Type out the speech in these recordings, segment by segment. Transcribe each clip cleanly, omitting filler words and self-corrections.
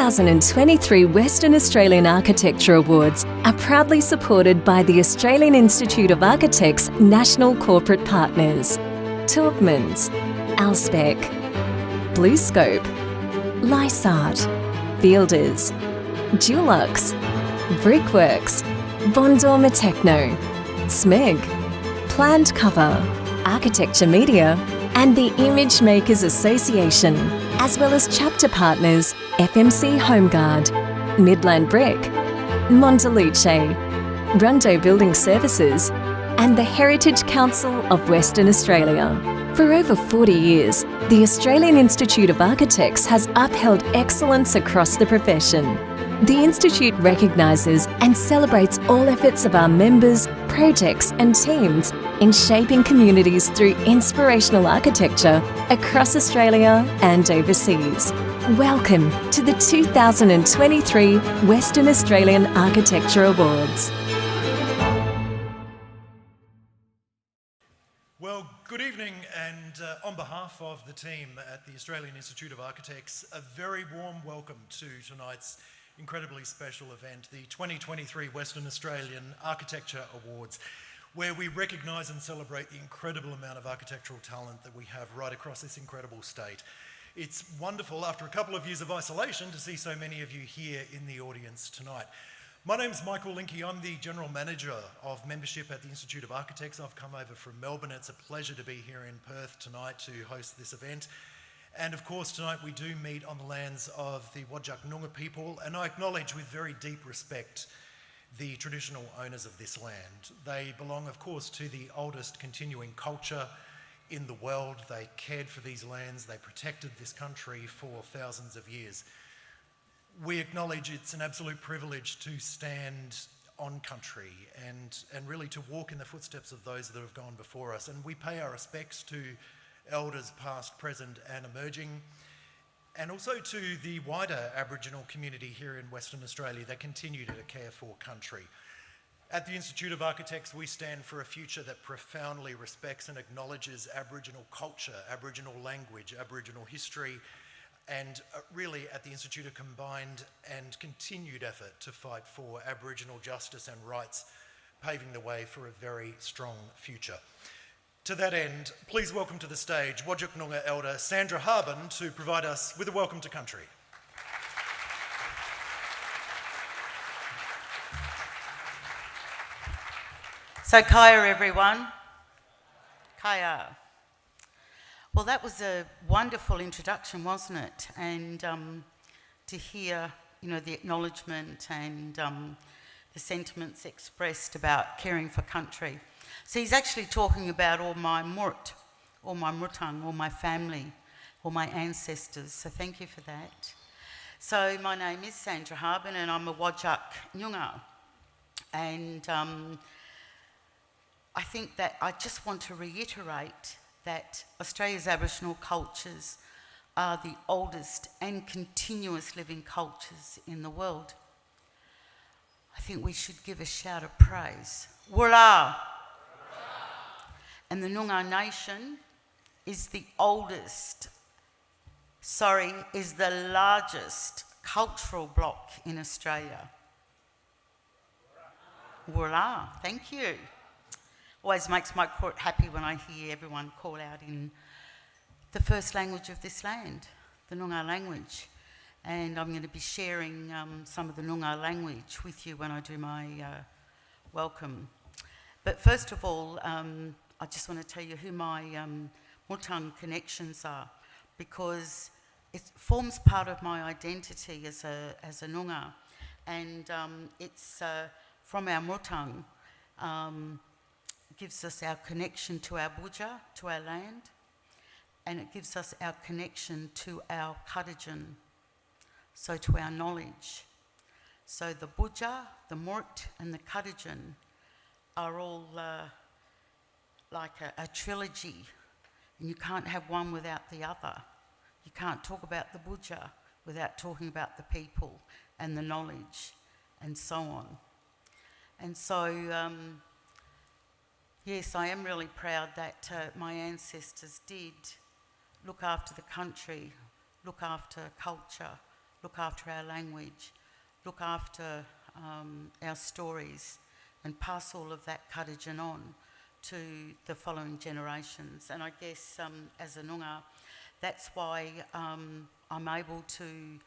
2023 Western Australian Architecture Awards are proudly supported by the Australian Institute of Architects National Corporate Partners, Taubmans, Alspec, BlueScope, Lysart, Fielders, Dulux, Brickworks, Bondorma Techno, SMEG, Planned Cover, Architecture Media, and the Image Makers Association, as well as chapter partners FMC HomeGuard, Midland Brick, Mondelluce, Rundo Building Services, and the Heritage Council of Western Australia. For over 40 years, the Australian Institute of Architects has upheld excellence across the profession. The Institute recognises and celebrates all efforts of our members, projects and teams in shaping communities through inspirational architecture across Australia and overseas. Welcome to the 2023 Western Australian Architecture Awards. Well, good evening, and on behalf of the team at the Australian Institute of Architects, a very warm welcome to tonight's incredibly special event, the 2023 Western Australian Architecture Awards, where we recognise and celebrate the incredible amount of architectural talent that we have right across this incredible state. It's wonderful, after a couple of years of isolation, to see so many of you here in the audience tonight. My name's Michael Linky. I'm the General Manager of Membership at the Institute of Architects. I've come over from Melbourne. It's a pleasure to be here in Perth tonight to host this event. And of course, tonight we do meet on the lands of the Whadjuk Noongar people, and I acknowledge with very deep respect the traditional owners of this land. They belong, of course, to the oldest continuing culture in the world. They cared for these lands, they protected this country for thousands of years. We acknowledge it's an absolute privilege to stand on country and really to walk in the footsteps of those that have gone before us. And we pay our respects to elders past, present and emerging, and also to the wider Aboriginal community here in Western Australia that continue to care for country. At the Institute of Architects, we stand for a future that profoundly respects and acknowledges Aboriginal culture, Aboriginal language, Aboriginal history, and really at the Institute a combined and continued effort to fight for Aboriginal justice and rights, paving the way for a very strong future. To that end, please welcome to the stage Whadjuk Noongar Elder Sandra Harbin to provide us with a welcome to country. So kaya everyone. Kaya. Well, that was a wonderful introduction, wasn't it? And to hear, the acknowledgement and the sentiments expressed about caring for country. So he's actually talking about all my murt, all my murtang, all my family, all my ancestors. So thank you for that. So my name is Sandra Harbin and I'm a Whadjuk Noongar. And I think that I just want to reiterate that Australia's Aboriginal cultures are the oldest and continuous living cultures in the world. I think we should give a shout of praise. Wurra! And the Noongar Nation is the largest cultural bloc in Australia. Wurra, thank you. Always makes my court happy when I hear everyone call out in the first language of this land, the Noongar language. And I'm going to be sharing some of the Noongar language with you when I do my welcome. But first of all, I just want to tell you who my Murtang connections are, because it forms part of my identity as a Noongar. And it's from our Murtang, gives us our connection to our Budja, to our land, and it gives us our connection to our Kadajin, so to our knowledge. So the Budja, the Murt and the Kadajin are all like a trilogy, and you can't have one without the other. You can't talk about the Budja without talking about the people and the knowledge and so on. And so, yes, I am really proud that my ancestors did look after the country, look after culture, look after our language, look after our stories, and pass all of that karajan on to the following generations. And I guess as a Noongar, that's why I'm able to,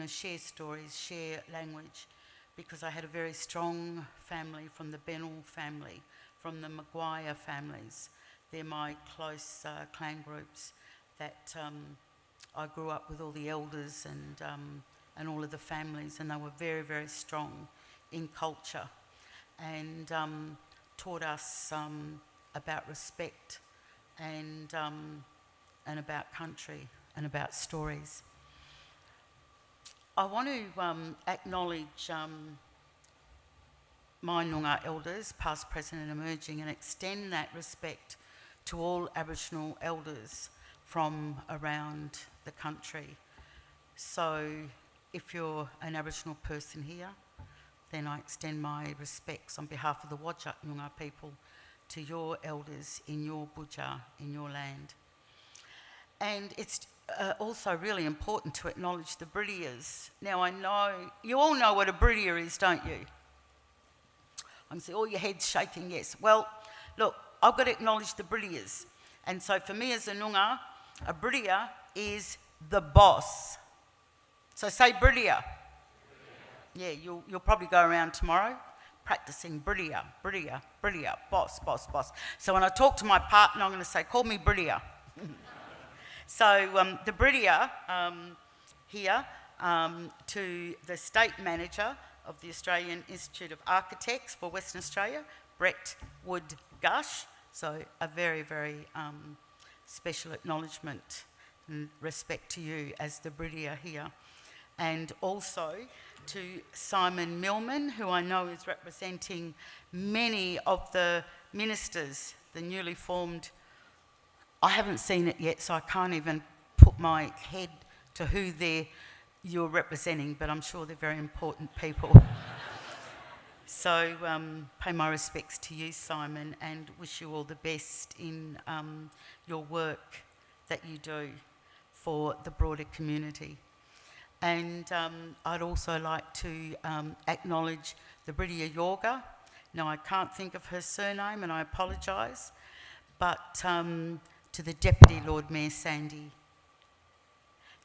share stories, share language, because I had a very strong family from the Bennell family, from the Maguire families. They're my close clan groups that I grew up with, all the elders and all of the families, and they were very, very strong in culture and taught us about respect and about country and about stories. I want to acknowledge my Noongar elders, past, present and emerging, and extend that respect to all Aboriginal elders from around the country. So if you're an Aboriginal person here, then I extend my respects on behalf of the Whadjuk Noongar people to your elders in your budja, in your land. And it's also really important to acknowledge the Bridias. Now I know, you all know what a Bridia is, don't you? I can see all your heads shaking, yes. Well, look, I've got to acknowledge the Bridias. And so for me as a Noongar, a Bridia is the boss. So say Bridia. Yeah, you'll probably go around tomorrow practicing Bridia, Bridia, Bridia, boss, boss, boss. So when I talk to my partner, I'm going to say, call me Bridia. So the Bridia here to the State Manager of the Australian Institute of Architects for Western Australia, Brett Wood-Gush. So a very, very special acknowledgement and respect to you as the Bridia here. And also to Simon Millman, who I know is representing many of the ministers, the newly formed. I haven't seen it yet, so I can't even put my head to who you're representing, but I'm sure they're very important people. So pay my respects to you, Simon, and wish you all the best in your work that you do for the broader community. And I'd also like to acknowledge the Bridia Yorga. Now, I can't think of her surname, and I apologise, but to the Deputy Lord Mayor Sandy.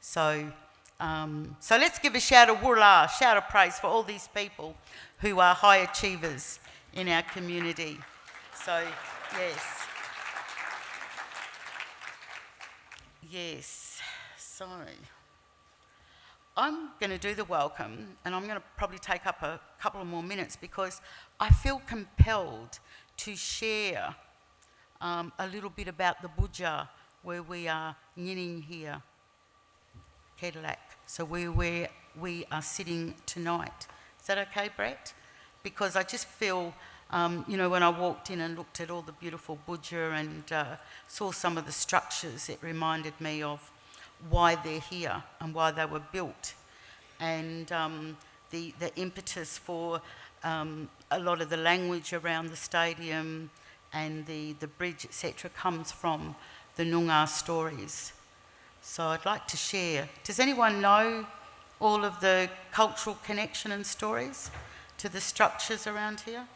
So let's give a shout of wurla, shout of praise for all these people who are high achievers in our community. So, yes. Yes, so I'm going to do the welcome, and I'm going to probably take up a couple of more minutes because I feel compelled to share a little bit about the budja where we are nyinning here, Cadillac, so where we are sitting tonight. Is that okay, Brett? Because I just feel, when I walked in and looked at all the beautiful budja and saw some of the structures, it reminded me of why they're here and why they were built, and the impetus for a lot of the language around the stadium and the bridge, etc., comes from the Noongar stories. So I'd like to share. Does anyone know all of the cultural connection and stories to the structures around here?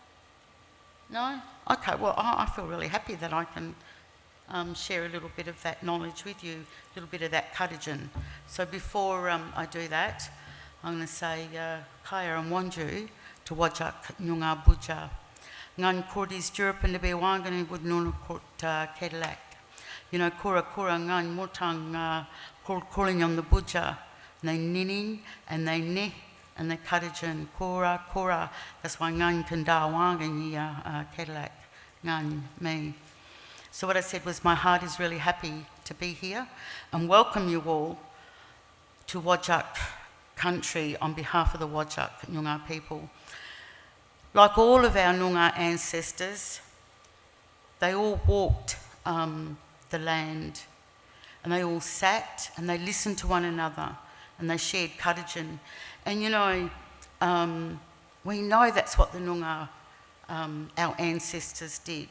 No? Okay, well, I feel really happy that I can share a little bit of that knowledge with you, a little bit of that karajan. So before I do that, I'm going to say Kaya and Wanju to Whadjuk Noongar budja. Ngan Kordis Jurpan de Bewangan would Nuna Kort Cadillac. Kura ngan mutang calling on the budja. They ninning and they ne and they karajan kura. That's why ngan kanda wangan ya Cadillac. Ngan me. So what I said was my heart is really happy to be here and welcome you all to Whadjuk country on behalf of the Whadjuk Noongar people. Like all of our Noongar ancestors, they all walked the land and they all sat and they listened to one another and they shared karajan. And we know that's what the Noongar, our ancestors did,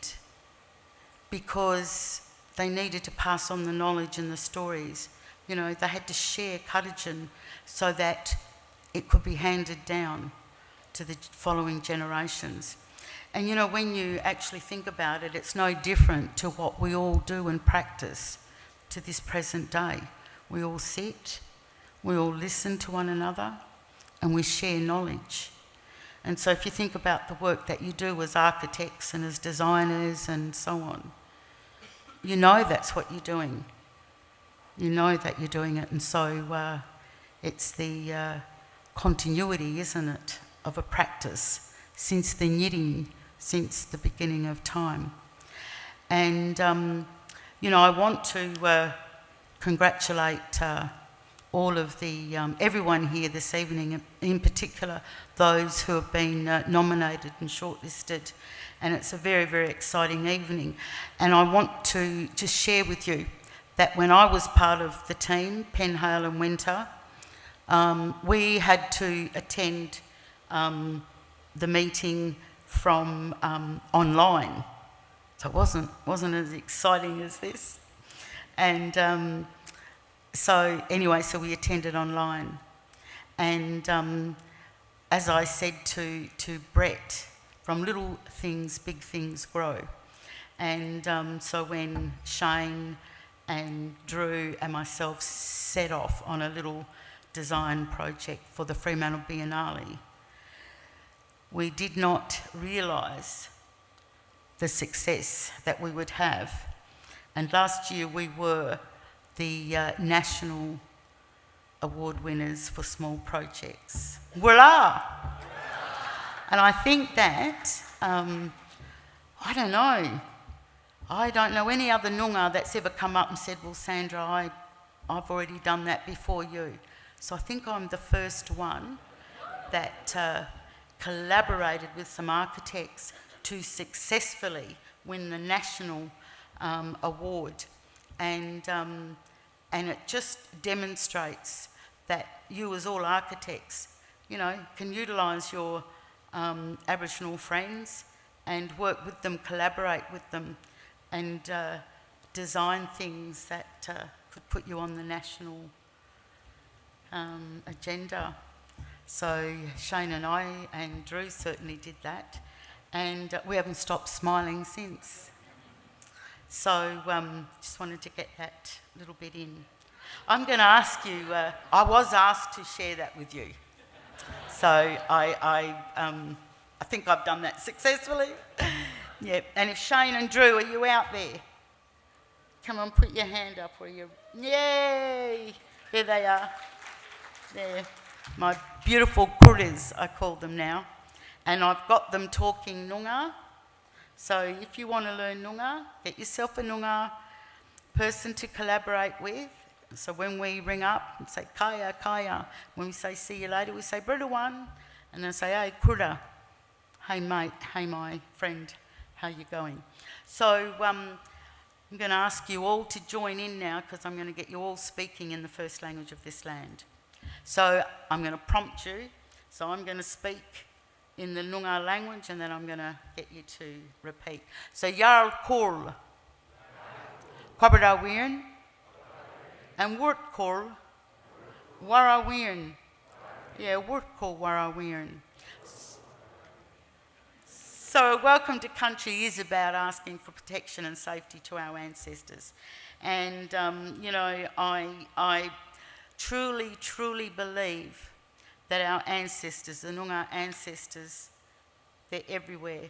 because they needed to pass on the knowledge and the stories You know, they had to share Kadajin so that it could be handed down to the following generations. And you know, when you actually think about it, it's no different to what we all do and practice to this present day. We all sit, we all listen to one another, and we share knowledge. And so if you think about the work that you do as architects and as designers and so on, you know that's what you're doing. You know that you're doing it. And so it's the continuity, isn't it, of a practice since the knitting, since the beginning of time. And, you know, I want to congratulate all of the, everyone here this evening, in particular those who have been nominated and shortlisted. And it's a very, very exciting evening. And I want to just share with you that when I was part of the team, Penhale and Winter, we had to attend the meeting from online. So it wasn't as exciting as this. And so anyway, so we attended online. And as I said to Brett, from little things, big things grow. And so when Shane and Drew and myself set off on a little design project for the Fremantle Biennale, we did not realise the success that we would have. And last year we were the national award winners for small projects. Voila! And I think that, I don't know any other Noongar that's ever come up and said, well, Sandra, I've already done that before you. So I think I'm the first one that collaborated with some architects to successfully win the national award. And it just demonstrates that you as all architects, you know, can utilise your Aboriginal friends and work with them, collaborate with them, and design things that could put you on the national agenda. So Shane and I and Drew certainly did that, and we haven't stopped smiling since. So just wanted to get that little bit in. I'm going to ask you, I was asked to share that with you. So I think I've done that successfully. Yep. And if Shane and Drew, are you out there? Come on, put your hand up where you... Yay! There they are. There. My beautiful kuris, I call them now. And I've got them talking Noongar. So if you want to learn Noongar, get yourself a Noongar person to collaborate with. So when we ring up and say, kaya, kaya, when we say see you later, we say, Bridawan, and then say, hey, kura, hey mate, hey my friend, how you going? So I'm going to ask you all to join in now because I'm going to get you all speaking in the first language of this land. So I'm going to prompt you. So I'm going to speak in the Noongar language and then I'm going to get you to repeat. So Yarl Kul, Kwabra and Wurt Kul, Warawirn. Yeah, Wurt Kul, Warawirn. So Welcome to Country is about asking for protection and safety to our ancestors. And, you know, I truly, truly believe that our ancestors, the Noongar ancestors, they're everywhere.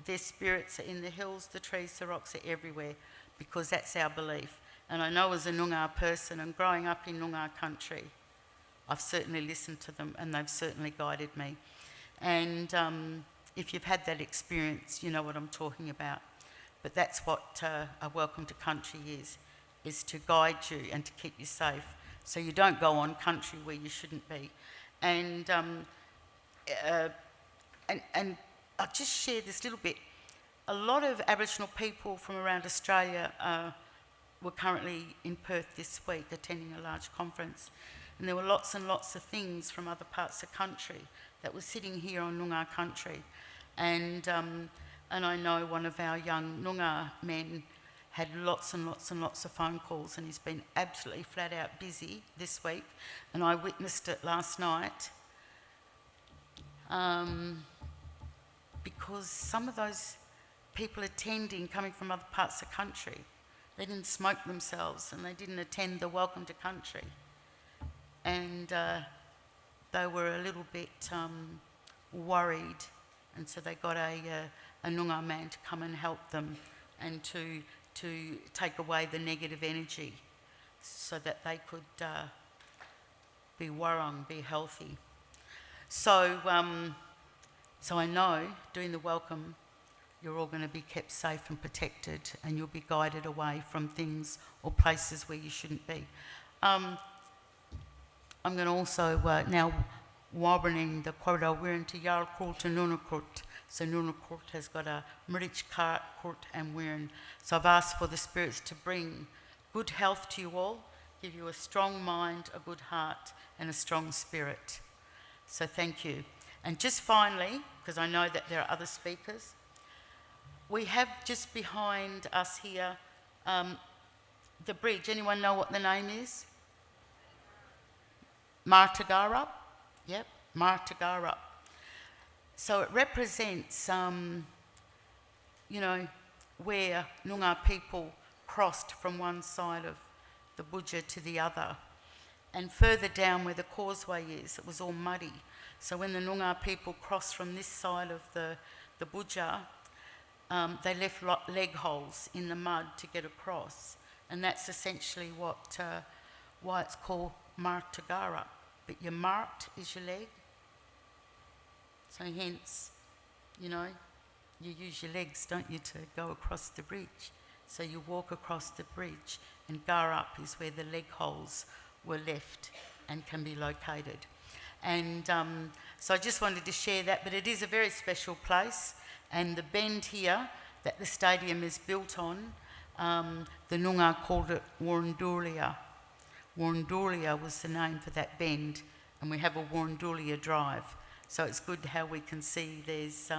Their spirits are in the hills, the trees, the rocks are everywhere because that's our belief. And I know as a Noongar person and growing up in Noongar country, I've certainly listened to them and they've certainly guided me. And if you've had that experience, you know what I'm talking about. But that's what a Welcome to Country is to guide you and to keep you safe so you don't go on country where you shouldn't be. And I'll just share this little bit. A lot of Aboriginal people from around Australia were currently in Perth this week attending a large conference. And there were lots and lots of things from other parts of country that were sitting here on Noongar country. And I know one of our young Noongar men had lots and lots and lots of phone calls, and he's been absolutely flat out busy this week, and I witnessed it last night. Because some of those people attending, coming from other parts of the country, they didn't smoke themselves and they didn't attend the Welcome to Country. And they were a little bit worried, and so they got a Noongar man to come and help them and to take away the negative energy so that they could be warang, be healthy. So I know doing the welcome, you're all going to be kept safe and protected, and you'll be guided away from things or places where you shouldn't be. I'm going to also now warning the corridor Wirran to Yarlcourt to Nunakurt. So Nunakurt has got a Mirich, Court and Wirran. So I've asked for the spirits to bring good health to you all, give you a strong mind, a good heart and a strong spirit. So thank you. And just finally, because I know that there are other speakers, we have just behind us here the bridge. Anyone know what the name is? Martagarup? Yep, Martagarup. So it represents, you know, where Noongar people crossed from one side of the Budja to the other. And further down where the causeway is, it was all muddy. So when the Noongar people crossed from this side of the Budja, they left leg holes in the mud to get across. And that's essentially why it's called Martagarup. But your marked is your leg. So hence, you know, you use your legs, don't you, to go across the bridge. So you walk across the bridge, and Garup is where the leg holes were left and can be located. And so I just wanted to share that, but it is a very special place, and the bend here that the stadium is built on, the Noongar called it Warrandulia. Warrandulia was the name for that bend, and we have a Warrandulia Drive. So it's good how we can see there's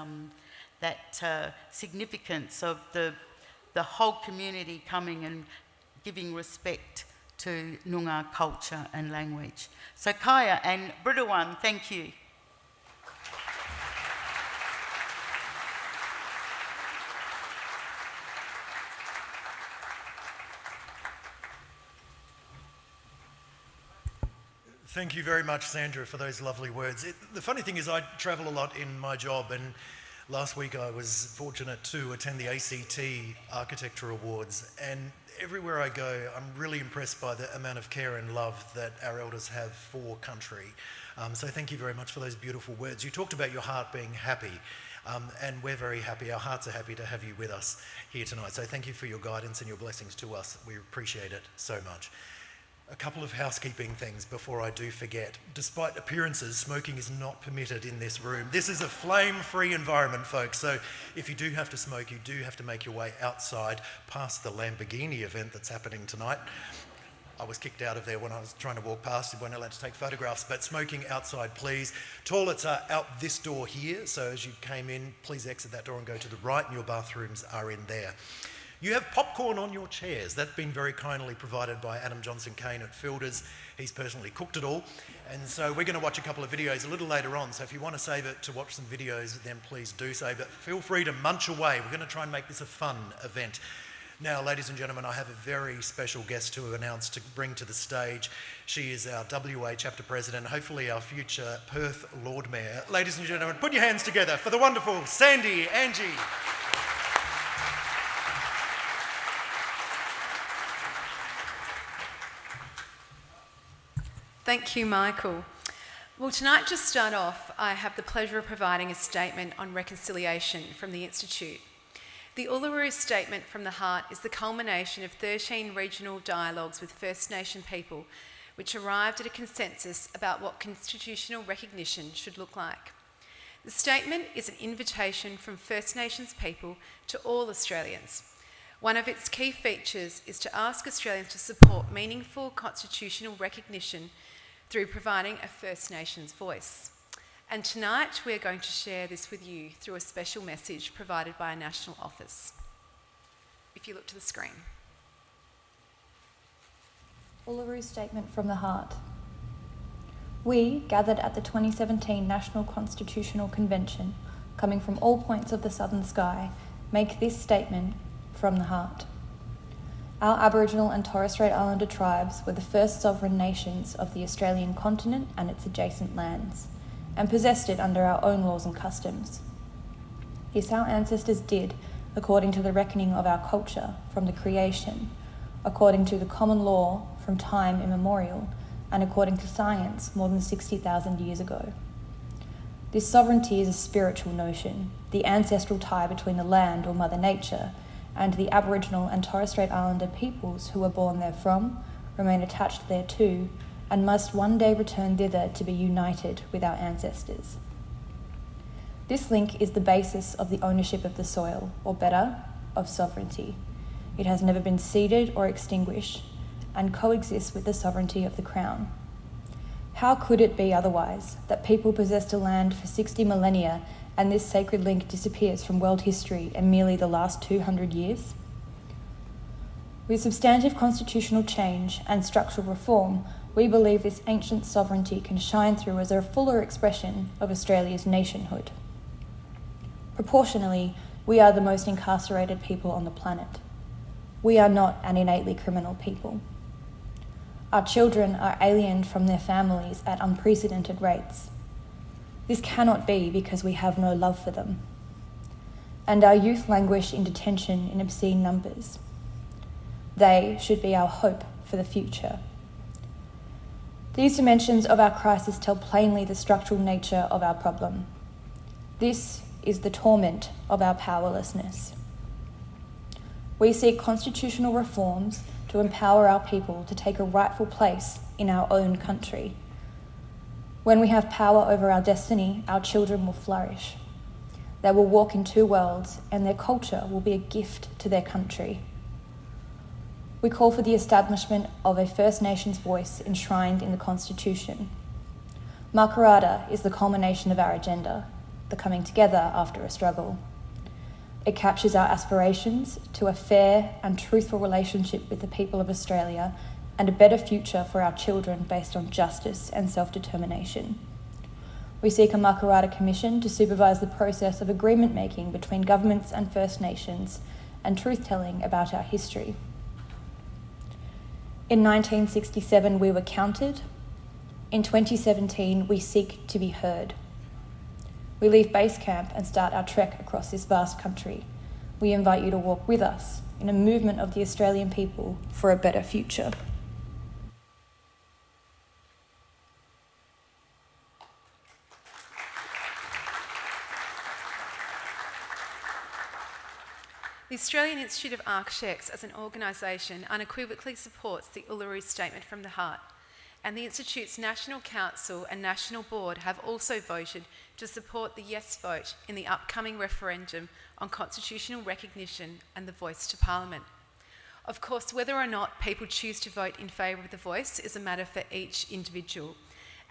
that significance of the whole community coming and giving respect to Noongar culture and language. So Kaya and Bridawan, thank you. Thank you very much, Sandra, for those lovely words. The funny thing is I travel a lot in my job, and last week I was fortunate to attend the ACT Architecture Awards, and everywhere I go I'm really impressed by the amount of care and love that our elders have for country. So thank you very much for those beautiful words. You talked about your heart being happy, and we're very happy. Our hearts are happy to have you with us here tonight. So thank you for your guidance and your blessings to us. We appreciate it so much. A couple of housekeeping things before I do forget. Despite appearances, smoking is not permitted in this room. This is a flame-free environment, folks, so if you do have to smoke, you do have to make your way outside past the Lamborghini event that's happening tonight. I was kicked out of there when I was trying to walk past. We weren't allowed to take photographs, but smoking outside, please. Toilets are out this door here, so as you came in, please exit that door and go to the right, and your bathrooms are in there. You have popcorn on your chairs. That's been very kindly provided by Adam Johnson-Kane at Fielders. He's personally cooked it all. And so we're going to watch a couple of videos a little later on. So if you want to save it to watch some videos, then please do so. But feel free to munch away. We're going to try and make this a fun event. Now, ladies and gentlemen, I have a very special guest to announce, to bring to the stage. She is our WA Chapter President, hopefully our future Perth Lord Mayor. Ladies and gentlemen, put your hands together for the wonderful Sandy Angie. Thank you, Michael. Well, tonight, to start off, I have the pleasure of providing a statement on reconciliation from the Institute. The Uluru Statement from the Heart is the culmination of 13 regional dialogues with First Nation people, which arrived at a consensus about what constitutional recognition should look like. The statement is an invitation from First Nations people to all Australians. One of its key features is to ask Australians to support meaningful constitutional recognition through providing a First Nations voice. And tonight we're going to share this with you through a special message provided by a national office. if you look to the screen. Uluru Statement from the Heart. We, gathered at the 2017 National Constitutional Convention, coming from all points of the southern sky, make this statement from the heart. Our Aboriginal and Torres Strait Islander tribes were the first sovereign nations of the Australian continent and its adjacent lands, and possessed it under our own laws and customs. This our ancestors did according to the reckoning of our culture from the creation, according to the common law from time immemorial, and according to science more than 60,000 years ago. This sovereignty is a spiritual notion, the ancestral tie between the land or Mother Nature and the Aboriginal and Torres Strait Islander peoples who were born therefrom, remain attached thereto, and must one day return thither to be united with our ancestors. This link is the basis of the ownership of the soil, or better, of sovereignty. It has never been ceded or extinguished, and coexists with the sovereignty of the Crown. How could it be otherwise, that people possessed a land for 60 millennia and this sacred link disappears from world history in merely the last 200 years? With substantive constitutional change and structural reform, we believe this ancient sovereignty can shine through as a fuller expression of Australia's nationhood. Proportionally, we are the most incarcerated people on the planet. We are not an innately criminal people. Our children are aliened from their families at unprecedented rates. This cannot be because we have no love for them. And our youth languish in detention in obscene numbers. They should be our hope for the future. These dimensions of our crisis tell plainly the structural nature of our problem. This is the torment of our powerlessness. We seek constitutional reforms to empower our people to take a rightful place in our own country. When we have power over our destiny, our children will flourish. They will walk in two worlds, and their culture will be a gift to their country. We call for the establishment of a First Nations voice enshrined in the Constitution. Makarrata is the culmination of our agenda, the coming together after a struggle. It captures our aspirations to a fair and truthful relationship with the people of Australia and a better future for our children based on justice and self-determination. We seek a Makarrata Commission to supervise the process of agreement making between governments and First Nations and truth-telling about our history. In 1967, we were counted. In 2017, we seek to be heard. We leave base camp and start our trek across this vast country. We invite you to walk with us in a movement of the Australian people for a better future. The Australian Institute of Architects as an organisation unequivocally supports the Uluru Statement from the Heart, and the Institute's National Council and National Board have also voted to support the yes vote in the upcoming referendum on constitutional recognition and the voice to Parliament. Of course, whether or not people choose to vote in favour of the voice is a matter for each individual,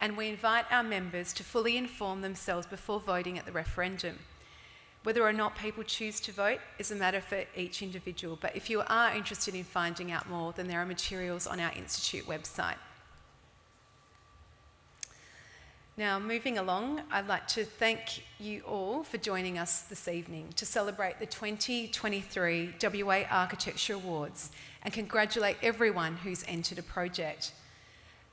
and we invite our members to fully inform themselves before voting at the referendum. Whether or not people choose to vote is a matter for each individual, but if you are interested in finding out more, then there are materials on our Institute website. Now, moving along, I'd like to thank you all for joining us this evening to celebrate the 2023 WA Architecture Awards and congratulate everyone who's entered a project.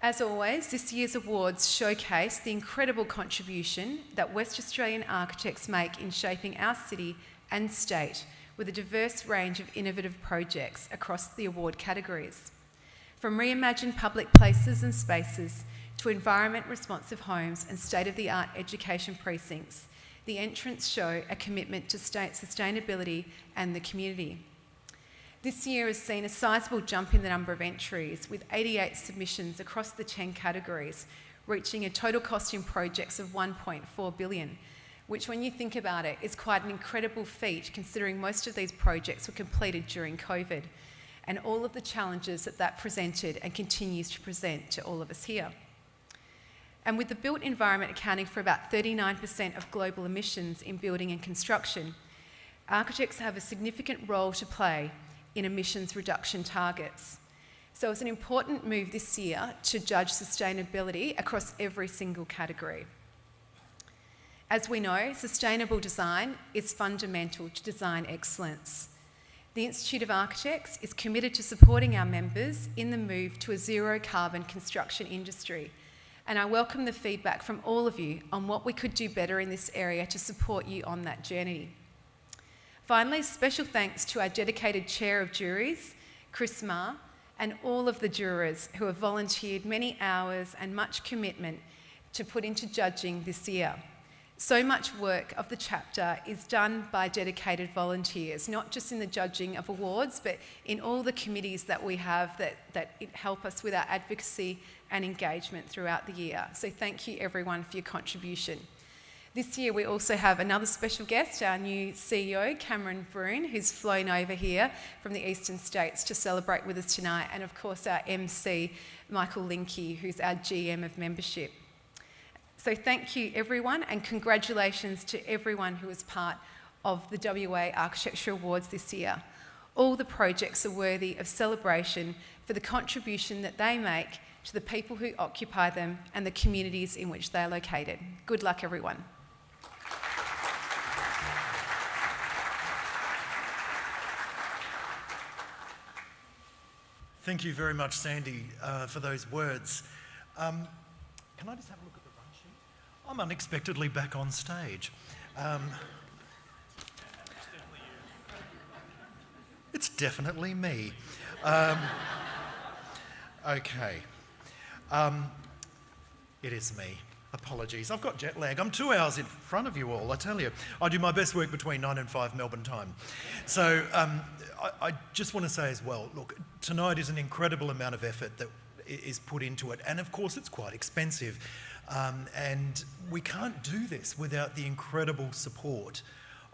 As always, this year's awards showcase the incredible contribution that West Australian architects make in shaping our city and state with a diverse range of innovative projects across the award categories. From reimagined public places and spaces to environment-responsive homes and state-of-the-art education precincts, the entrants show a commitment to state sustainability and the community. This year has seen a sizable jump in the number of entries, with 88 submissions across the 10 categories, reaching a total cost in projects of $1.4 billion, which, when you think about it, is quite an incredible feat considering most of these projects were completed during COVID and all of the challenges that presented and continues to present to all of us here. And with the built environment accounting for about 39% of global emissions in building and construction, architects have a significant role to play in emissions reduction targets. So it's an important move this year to judge sustainability across every single category. As we know, sustainable design is fundamental to design excellence. The Institute of Architects is committed to supporting our members in the move to a zero carbon construction industry, and I welcome the feedback from all of you on what we could do better in this area to support you on that journey. Finally, special thanks to our dedicated Chair of Juries, Chris Marr, and all of the jurors who have volunteered many hours and much commitment to put into judging this year. So much work of the chapter is done by dedicated volunteers, not just in the judging of awards, but in all the committees that we have that help us with our advocacy and engagement throughout the year. So thank you everyone for your contribution. This year we also have another special guest, our new CEO, Cameron Broon, who's flown over here from the Eastern States to celebrate with us tonight, and of course our MC, Michael Linke, who's our GM of membership. So thank you everyone, and congratulations to everyone who was part of the WA Architecture Awards this year. All the projects are worthy of celebration for the contribution that they make to the people who occupy them and the communities in which they are located. Good luck everyone. Thank you very much, Sandy, for those words. Can I just have a look at the run sheet? I'm unexpectedly back on stage. It's definitely me. Okay. It is me. Apologies. I've got jet lag. I'm 2 hours in front of you all, I tell you. I do my best work between 9 and 5 Melbourne time. So I just want to say as well, look, tonight is an incredible amount of effort that is put into it. And of course, it's quite expensive. And we can't do this without the incredible support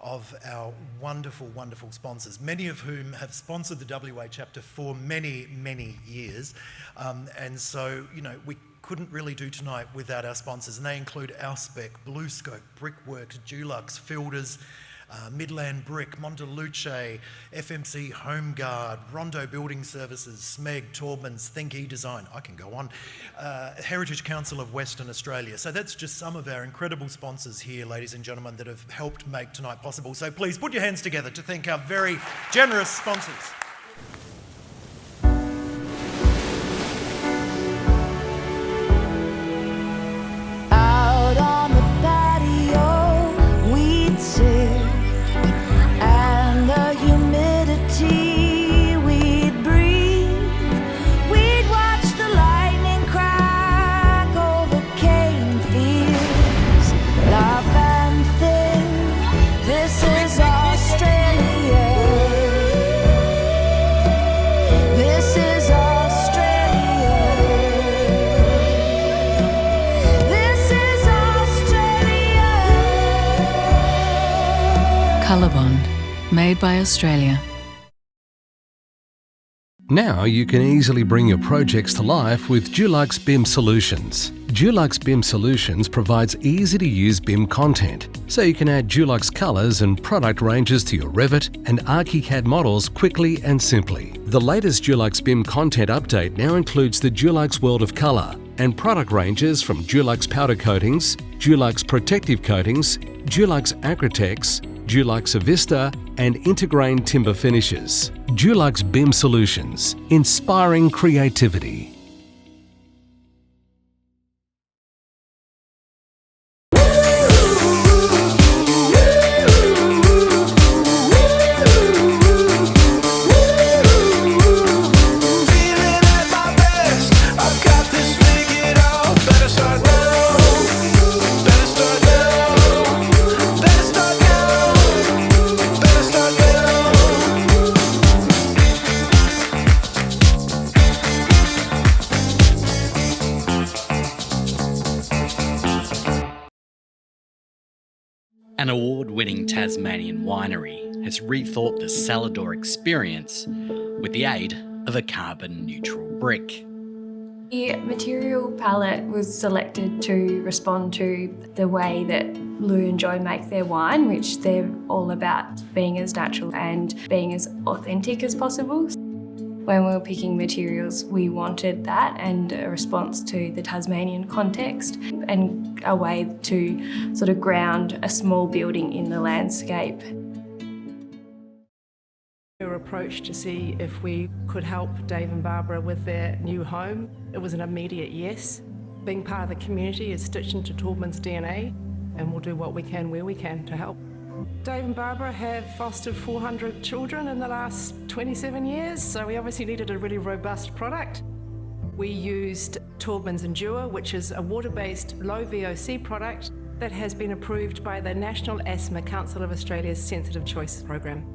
of our wonderful, wonderful sponsors, many of whom have sponsored the WA chapter for many, many years. And so, you know, we couldn't really do tonight without our sponsors, and they include Alspec, BlueScope, Brickworks, Dulux, Fielders, Midland Brick, Monteluce, FMC HomeGuard, Rondo Building Services, SMEG, Taubmans, Think eDesign, I can go on, Heritage Council of Western Australia. So that's just some of our incredible sponsors here, ladies and gentlemen, that have helped make tonight possible. So please put your hands together to thank our very generous sponsors. Out on the patio, we'd sit, and the humidity we'd breathe. We'd watch the lightning crack over cane fields, laugh and think, this is Australia. This is Australia. This is Australia. Colorbond, made by Australia. Now you can easily bring your projects to life with Dulux BIM Solutions. Dulux BIM Solutions provides easy-to-use BIM content, so you can add Dulux colours and product ranges to your Revit and ArchiCAD models quickly and simply. The latest Dulux BIM content update now includes the Dulux World of Colour and product ranges from Dulux Powder Coatings, Dulux Protective Coatings, Dulux Acrotex, Dulux Avista and Intergrain Timber Finishes. Dulux BIM Solutions, inspiring creativity. An award-winning Tasmanian winery has rethought the Salador experience with the aid of a carbon-neutral brick. The material palette was selected to respond to the way that Lou and Joe make their wine, which they're all about being as natural and being as authentic as possible. When we were picking materials, we wanted that and a response to the Tasmanian context and a way to sort of ground a small building in the landscape. We were approached to see if we could help Dave and Barbara with their new home. It was an immediate yes. Being part of the community is stitched into Taubman's DNA, and we'll do what we can where we can to help. Dave and Barbara have fostered 400 children in the last 27 years, so we obviously needed a really robust product. We used Taubman's Endure, which is a water-based low VOC product that has been approved by the National Asthma Council of Australia's Sensitive Choice program.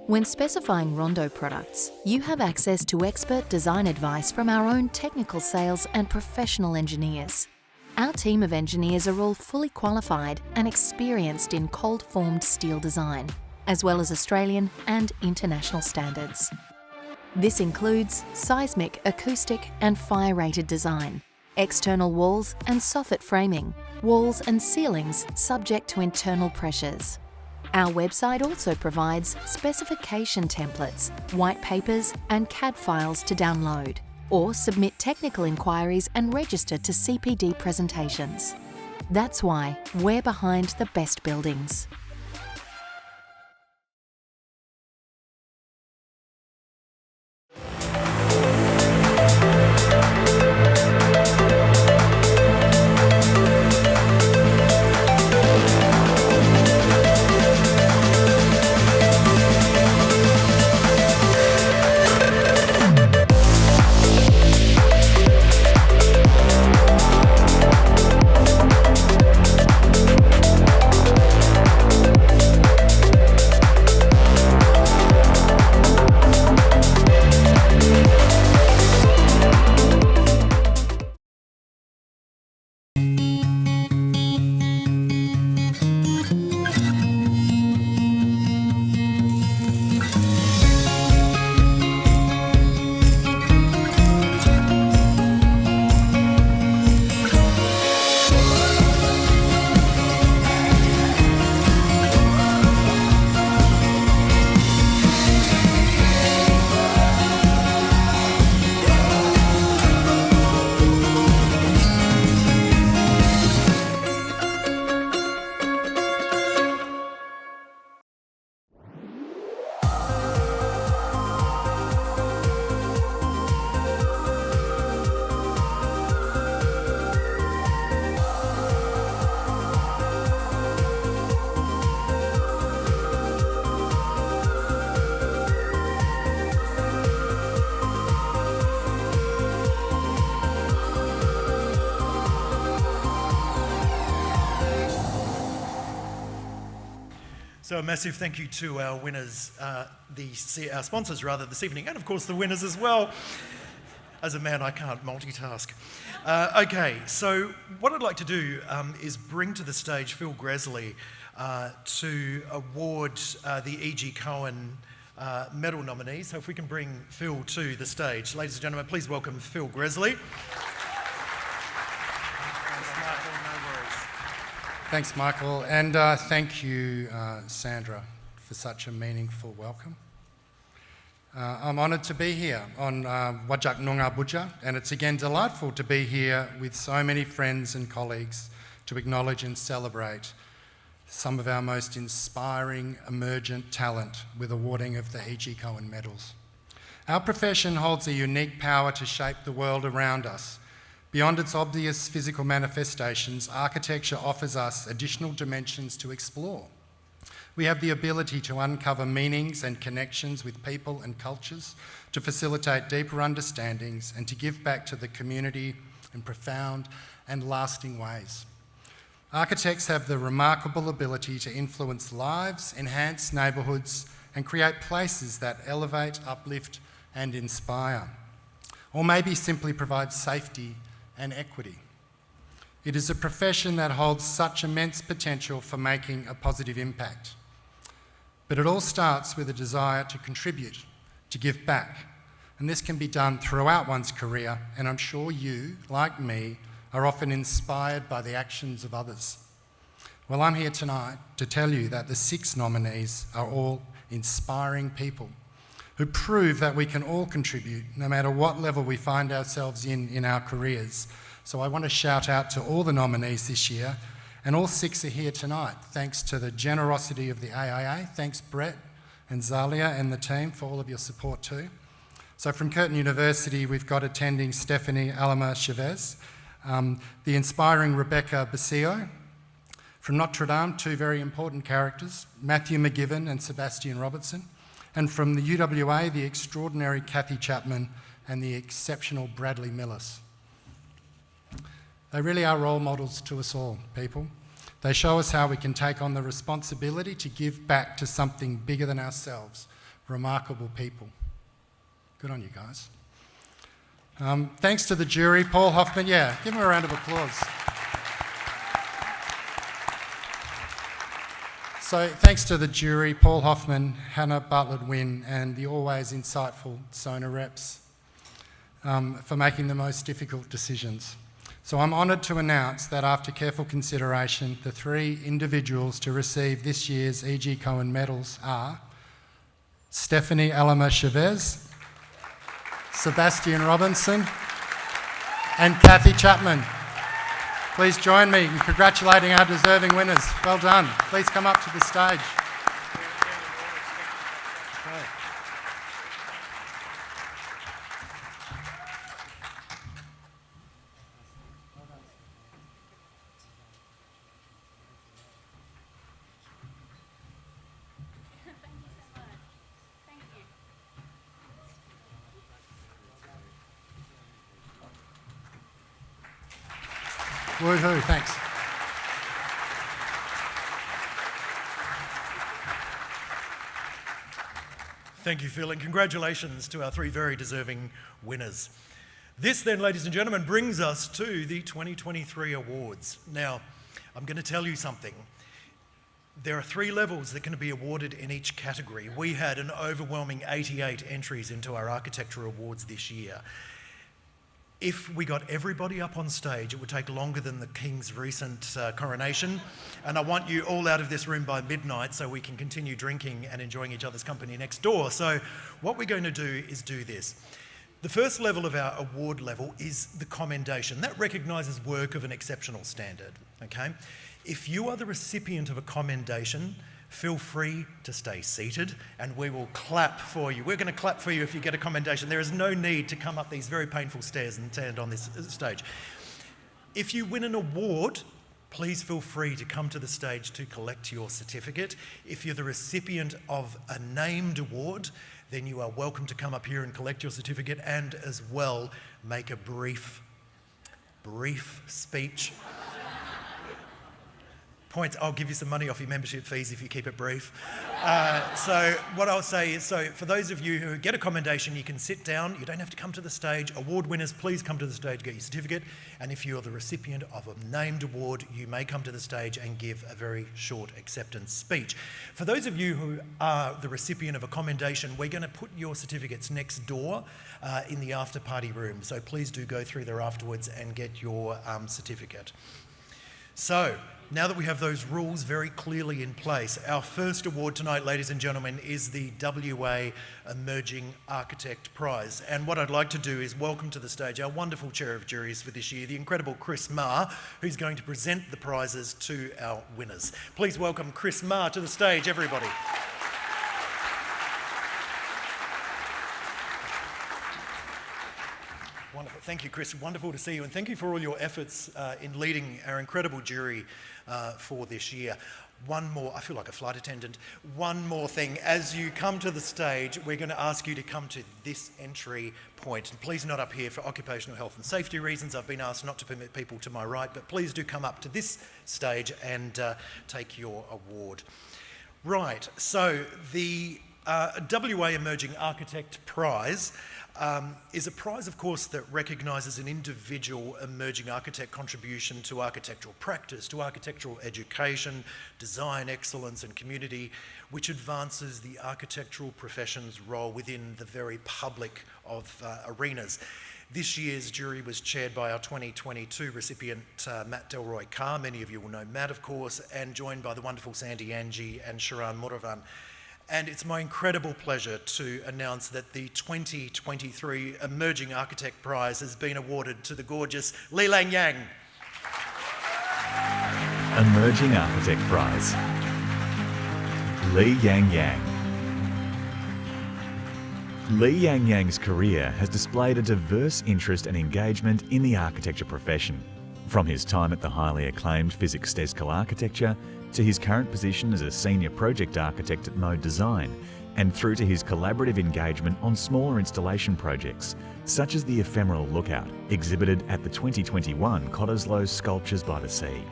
When specifying Rondo products, you have access to expert design advice from our own technical sales and professional engineers. Our team of engineers are all fully qualified and experienced in cold-formed steel design, as well as Australian and international standards. This includes seismic, acoustic and fire-rated design, external walls and soffit framing, walls and ceilings subject to internal pressures. Our website also provides specification templates, white papers and CAD files to download, or submit technical inquiries and register to CPD presentations. That's why we're behind the best buildings. So a massive thank you to our winners, our sponsors rather, this evening, and of course the winners as well. As a man, I can't multitask. Okay, so what I'd like to do is bring to the stage Phil Gresley to award the E.G. Cohen medal nominees. So if we can bring Phil to the stage. Ladies and gentlemen, please welcome Phil Gresley. Thanks, Michael, and thank you, Sandra, for such a meaningful welcome. I'm honoured to be here on Whadjuk Noongar Boodja, and it's again delightful to be here with so many friends and colleagues to acknowledge and celebrate some of our most inspiring emergent talent with awarding of the E.G. Cohen medals. Our profession holds a unique power to shape the world around us. Beyond its obvious physical manifestations, architecture offers us additional dimensions to explore. We have the ability to uncover meanings and connections with people and cultures, to facilitate deeper understandings and to give back to the community in profound and lasting ways. Architects have the remarkable ability to influence lives, enhance neighbourhoods and create places that elevate, uplift and inspire, or maybe simply provide safety and equity. It is a profession that holds such immense potential for making a positive impact. But it all starts with a desire to contribute, to give back. And this can be done throughout one's career, and I'm sure you, like me, are often inspired by the actions of others. Well, I'm here tonight to tell you that the 6 nominees are all inspiring people who prove that we can all contribute, no matter what level we find ourselves in our careers. So I want to shout out to all the nominees this year, and all 6 are here tonight, thanks to the generosity of the AIA. Thanks, Brett and Zalia and the team, for all of your support too. So from Curtin University, we've got attending Stephanie Alama Chavez, the inspiring Rebecca Basio. From Notre Dame, 2 very important characters, Matthew McGivern and Sebastian Robertson. And from the UWA, the extraordinary Kathy Chapman and the exceptional Bradley Millis. They really are role models to us all, people. They show us how we can take on the responsibility to give back to something bigger than ourselves. Remarkable people. Good on you guys. Thanks to the jury, Paul Hoffman. Yeah, give him a round of applause. So thanks to the jury, Paul Hoffman, Hannah Bartlett-Wynne and the always insightful Sona reps for making the most difficult decisions. So I'm honoured to announce that after careful consideration, the 3 individuals to receive this year's E.G. Cohen medals are Stephanie Alama Chavez, Sebastian Robinson and Kathy Chapman. Please join me in congratulating our deserving winners. Well done. Please come up to the stage. Woohoo, thanks. Thank you, Phil, and congratulations to our 3 very deserving winners. This then, ladies and gentlemen, brings us to the 2023 awards. Now, I'm going to tell you something. There are 3 levels that can be awarded in each category. We had an overwhelming 88 entries into our architecture awards this year. If we got everybody up on stage, it would take longer than the King's recent coronation. And I want you all out of this room by midnight so we can continue drinking and enjoying each other's company next door. So what we're going to do is do this. The first level of our award level is the commendation. That recognises work of an exceptional standard, okay? If you are the recipient of a commendation, feel free to stay seated and we will clap for you. We're going to clap for you if you get a commendation. There is no need to come up these very painful stairs and stand on this stage. If you win an award, please feel free to come to the stage to collect your certificate. If you're the recipient of a named award, then you are welcome to come up here and collect your certificate and as well make a brief speech. Points, I'll give you some money off your membership fees if you keep it brief. So what I'll say is, so for those of you who get a commendation, you can sit down, you don't have to come to the stage. Award winners, please come to the stage, get your certificate. And if you're the recipient of a named award, you may come to the stage and give a very short acceptance speech. For those of you who are the recipient of a commendation, we're going to put your certificates next door in the after party room. So please do go through there afterwards and get your certificate. So, now that we have those rules very clearly in place, our first award tonight, ladies and gentlemen, is the WA Emerging Architect Prize. And what I'd like to do is welcome to the stage our wonderful chair of juries for this year, the incredible Chris Marr, who's going to present the prizes to our winners. Please welcome Chris Marr to the stage, everybody. Wonderful. Thank you, Chris. Wonderful to see you, and thank you for all your efforts in leading our incredible jury for this year. I feel like a flight attendant. One more thing, as you come to the stage, we're going to ask you to come to this entry point. And please not up here for occupational health and safety reasons. I've been asked not to permit people to my right, but please do come up to this stage and take your award. Right, so the WA Emerging Architect Prize is a prize, of course, that recognises an individual emerging architect contribution to architectural practice, to architectural education, design excellence and community, which advances the architectural profession's role within the very public of arenas. This year's jury was chaired by our 2022 recipient, Matt Delroy Carr. Many of you will know Matt, of course, and joined by the wonderful Sandy Angie and Sharan Muravan. And it's my incredible pleasure to announce that the 2023 Emerging Architect Prize has been awarded to the gorgeous Li Lang Yang. Emerging Architect Prize. Li Yang Yang. Li Yang Yang's career has displayed a diverse interest and engagement in the architecture profession. From his time at the highly acclaimed Physics Stesco Architecture to his current position as a senior project architect at Mode Design, and through to his collaborative engagement on smaller installation projects, such as the Ephemeral Lookout, exhibited at the 2021 Cottesloe Sculptures by the Sea.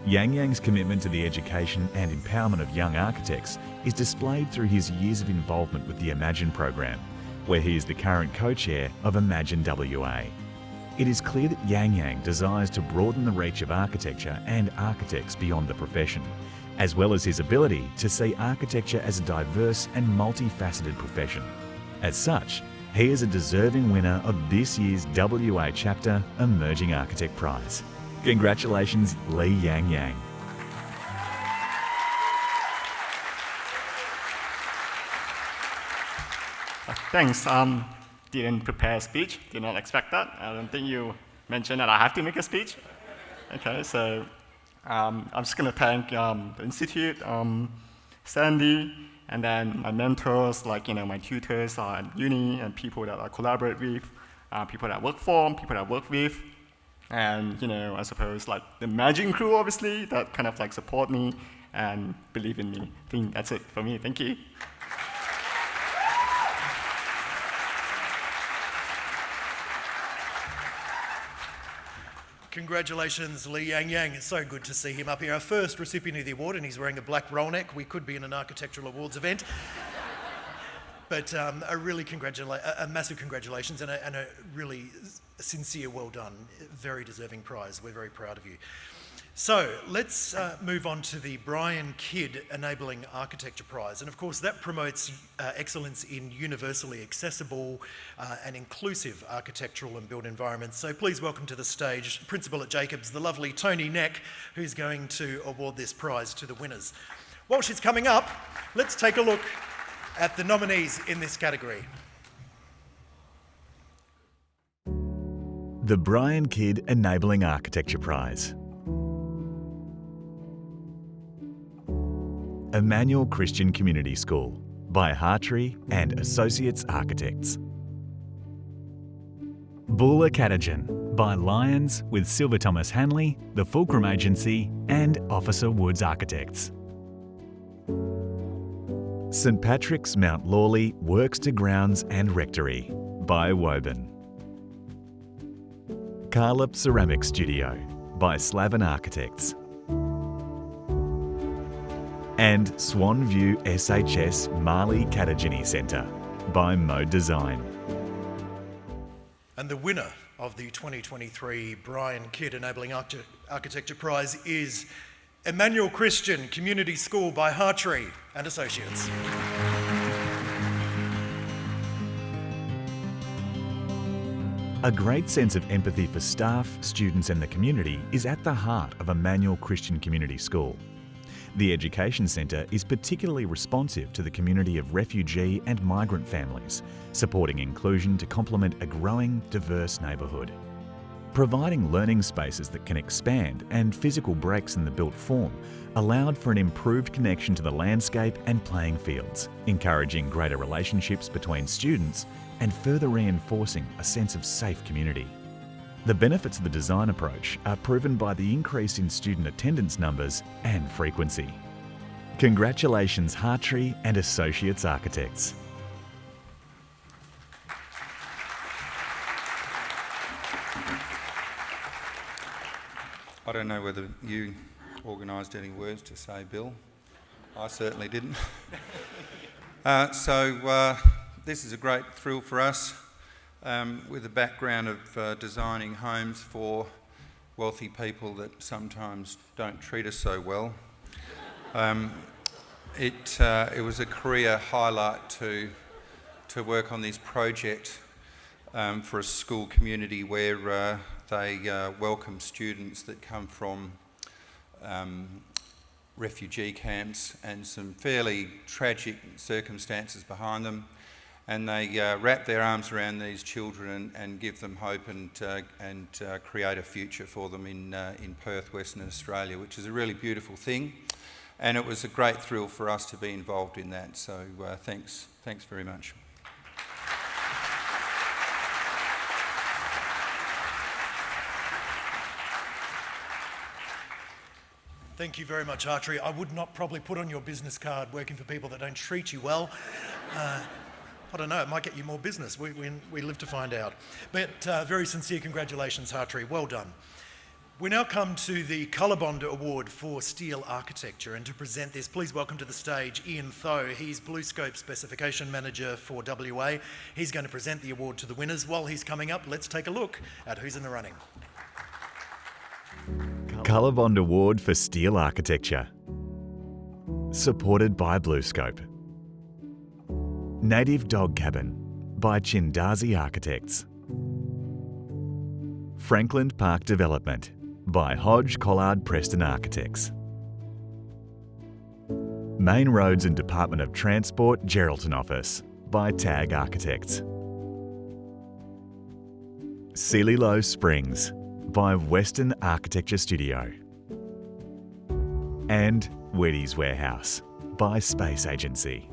Yang Yang's commitment to the education and empowerment of young architects is displayed through his years of involvement with the Imagine program, where he is the current co-chair of Imagine WA. It is clear that Yang Yang desires to broaden the reach of architecture and architects beyond the profession, as well as his ability to see architecture as a diverse and multifaceted profession. As such, he is a deserving winner of this year's WA Chapter Emerging Architect Prize. Congratulations, Li Yang Yang. Thanks. Didn't prepare a speech, did not expect that. I don't think you mentioned that I have to make a speech. Okay, so I'm just going to thank the Institute, Sandy, and then my mentors, like my tutors at uni, and people that I collaborate with, people that I work for, people that I work with, and I suppose like the Imagine crew, obviously, that kind of like support me and believe in me. I think that's it for me. Thank you. Congratulations, Li Yang Yang. It's so good to see him up here. Our first recipient of the award, and he's wearing a black roll neck. We could be in an architectural awards event. But a massive congratulations and a really sincere well done. Very deserving prize. We're very proud of you. So let's move on to the Brian Kidd Enabling Architecture Prize. And of course that promotes excellence in universally accessible and inclusive architectural and built environments. So please welcome to the stage Principal at Jacobs, the lovely Tony Neck, who's going to award this prize to the winners. While she's coming up, let's take a look at the nominees in this category. The Brian Kidd Enabling Architecture Prize. Emmanuel Christian Community School by Hartree and Associates Architects. Bula Catagen by Lyons with Silver Thomas Hanley, the Fulcrum Agency and Officer Woods Architects. St Patrick's Mount Lawley Works to Grounds and Rectory by Woburn. Carlup Ceramic Studio by Slavin Architects. And Swanview SHS Marley Katagini Centre by Mode Design. And the winner of the 2023 Brian Kidd Enabling Architecture Prize is Emmanuel Christian Community School by Hartree and Associates. A great sense of empathy for staff, students and the community is at the heart of Emmanuel Christian Community School. The Education Centre is particularly responsive to the community of refugee and migrant families, supporting inclusion to complement a growing, diverse neighbourhood. Providing learning spaces that can expand and physical breaks in the built form allowed for an improved connection to the landscape and playing fields, encouraging greater relationships between students and further reinforcing a sense of safe community. The benefits of the design approach are proven by the increase in student attendance numbers and frequency. Congratulations, Hartree and Associates Architects. I don't know whether you organised any words to say, Bill. I certainly didn't. This is a great thrill for us. With a background of designing homes for wealthy people that sometimes don't treat us so well. It was a career highlight to work on this project for a school community where they welcome students that come from refugee camps and some fairly tragic circumstances behind them. And they wrap their arms around these children and give them hope and create a future for them in Perth, Western Australia, which is a really beautiful thing. And it was a great thrill for us to be involved in that. So thanks very much. Thank you very much, Hartree. I would not probably put on your business card working for people that don't treat you well. I don't know, it might get you more business. We live to find out. But very sincere congratulations, Hartree. Well done. We now come to the Colorbond Award for Steel Architecture, and to present this, please welcome to the stage Ian Tho. He's BlueScope Specification Manager for WA. He's going to present the award to the winners. While he's coming up, let's take a look at who's in the running. Colorbond Award for Steel Architecture. Supported by BlueScope. Native Dog Cabin by Chindazi Architects. Franklin Park Development by Hodge Collard Preston Architects. Main Roads and Department of Transport Geraldton Office by TAG Architects. Sealylow Springs by Western Architecture Studio. And Weddy's Warehouse by Space Agency.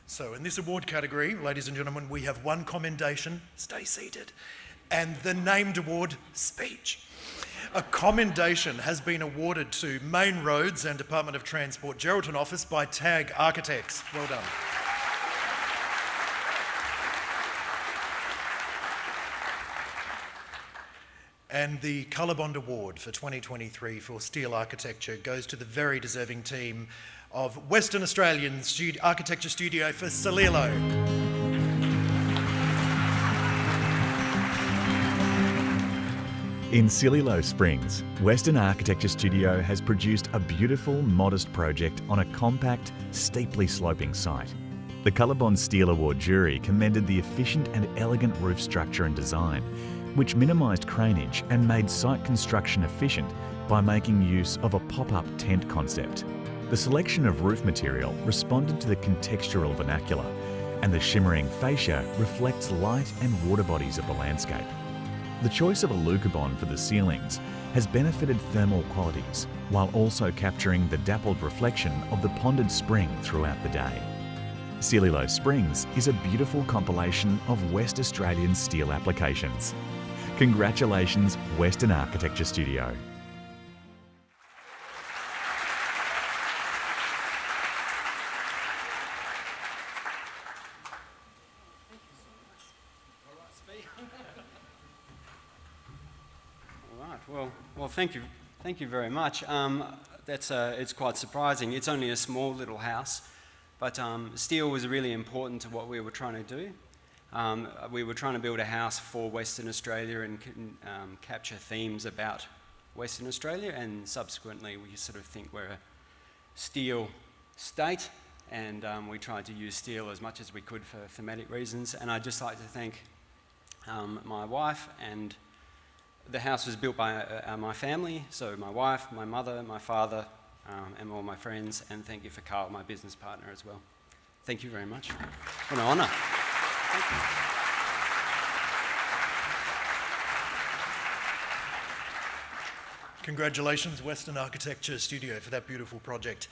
So in this award category, ladies and gentlemen, we have one commendation, stay seated, and the named award, speech. A commendation has been awarded to Main Roads and Department of Transport Geraldton Office by TAG Architects. Well done. And the Colorbond Award for 2023 for Steel Architecture goes to the very deserving team of Western Australian Architecture Studio for Sealylow. In Sealylow Springs, Western Architecture Studio has produced a beautiful, modest project on a compact, steeply sloping site. The Colorbond Steel Award jury commended the efficient and elegant roof structure and design, which minimised craneage and made site construction efficient by making use of a pop-up tent concept. The selection of roof material responded to the contextural vernacular, and the shimmering fascia reflects light and water bodies of the landscape. The choice of a Lucabond for the ceilings has benefited thermal qualities, while also capturing the dappled reflection of the ponded spring throughout the day. Sealylow Springs is a beautiful compilation of West Australian steel applications. Congratulations, Western Architecture Studio. Well, thank you very much. It's quite surprising. It's only a small little house, but steel was really important to what we were trying to do. We were trying to build a house for Western Australia and capture themes about Western Australia, and subsequently we sort of think we're a steel state, and we tried to use steel as much as we could for thematic reasons. And I'd just like to thank my wife, and the house was built by my family, so my wife, my mother, my father, and all my friends, and thank you for Carl, my business partner, as well. Thank you very much. What an honour. Thank you. Congratulations, Western Architecture Studio, for that beautiful project.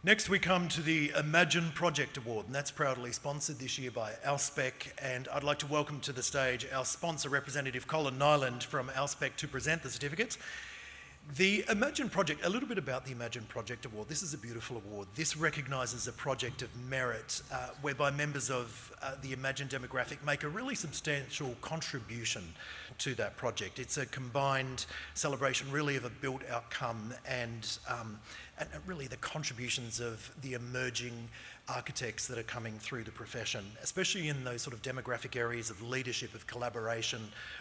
Next we come to the Imagine Project Award, and that's proudly sponsored this year by Alspec, and I'd like to welcome to the stage our sponsor representative Colin Nyland from Alspec to present the certificates. The Imagine Project, a little bit about the Imagine Project Award. This is a beautiful award. This recognises a project of merit whereby members of the Imagine demographic make a really substantial contribution to that project. It's a combined celebration really of a built outcome and really the contributions of the emerging architects that are coming through the profession, especially in those sort of demographic areas of leadership, of collaboration,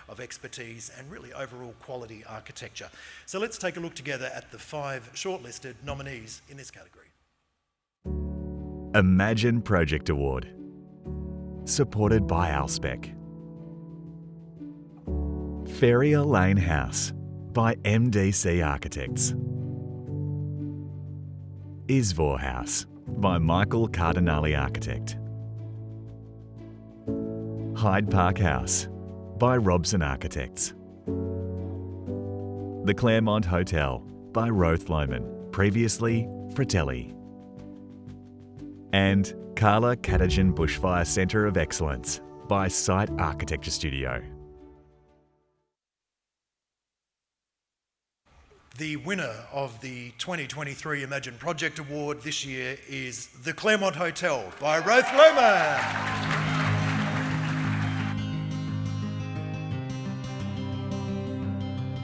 of expertise, and really overall quality architecture. So let's take a look together at the 5 shortlisted nominees in this category. Imagine Project Award. Supported by Alspec. Ferrier Lane House by MDC Architects. Isvor House by Michael Cardinali Architect. Hyde Park House by Robson Architects. The Claremont Hotel by Roth Lohmann, previously Fratelli. And Carla Catajan Bushfire Centre of Excellence by Site Architecture Studio. The winner of the 2023 Imagine Project Award this year is the Claremont Hotel by Roth Lohmann.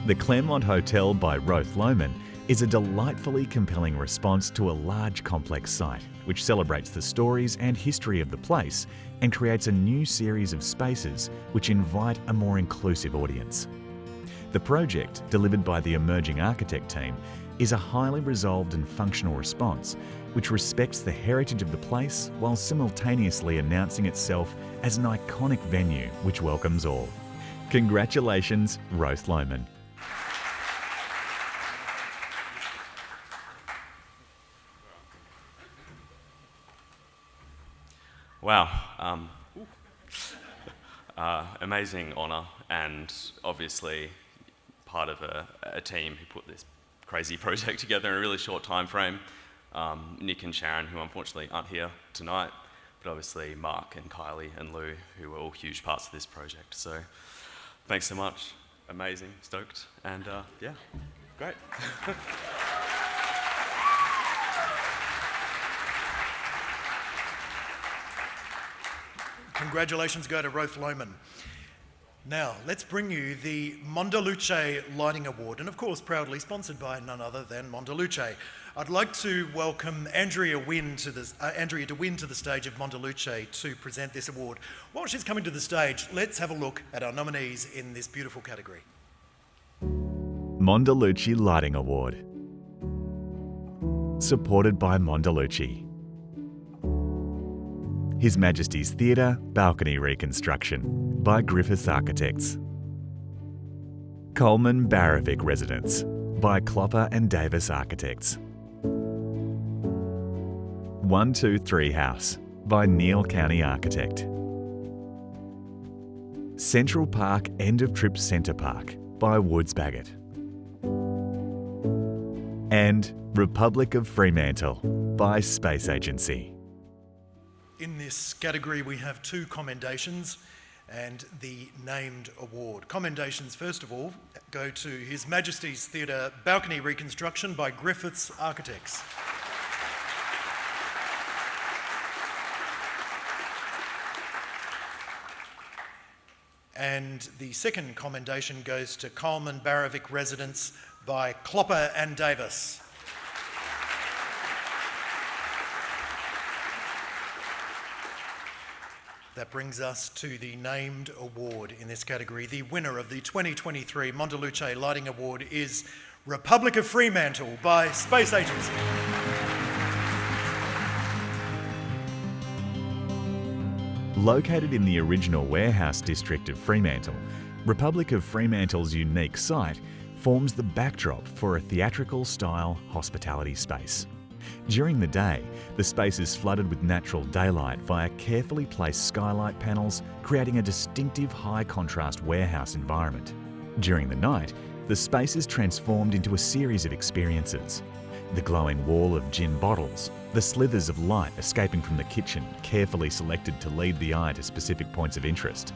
The Claremont Hotel by Roth Lohmann is a delightfully compelling response to a large complex site which celebrates the stories and history of the place and creates a new series of spaces which invite a more inclusive audience. The project, delivered by the emerging architect team, is a highly resolved and functional response which respects the heritage of the place while simultaneously announcing itself as an iconic venue which welcomes all. Congratulations, Roth Lohmann. Wow, amazing honour, and obviously part of a team who put this crazy project together in a really short time frame. Nick and Sharon, who unfortunately aren't here tonight, but obviously Mark and Kylie and Lou, who were all huge parts of this project. So thanks so much, amazing, stoked, and yeah, great. Congratulations go to Roth Lohmann. Now, let's bring you the Mondaluce Lighting Award, and of course proudly sponsored by none other than Mondaluce. I'd like to welcome Andrea de Win to the stage of Mondaluce to present this award. While she's coming to the stage, let's have a look at our nominees in this beautiful category. Mondaluce Lighting Award. Supported by Mondaluce. His Majesty's Theatre Balcony Reconstruction by Griffiths Architects. Coleman Barrovic Residence by Clopper and Davis Architects. 123 House by Neil County Architect. Central Park End of Trip Centre Park by Woods Bagot. And Republic of Fremantle by Space Agency. In this category we have 2 commendations and the named award. Commendations, first of all, go to His Majesty's Theatre Balcony Reconstruction by Griffiths Architects. And the second commendation goes to Coleman Barrovic Residence by Clopper and Davis. That brings us to the named award in this category. The winner of the 2023 Mondaluce Lighting Award is Republic of Fremantle by Space Agency. Located in the original warehouse district of Fremantle, Republic of Fremantle's unique site forms the backdrop for a theatrical-style hospitality space. During the day, the space is flooded with natural daylight via carefully placed skylight panels, creating a distinctive high-contrast warehouse environment. During the night, the space is transformed into a series of experiences. The glowing wall of gin bottles, the slithers of light escaping from the kitchen, carefully selected to lead the eye to specific points of interest.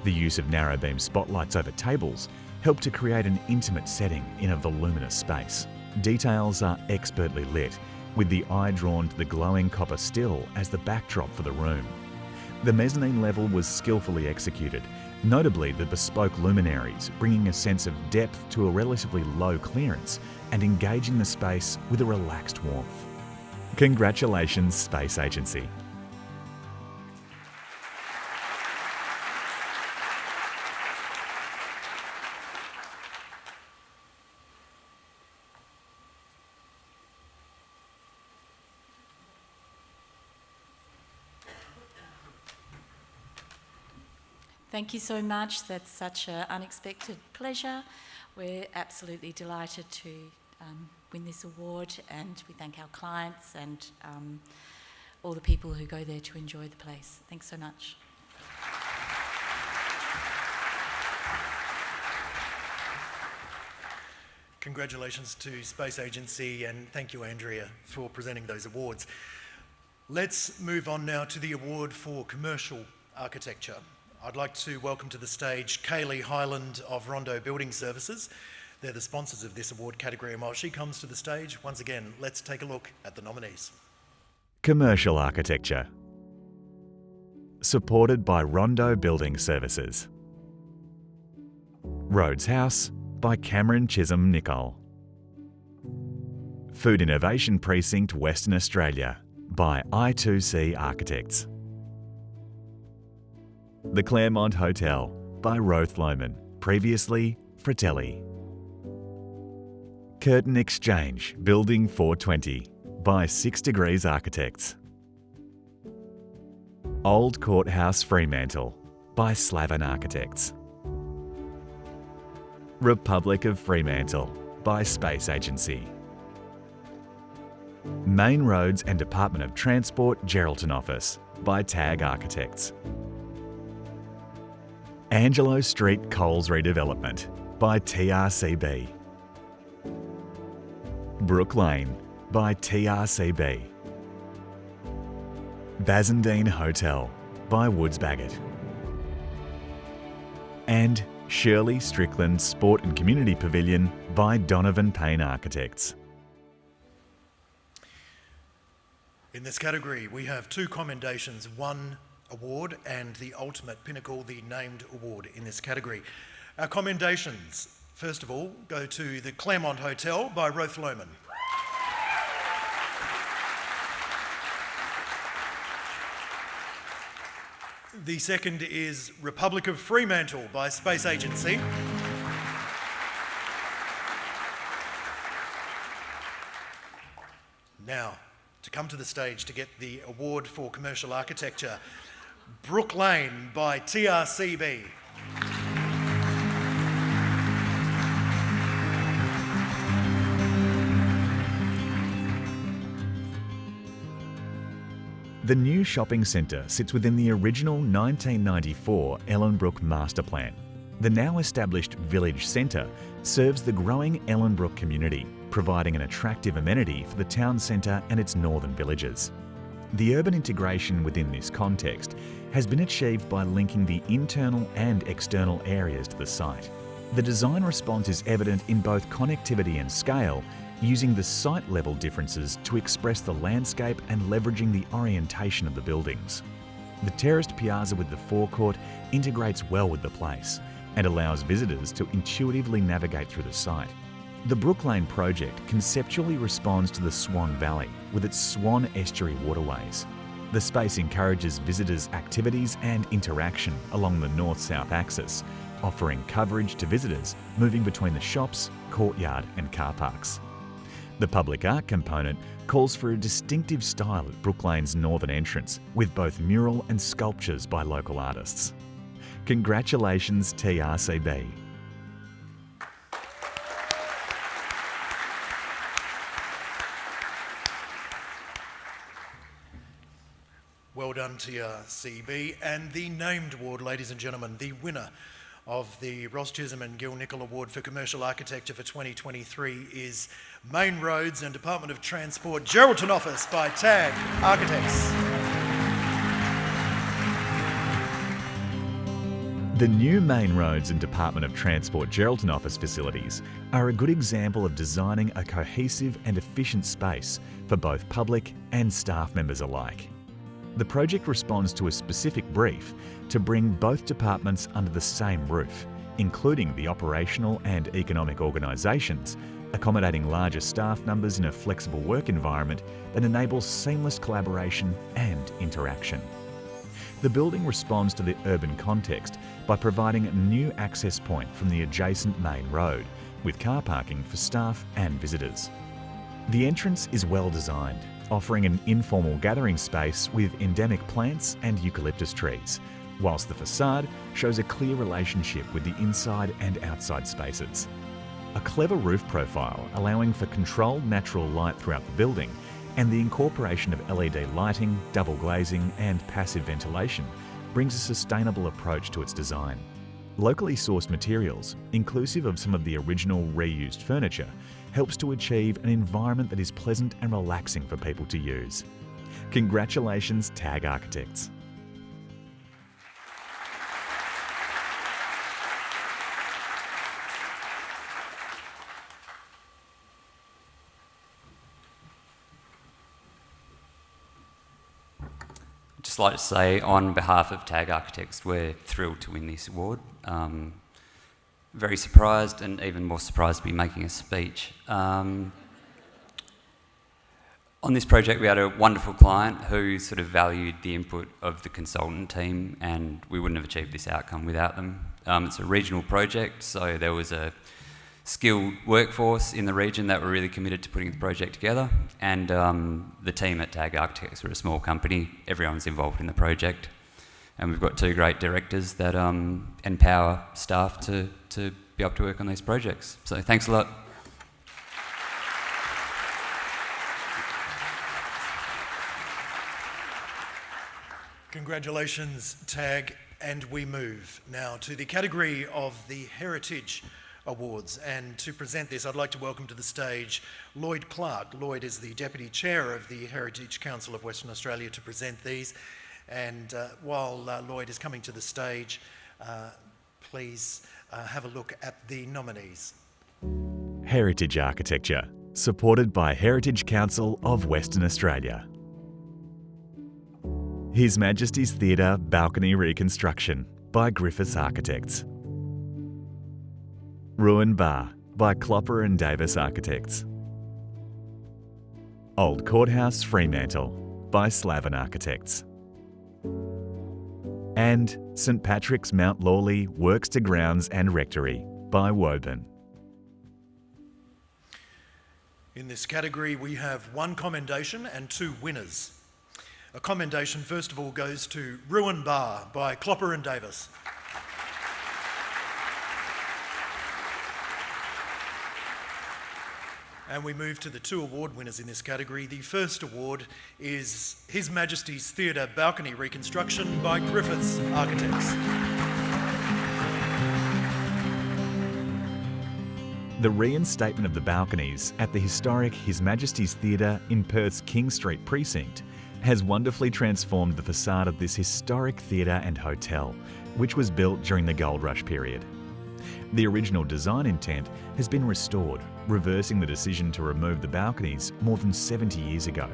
The use of narrow beam spotlights over tables help to create an intimate setting in a voluminous space. Details are expertly lit, with the eye drawn to the glowing copper still as the backdrop for the room. The mezzanine level was skillfully executed, notably the bespoke luminaries, bringing a sense of depth to a relatively low clearance and engaging the space with a relaxed warmth. Congratulations, Space Agency. Thank you so much. That's such an unexpected pleasure. We're absolutely delighted to win this award, and we thank our clients and all the people who go there to enjoy the place. Thanks so much. Congratulations to Space Agency, and thank you, Andrea, for presenting those awards. Let's move on now to the award for commercial architecture. I'd like to welcome to the stage Kaylee Highland of Rondo Building Services. They're the sponsors of this award category, and while she comes to the stage, once again, let's take a look at the nominees. Commercial architecture. Supported by Rondo Building Services. Rhodes House by Cameron Chisholm Nicol. Food Innovation Precinct Western Australia by I2C Architects. The Claremont Hotel by Roth Lohman, previously Fratelli. Curtin Exchange Building 420 by 6 Degrees Architects. Old Courthouse Fremantle by Slavin Architects. Republic of Fremantle by Space Agency. Main Roads and Department of Transport Geraldton Office by TAG Architects. Angelo Street Coles Redevelopment by TRCB. Brook Lane by TRCB. Bassendean Hotel by Woods Bagot. And Shirley Strickland Sport and Community Pavilion by Donovan Payne Architects. In this category, we have 2 commendations, 1 award and the ultimate pinnacle, the named award in this category. Our commendations, first of all, go to the Claremont Hotel by Roth Lohman. The second is Republic of Fremantle by Space Agency. Now, to come to the stage to get the award for commercial architecture, Brook Lane by TRCB. The new shopping centre sits within the original 1994 Ellenbrook Master Plan. The now established Village Centre serves the growing Ellenbrook community, providing an attractive amenity for the town centre and its northern villages. The urban integration within this context has been achieved by linking the internal and external areas to the site. The design response is evident in both connectivity and scale, using the site-level differences to express the landscape and leveraging the orientation of the buildings. The terraced piazza with the forecourt integrates well with the place and allows visitors to intuitively navigate through the site. The Brook Lane project conceptually responds to the Swan Valley with its Swan Estuary waterways. The space encourages visitors' activities and interaction along the north-south axis, offering coverage to visitors moving between the shops, courtyard and car parks. The public art component calls for a distinctive style at Brook Lane's northern entrance, with both mural and sculptures by local artists. Congratulations, TRCB. Well done, TRCB. And the named award, ladies and gentlemen, the winner of the Ross Chisholm and Gil Nicol Award for Commercial Architecture for 2023 is Main Roads and Department of Transport Geraldton Office by TAG Architects. The new Main Roads and Department of Transport Geraldton office facilities are a good example of designing a cohesive and efficient space for both public and staff members alike. The project responds to a specific brief to bring both departments under the same roof, including the operational and economic organisations, accommodating larger staff numbers in a flexible work environment that enables seamless collaboration and interaction. The building responds to the urban context by providing a new access point from the adjacent main road, with car parking for staff and visitors. The entrance is well designed, offering an informal gathering space with endemic plants and eucalyptus trees, whilst the facade shows a clear relationship with the inside and outside spaces. A clever roof profile allowing for controlled natural light throughout the building and the incorporation of LED lighting, double glazing and passive ventilation brings a sustainable approach to its design. Locally sourced materials, inclusive of some of the original reused furniture, helps to achieve an environment that is pleasant and relaxing for people to use. Congratulations, TAG Architects. Just like to say, on behalf of TAG Architects, we're thrilled to win this award. Very surprised, and even more surprised to be making a speech. On this project, we had a wonderful client who sort of valued the input of the consultant team, and we wouldn't have achieved this outcome without them. It's a regional project, so there was a skilled workforce in the region that were really committed to putting the project together, and the team at TAG Architects are a small company. Everyone's involved in the project, and we've got two great directors that empower staff to be able to work on these projects. So thanks a lot. Congratulations, TAG, and we move now to the category of the Heritage Awards, and to present this I'd like to welcome to the stage Lloyd Clark. Lloyd is the Deputy Chair of the Heritage Council of Western Australia to present these, and while Lloyd is coming to the stage, please have a look at the nominees. Heritage Architecture, supported by Heritage Council of Western Australia. His Majesty's Theatre Balcony Reconstruction by Griffiths Architects. Ruin Bar by Clopper and Davis Architects. Old Courthouse Fremantle by Slavin Architects. And St Patrick's Mount Lawley Works to Grounds and Rectory by Woburn. In this category we have one commendation and two winners. A commendation first of all goes to Ruin Bar by Clopper and Davis. And we move to the two award winners in this category. The first award is His Majesty's Theatre Balcony Reconstruction by Griffiths Architects. The reinstatement of the balconies at the historic His Majesty's Theatre in Perth's King Street precinct has wonderfully transformed the facade of this historic theatre and hotel, which was built during the Gold Rush period. The original design intent has been restored, reversing the decision to remove the balconies more than 70 years ago.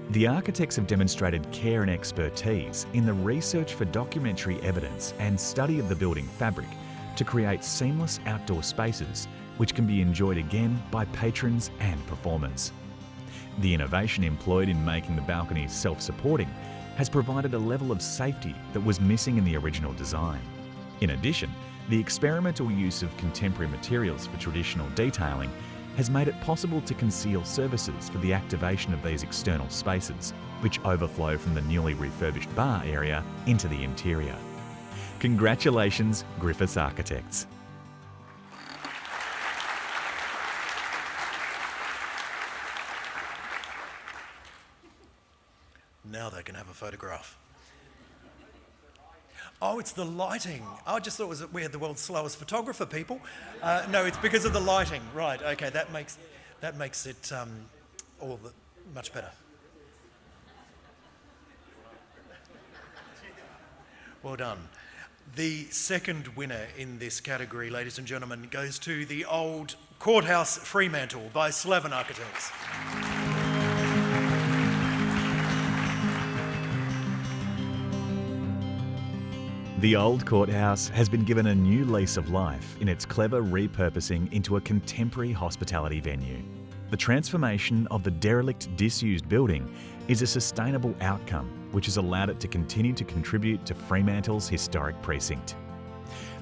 The architects have demonstrated care and expertise in the research for documentary evidence and study of the building fabric to create seamless outdoor spaces which can be enjoyed again by patrons and performers. The innovation employed in making the balconies self-supporting has provided a level of safety that was missing in the original design. In addition, the experimental use of contemporary materials for traditional detailing has made it possible to conceal services for the activation of these external spaces, which overflow from the newly refurbished bar area into the interior. Congratulations, Griffiths Architects. Now they can have a photograph. Oh, it's the lighting. I just thought we had the world's slowest photographer, people. No, it's because of the lighting. Right, okay, that makes it all much better. Well done. The second winner in this category, ladies and gentlemen, goes to the Old Courthouse Fremantle by Slaven Architects. The old courthouse has been given a new lease of life in its clever repurposing into a contemporary hospitality venue. The transformation of the derelict, disused building is a sustainable outcome which has allowed it to continue to contribute to Fremantle's historic precinct.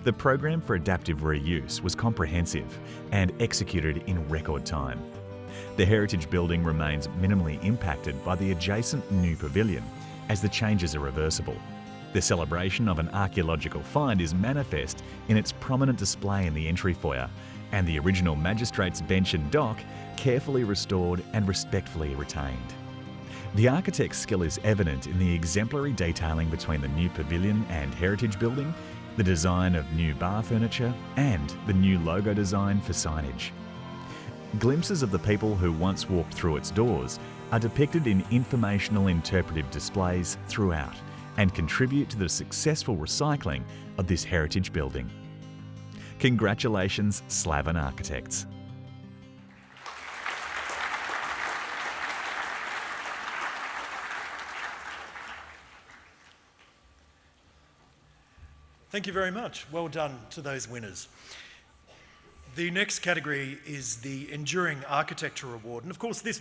The program for adaptive reuse was comprehensive and executed in record time. The heritage building remains minimally impacted by the adjacent new pavilion as the changes are reversible. The celebration of an archaeological find is manifest in its prominent display in the entry foyer, and the original magistrate's bench and dock carefully restored and respectfully retained. The architect's skill is evident in the exemplary detailing between the new pavilion and heritage building, the design of new bar furniture, and the new logo design for signage. Glimpses of the people who once walked through its doors are depicted in informational interpretive displays throughout, and contribute to the successful recycling of this heritage building. Congratulations, Slaven Architects. Thank you very much. Well done to those winners. The next category is the Enduring Architecture Award. And of course, this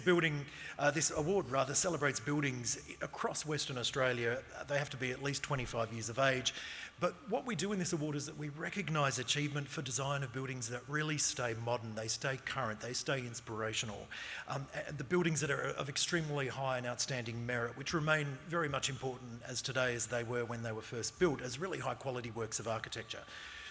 award celebrates buildings across Western Australia. They have to be at least 25 years of age. But what we do in this award is that we recognise achievement for design of buildings that really stay modern, they stay current, they stay inspirational. The buildings that are of extremely high and outstanding merit, which remain very much important as today as they were when they were first built, as really high quality works of architecture.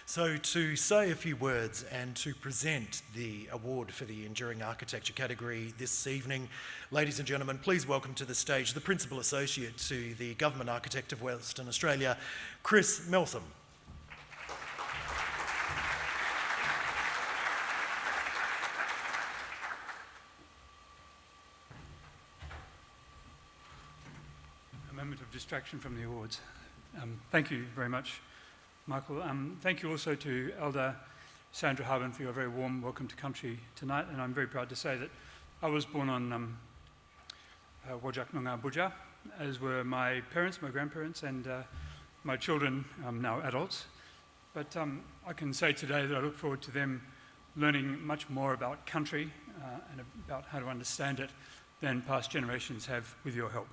So to say a few words and to present the award for the Enduring Architecture category this evening, ladies and gentlemen, please welcome to the stage the Principal Associate to the Government Architect of Western Australia, Chris Meltham. A moment of distraction from the awards. Thank you very much, Michael. Thank you also to Elder Sandra Harben for your very warm welcome to country tonight, and I'm very proud to say that I was born on Whadjuk Noongar Boodja, as were my parents, my grandparents, and my children, now adults. But I can say today that I look forward to them learning much more about country and about how to understand it than past generations have with your help.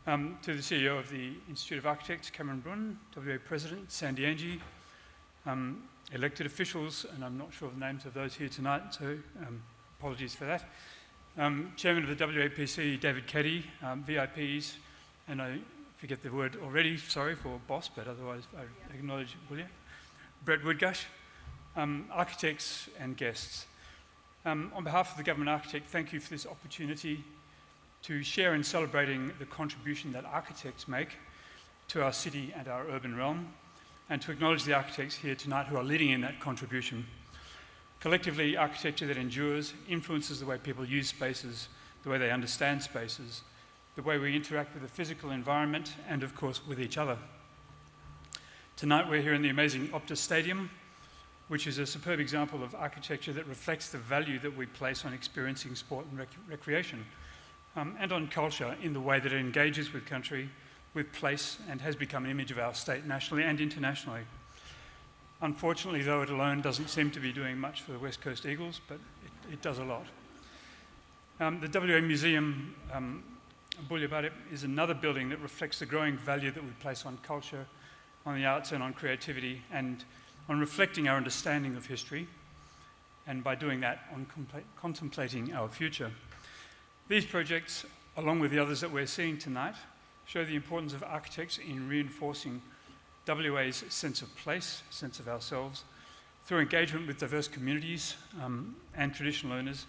To the CEO of the Institute of Architects, Cameron Brun, WA President, Sandy Angie, elected officials, and I'm not sure of the names of those here tonight, so apologies for that. Chairman of the WAPC, David Keddy, VIPs, and I forget the word already, sorry for boss, but otherwise I acknowledge William. Brett Woodgush, architects and guests. On behalf of the Government Architect, thank you for this opportunity to share in celebrating the contribution that architects make to our city and our urban realm, and to acknowledge the architects here tonight who are leading in that contribution. Collectively, architecture that endures influences the way people use spaces, the way they understand spaces, the way we interact with the physical environment, and of course with each other. Tonight we're here in the amazing Optus Stadium, which is a superb example of architecture that reflects the value that we place on experiencing sport and recreation. And on culture in the way that it engages with country, with place, and has become an image of our state nationally and internationally. Unfortunately, though, it alone doesn't seem to be doing much for the West Coast Eagles, but it does a lot. The WA Museum, Boulyabari, is another building that reflects the growing value that we place on culture, on the arts, and on creativity, and on reflecting our understanding of history, and by doing that, on contemplating our future. These projects, along with the others that we're seeing tonight, show the importance of architects in reinforcing WA's sense of place, sense of ourselves, through engagement with diverse communities and traditional owners,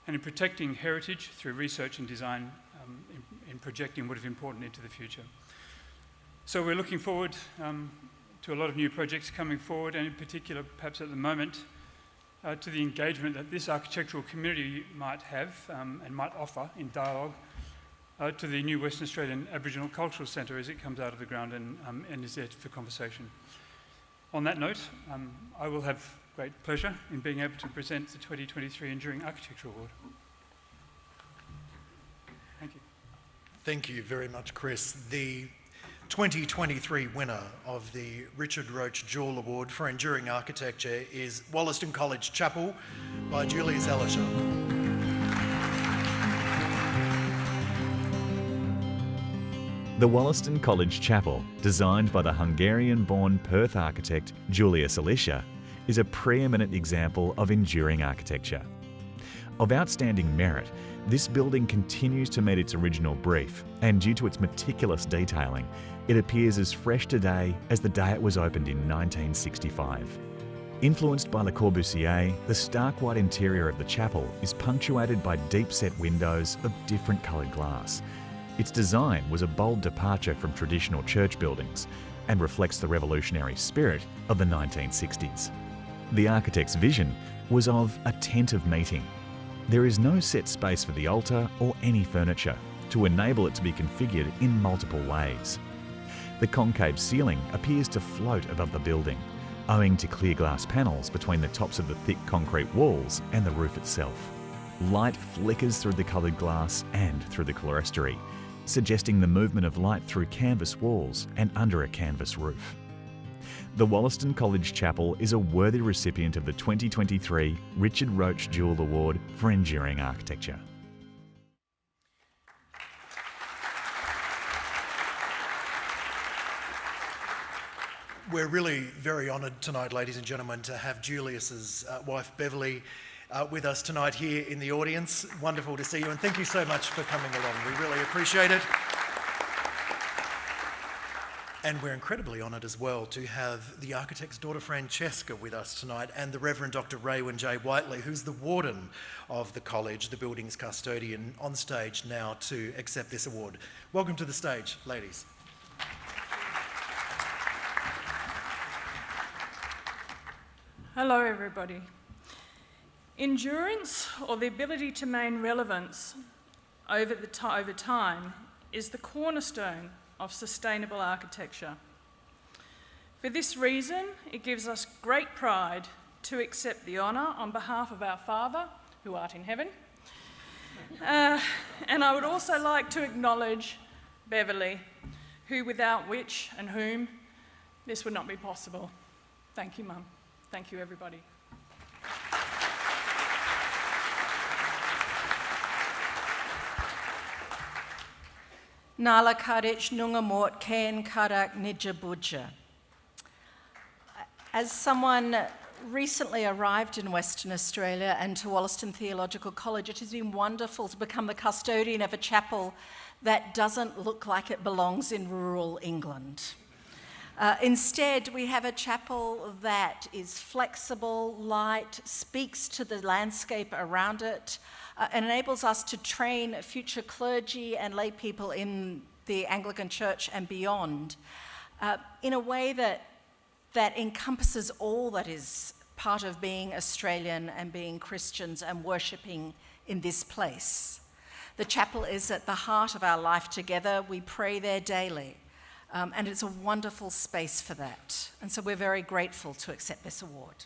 and in protecting heritage through research and design in projecting what is important into the future. So we're looking forward to a lot of new projects coming forward, and in particular, perhaps at the moment, to the engagement that this architectural community might have and might offer in dialogue to the new Western Australian Aboriginal Cultural Centre as it comes out of the ground and is there for conversation. On that note, I will have great pleasure in being able to present the 2023 Enduring Architecture Award. Thank you. Thank you very much, Chris. The 2023 winner of the Richard Roach Jewell Award for Enduring Architecture is Wollaston College Chapel by Julius Elisha. The Wollaston College Chapel, designed by the Hungarian-born Perth architect Julius Elisha, is a preeminent example of enduring architecture. Of outstanding merit, this building continues to meet its original brief, and due to its meticulous detailing, it appears as fresh today as the day it was opened in 1965. Influenced by Le Corbusier, the stark white interior of the chapel is punctuated by deep-set windows of different coloured glass. Its design was a bold departure from traditional church buildings and reflects the revolutionary spirit of the 1960s. The architect's vision was of a tent of meeting. There is no set space for the altar or any furniture to enable it to be configured in multiple ways. The concave ceiling appears to float above the building, owing to clear glass panels between the tops of the thick concrete walls and the roof itself. Light flickers through the coloured glass and through the clerestory, suggesting the movement of light through canvas walls and under a canvas roof. The Wollaston College Chapel is a worthy recipient of the 2023 Richard Roach Jewell Award for Enduring Architecture. We're really very honoured tonight, ladies and gentlemen, to have Julius's wife Beverly with us tonight here in the audience. Wonderful to see you, and thank you so much for coming along. We really appreciate it. And we're incredibly honoured as well to have the architect's daughter Francesca with us tonight, and the Reverend Dr. Raewyn J. Whiteley, who's the warden of the college, the building's custodian, on stage now to accept this award. Welcome to the stage, ladies. Hello, everybody. Endurance, or the ability to maintain relevance over time, is the cornerstone of sustainable architecture. For this reason, it gives us great pride to accept the honour on behalf of our Father, who art in heaven. And I would also like to acknowledge Beverly, who without which and whom this would not be possible. Thank you, Mum. Thank you, everybody. Nala Kadich Nungamort Ken Karak Nijabuja. As someone recently arrived in Western Australia and to Wollaston Theological College, it has been wonderful to become the custodian of a chapel that doesn't look like it belongs in rural England. Instead, we have a chapel that is flexible, light, speaks to the landscape around it, and enables us to train future clergy and lay people in the Anglican Church and beyond in a way that encompasses all that is part of being Australian and being Christians and worshipping in this place. The chapel is at the heart of our life together. We pray there daily. And it's a wonderful space for that. And so we're very grateful to accept this award.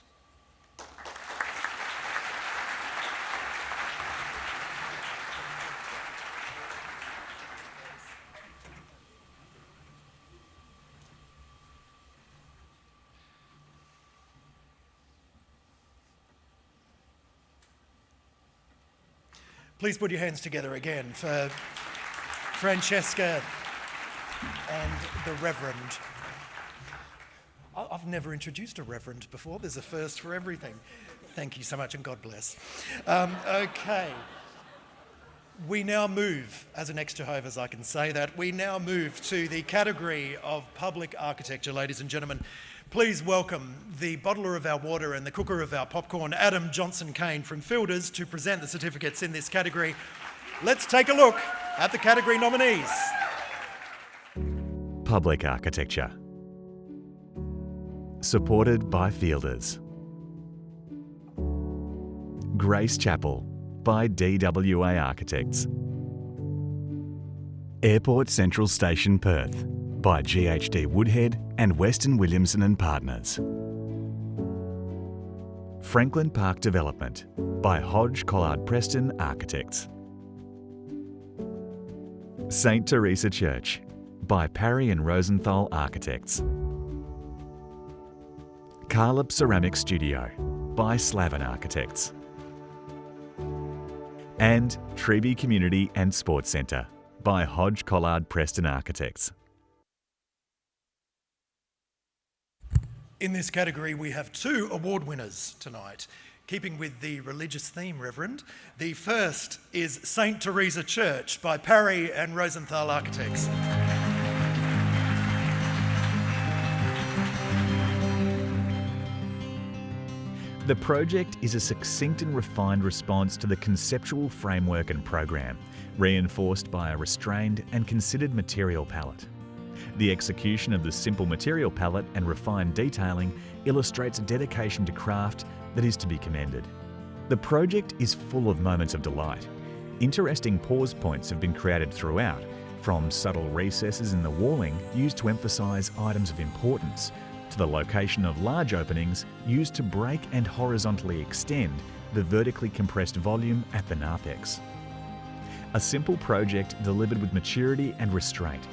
Please put your hands together again for Francesca and the Reverend. I've never introduced a Reverend before. There's a first for everything. Thank you so much, and God bless. Okay. We now move, as an extra hove as I can say that, we now move to the category of public architecture, ladies and gentlemen. Please welcome the bottler of our water and the cooker of our popcorn, Adam Johnson-Kane from Fielders, to present the certificates in this category. Let's take a look at the category nominees. Public Architecture. Supported by Fielders. Grace Chapel by DWA Architects. Airport Central Station Perth by GHD Woodhead and Weston Williamson and Partners. Franklin Park Development by Hodge Collard Preston Architects. St Teresa Church by Parry and Rosenthal Architects. Carlup Ceramic Studio by Slavin Architects. And Treeby Community and Sports Centre by Hodge Collard Preston Architects. In this category, we have 2 award winners tonight. Keeping with the religious theme, Reverend, the first is St Teresa Church by Parry and Rosenthal Architects. The project is a succinct and refined response to the conceptual framework and program, reinforced by a restrained and considered material palette. The execution of the simple material palette and refined detailing illustrates a dedication to craft that is to be commended. The project is full of moments of delight. Interesting pause points have been created throughout, from subtle recesses in the walling used to emphasise items of importance, to the location of large openings used to break and horizontally extend the vertically compressed volume at the narthex. A simple project delivered with maturity and restraint,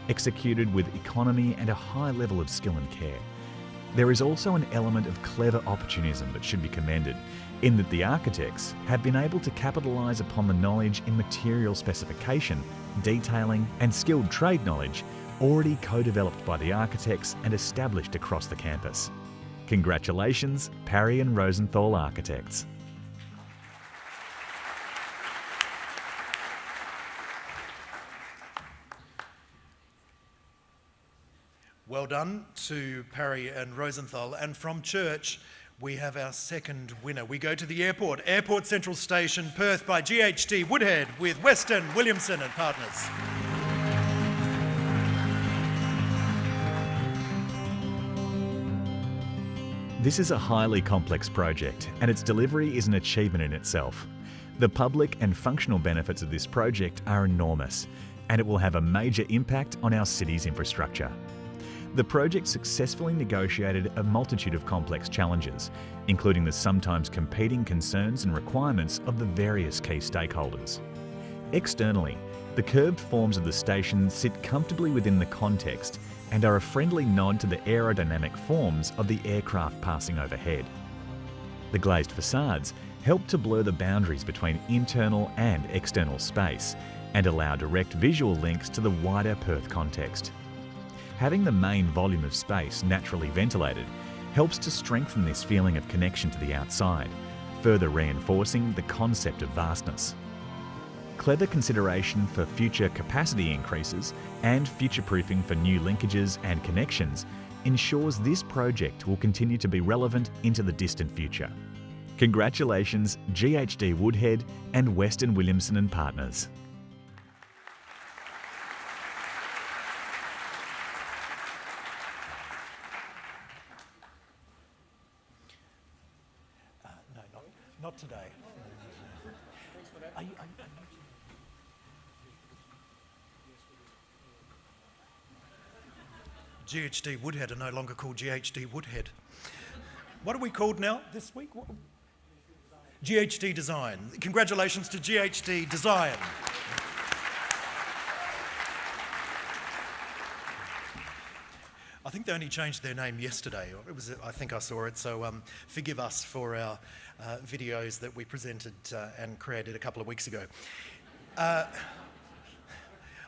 executed with economy and a high level of skill and care. There is also an element of clever opportunism that should be commended, in that the architects have been able to capitalise upon the knowledge in material specification, detailing and skilled trade knowledge already co-developed by the architects and established across the campus. Congratulations, Parry and Rosenthal Architects. Well done to Parry and Rosenthal. And from Church, we have our second winner. We go to the airport. Airport Central Station, Perth by GHD Woodhead with Weston Williamson and Partners. This is a highly complex project, and its delivery is an achievement in itself. The public and functional benefits of this project are enormous, and it will have a major impact on our city's infrastructure. The project successfully negotiated a multitude of complex challenges, including the sometimes competing concerns and requirements of the various key stakeholders. Externally, the curved forms of the station sit comfortably within the context and are a friendly nod to the aerodynamic forms of the aircraft passing overhead. The glazed facades help to blur the boundaries between internal and external space and allow direct visual links to the wider Perth context. Having the main volume of space naturally ventilated helps to strengthen this feeling of connection to the outside, further reinforcing the concept of vastness. Clever consideration for future capacity increases and future-proofing for new linkages and connections ensures this project will continue to be relevant into the distant future. Congratulations, GHD Woodhead and Weston Williamson and Partners. Not today. GHD Woodhead are no longer called GHD Woodhead. What are we called now this week? GHD Design. Congratulations to GHD Design. I think they only changed their name yesterday. I think I saw it, so forgive us for our videos that we presented and created a couple of weeks ago.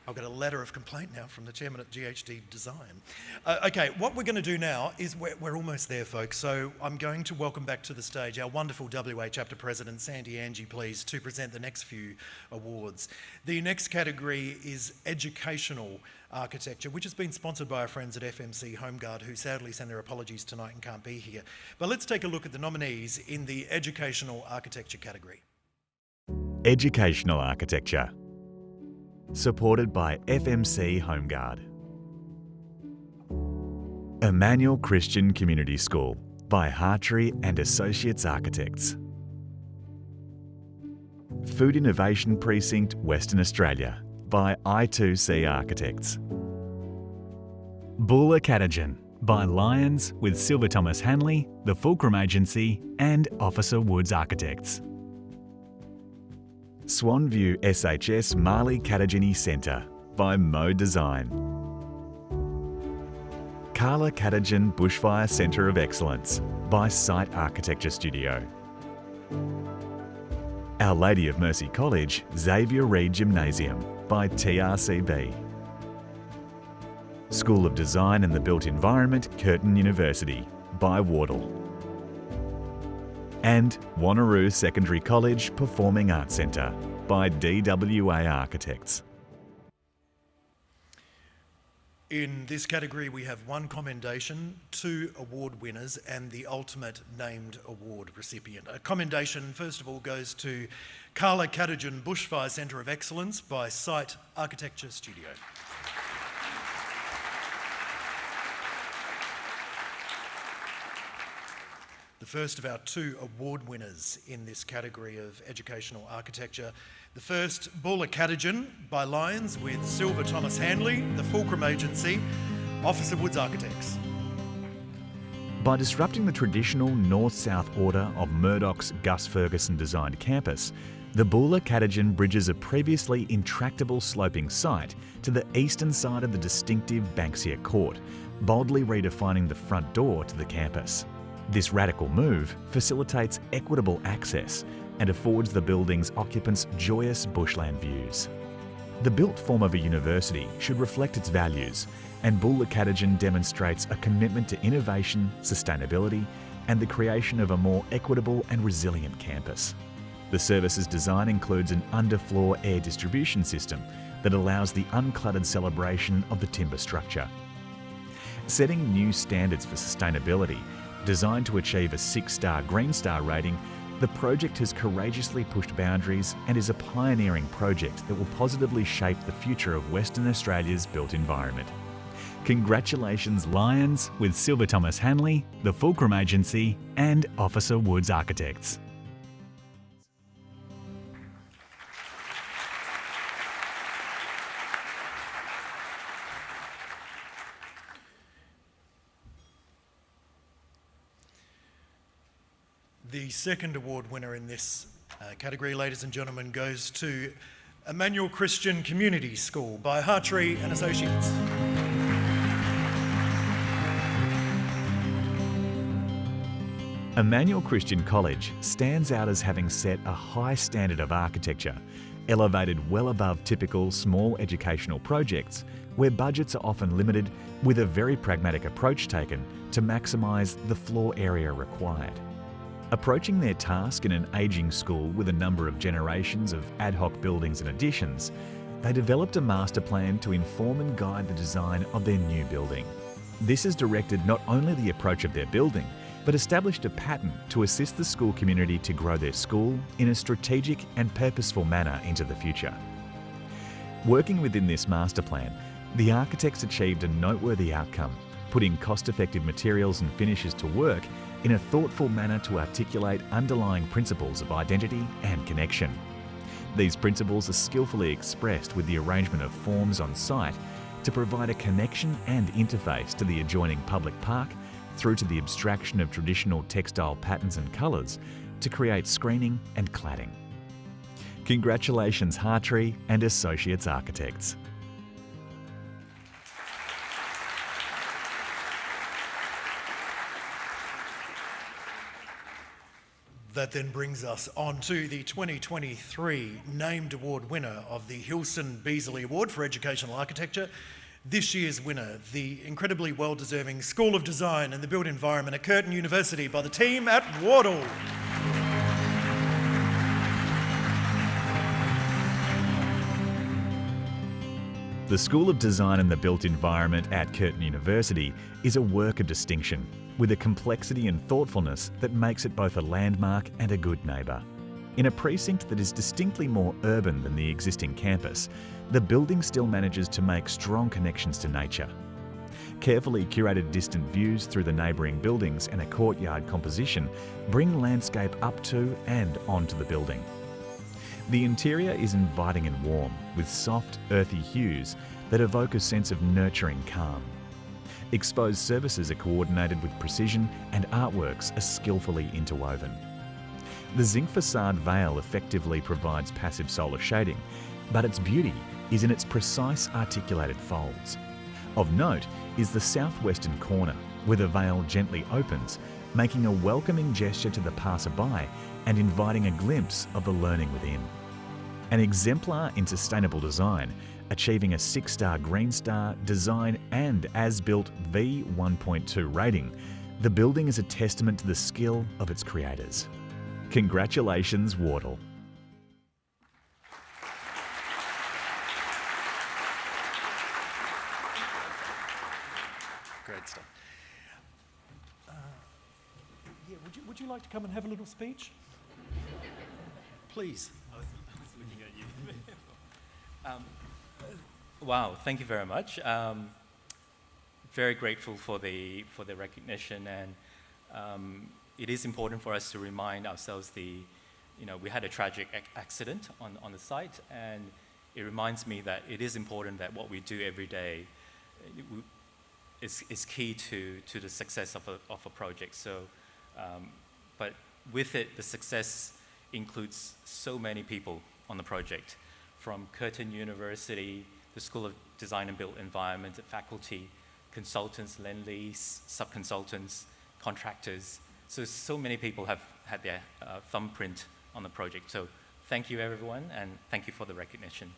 I've got a letter of complaint now from the chairman at GHD Design. Okay, what we're going to do now is we're almost there, folks. So I'm going to welcome back to the stage our wonderful WA chapter president, Sandy Angie, please, to present the next few awards. The next category is educational architecture, which has been sponsored by our friends at FMC HomeGuard, who sadly send their apologies tonight and can't be here. But let's take a look at the nominees in the educational architecture category. Educational architecture. Supported by FMC HomeGuard. Emmanuel Christian Community School by Hartree and Associates Architects. Food Innovation Precinct, Western Australia by I2C Architects. Bulla Catagen by Lyons with Silver Thomas Hanley, the Fulcrum Agency and Officer Woods Architects. Swanview SHS Marley Catageny Centre by Mo Design. Carla Catagen Bushfire Centre of Excellence by Site Architecture Studio. Our Lady of Mercy College Xavier Reid Gymnasium by TRCB. School of Design and the Built Environment Curtin University by Wardle. And Wanneroo Secondary College Performing Arts Centre by DWA Architects. In this category, we have 1 commendation, 2 award winners, and the ultimate named award recipient. A commendation, first of all, goes to Carla Catagen Bushfire Centre of Excellence by Site Architecture Studio. The first of our 2 award winners in this category of educational architecture. The first, Bulla Catagen by Lyons with Silver Thomas Hanley, the Fulcrum Agency, Officer Woods Architects. By disrupting the traditional north-south order of Murdoch's Gus Ferguson designed campus, the Bulla Catagen bridges a previously intractable sloping site to the eastern side of the distinctive Banksia Court, boldly redefining the front door to the campus. This radical move facilitates equitable access and affords the building's occupants joyous bushland views. The built form of a university should reflect its values, and Bulla Catagen demonstrates a commitment to innovation, sustainability, and the creation of a more equitable and resilient campus. The service's design includes an underfloor air distribution system that allows the uncluttered celebration of the timber structure. Setting new standards for sustainability, designed to achieve a 6-star Green Star rating, the project has courageously pushed boundaries and is a pioneering project that will positively shape the future of Western Australia's built environment. Congratulations Lyons with Silver Thomas Hanley, the Fulcrum Agency and Officer Woods Architects. The second award winner in this category, ladies and gentlemen, goes to Emmanuel Christian Community School by Hartree and Associates. Emmanuel Christian College stands out as having set a high standard of architecture, elevated well above typical small educational projects where budgets are often limited, with a very pragmatic approach taken to maximise the floor area required. Approaching their task in an ageing school with a number of generations of ad hoc buildings and additions, they developed a master plan to inform and guide the design of their new building. This has directed not only the approach of their building, but established a pattern to assist the school community to grow their school in a strategic and purposeful manner into the future. Working within this master plan, the architects achieved a noteworthy outcome, putting cost-effective materials and finishes to work in a thoughtful manner to articulate underlying principles of identity and connection. These principles are skillfully expressed with the arrangement of forms on site to provide a connection and interface to the adjoining public park, through to the abstraction of traditional textile patterns and colours to create screening and cladding. Congratulations Hartree and Associates Architects. That then brings us on to the 2023 named award winner of the Hilson Beasley Award for Educational Architecture. This year's winner, the incredibly well-deserving School of Design and the Built Environment at Curtin University by the team at Wardle. The School of Design and the Built Environment at Curtin University is a work of distinction, with a complexity and thoughtfulness that makes it both a landmark and a good neighbour. In a precinct that is distinctly more urban than the existing campus, the building still manages to make strong connections to nature. Carefully curated distant views through the neighbouring buildings and a courtyard composition bring landscape up to and onto the building. The interior is inviting and warm, with soft, earthy hues that evoke a sense of nurturing calm. Exposed surfaces are coordinated with precision and artworks are skillfully interwoven. The zinc facade veil effectively provides passive solar shading, but its beauty is in its precise articulated folds. Of note is the southwestern corner, where the veil gently opens, making a welcoming gesture to the passerby and inviting a glimpse of the learning within. An exemplar in sustainable design, achieving a 6-star Green Star design and as-built V1.2 rating, the building is a testament to the skill of its creators. Congratulations, Wardle. Great stuff. Would you like to come and have a little speech? Please. I was looking at you. Wow, thank you very much. Very grateful for the recognition, and it is important for us to remind ourselves we had a tragic accident on the site, and it reminds me that it is important that what we do every day is key to the success of a project. So, but with it, the success includes so many people on the project, from Curtin University, the School of Design and Built Environment, faculty, consultants, lend-lease, sub-consultants, contractors. So many people have had their thumbprint on the project. So thank you, everyone, and thank you for the recognition.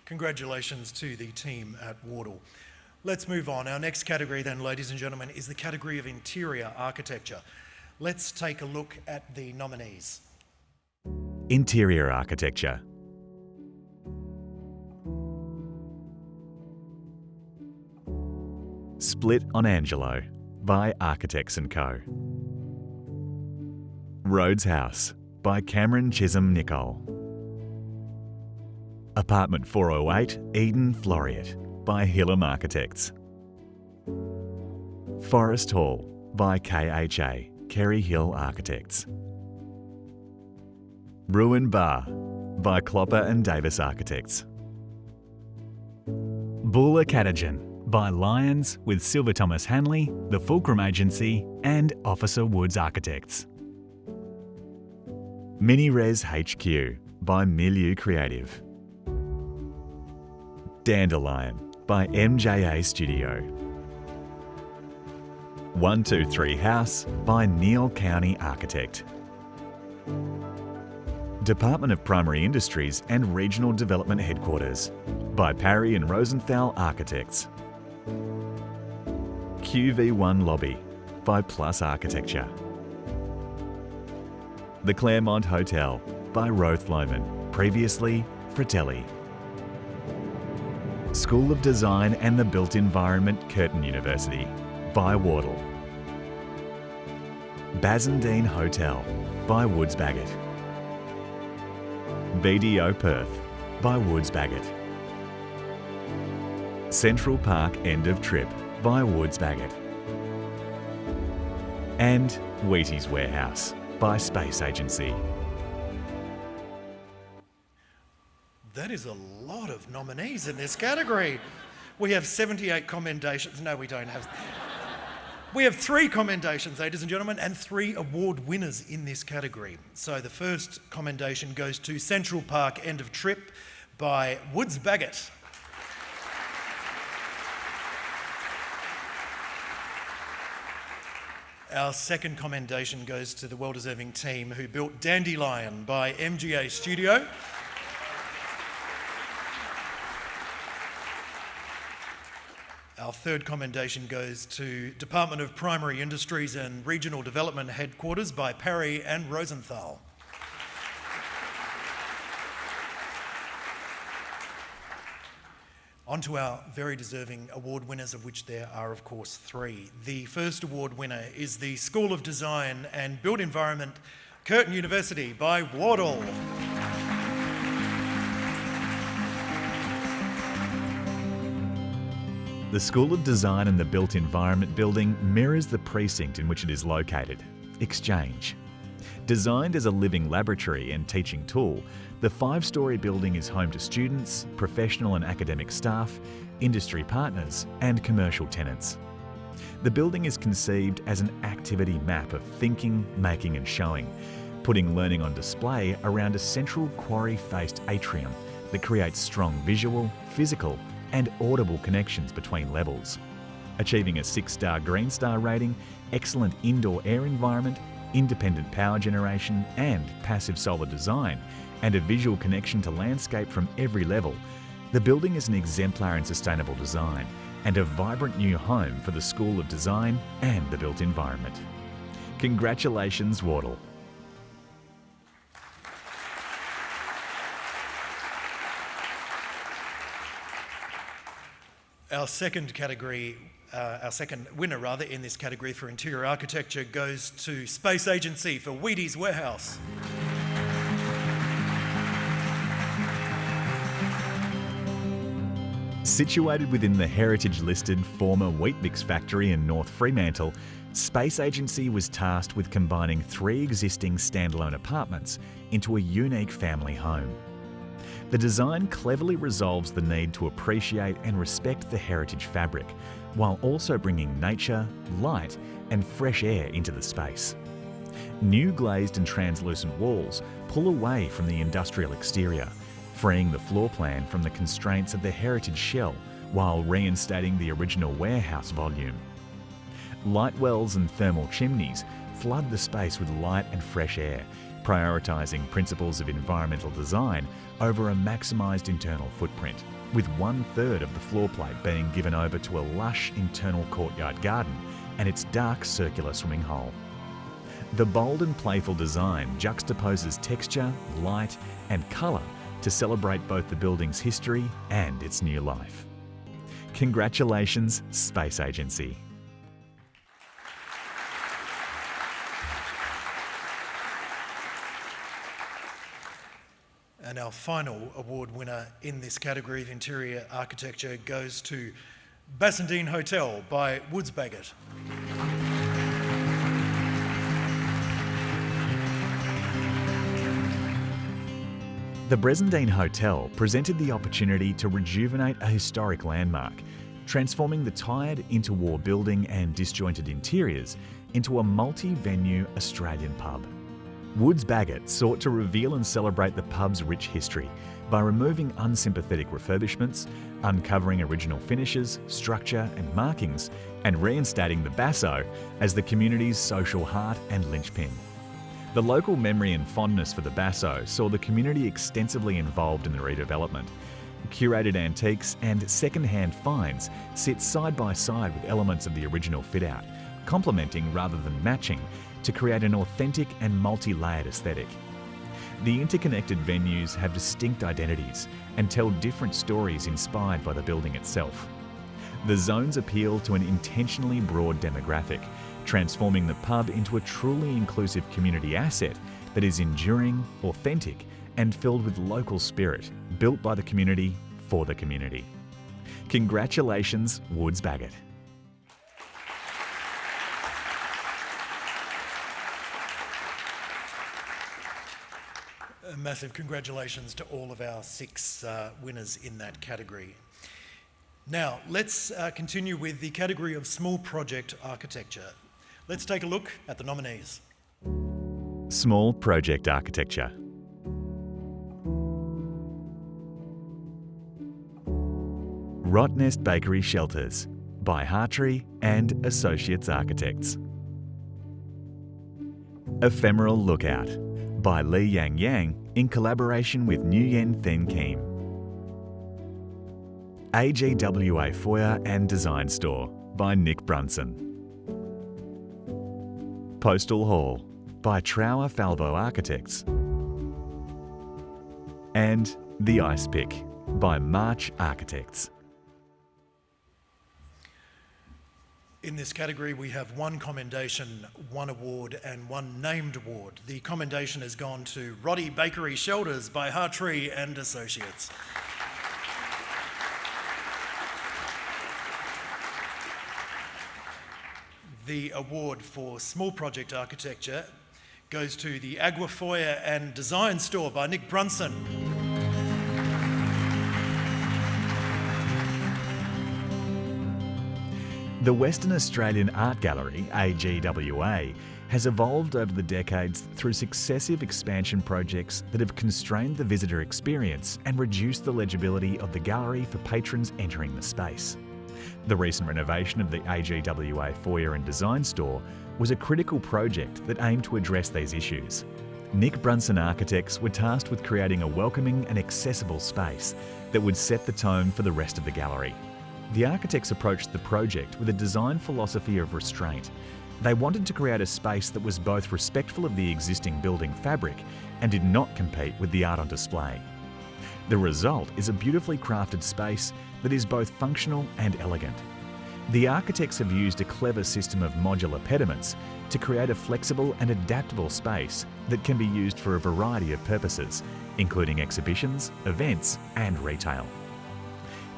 Congratulations to the team at Wardle. Let's move on. Our next category then, ladies and gentlemen, is the category of interior architecture. Let's take a look at the nominees. Interior architecture. Split on Angelo by Architects & Co. Rhodes House by Cameron Chisholm Nicol. Apartment 408 Eden Floriat by Hillam Architects. Forest Hall by KHA, Kerry Hill Architects. Ruin Bar by Klopper and Davis Architects. Bulla Catagen by Lyons with Silver Thomas Hanley, the Fulcrum Agency and Officer Woods Architects. Mini-Res HQ by Milieu Creative. Dandelion by MJA Studio. 123 House by Neil County Architect. Department of Primary Industries and Regional Development Headquarters by Parry and Rosenthal Architects. QV1 Lobby by Plus Architecture. The Claremont Hotel by Roth Lohman, previously Fratelli. School of Design and the Built Environment, Curtin University by Wardle. Bassendean Hotel by Woods Bagot. BDO Perth by Woods Bagot. Central Park End of Trip by Woods Bagot. And Wheaties Warehouse by Space Agency. That is a lot of nominees in this category. We have 78 commendations. No, we don't have. We have 3 commendations, ladies and gentlemen, and 3 award winners in this category. So the first commendation goes to Central Park End of Trip by Woods Bagot. Our second commendation goes to the well-deserving team who built Dandelion by MGA Studio. Our third commendation goes to Department of Primary Industries and Regional Development Headquarters by Parry and Rosenthal. On to our very deserving award winners, of which there are, of course, 3. The first award winner is the School of Design and Built Environment, Curtin University by Wardle. the School of Design and the Built Environment building mirrors the precinct in which it is located, Exchange. Designed as a living laboratory and teaching tool, the 5-storey building is home to students, professional and academic staff, industry partners and commercial tenants. The building is conceived as an activity map of thinking, making and showing, putting learning on display around a central quarry-faced atrium that creates strong visual, physical and audible connections between levels. Achieving a 6-star Green Star rating, excellent indoor air environment, independent power generation and passive solar design, and a visual connection to landscape from every level, the building is an exemplar in sustainable design and a vibrant new home for the School of Design and the Built Environment. Congratulations, Wardle. Our second category, our second winner rather, in this category for interior architecture goes to Space Agency for Wheaties Warehouse. Situated within the heritage-listed former Weet-Bix factory in North Fremantle, Space Agency was tasked with combining 3 existing standalone apartments into a unique family home. The design cleverly resolves the need to appreciate and respect the heritage fabric, while also bringing nature, light and fresh air into the space. New glazed and translucent walls pull away from the industrial exterior, freeing the floor plan from the constraints of the heritage shell while reinstating the original warehouse volume. Light wells and thermal chimneys flood the space with light and fresh air, prioritising principles of environmental design over a maximised internal footprint, with 1/3 of the floor plate being given over to a lush internal courtyard garden and its dark circular swimming hole. The bold and playful design juxtaposes texture, light and colour to celebrate both the building's history and its new life. Congratulations, Space Agency. And our final award winner in this category of interior architecture goes to Bassendean Hotel by Woods Bagot. The Bassendean Hotel presented the opportunity to rejuvenate a historic landmark, transforming the tired interwar building and disjointed interiors into a multi-venue Australian pub. Woods Bagot sought to reveal and celebrate the pub's rich history by removing unsympathetic refurbishments, uncovering original finishes, structure and markings, and reinstating the Basso as the community's social heart and linchpin. The local memory and fondness for the Basso saw the community extensively involved in the redevelopment. Curated antiques and second-hand finds sit side by side with elements of the original fit-out, complementing rather than matching to create an authentic and multi-layered aesthetic. The interconnected venues have distinct identities and tell different stories inspired by the building itself. The zones appeal to an intentionally broad demographic, transforming the pub into a truly inclusive community asset that is enduring, authentic, and filled with local spirit, built by the community for the community. Congratulations, Woods Bagot. A massive congratulations to all of our 6 winners in that category. Now, let's continue with the category of small project architecture. Let's take a look at the nominees. Small project architecture. Rottnest Bakery Shelters by Hartree and Associates Architects. Ephemeral Lookout by Li Yang Yang in collaboration with Nguyen Thanh Kim. AGWA Foyer and Design Store by Nick Brunson. Postal Hall by Trower Falvo Architects. And The Ice Pick by March Architects. In this category, we have 1 commendation, 1 award and 1 named award. The commendation has gone to Roddy Bakery Shelters by Hartree and Associates. the award for small project architecture goes to the Aguafoya and Design Store by Nick Brunson. The Western Australian Art Gallery, AGWA, has evolved over the decades through successive expansion projects that have constrained the visitor experience and reduced the legibility of the gallery for patrons entering the space. The recent renovation of the AGWA Foyer and Design Store was a critical project that aimed to address these issues. Nick Brunson Architects were tasked with creating a welcoming and accessible space that would set the tone for the rest of the gallery. The architects approached the project with a design philosophy of restraint. They wanted to create a space that was both respectful of the existing building fabric and did not compete with the art on display. The result is a beautifully crafted space that is both functional and elegant. The architects have used a clever system of modular pediments to create a flexible and adaptable space that can be used for a variety of purposes, including exhibitions, events, and retail.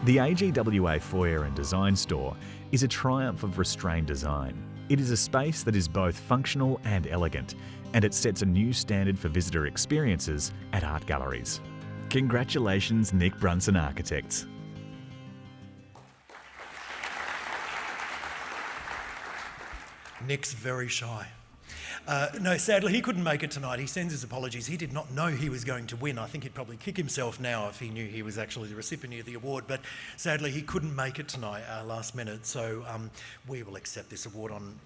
The AGWA Foyer and Design Store is a triumph of restrained design. It is a space that is both functional and elegant, and it sets a new standard for visitor experiences at art galleries. Congratulations, Nick Brunson Architects. Nick's very shy. No, sadly, he couldn't make it tonight. He sends his apologies. He did not know he was going to win. I think he'd probably kick himself now if he knew he was actually the recipient of the award. But sadly, he couldn't make it tonight, last minute. So we will accept this award on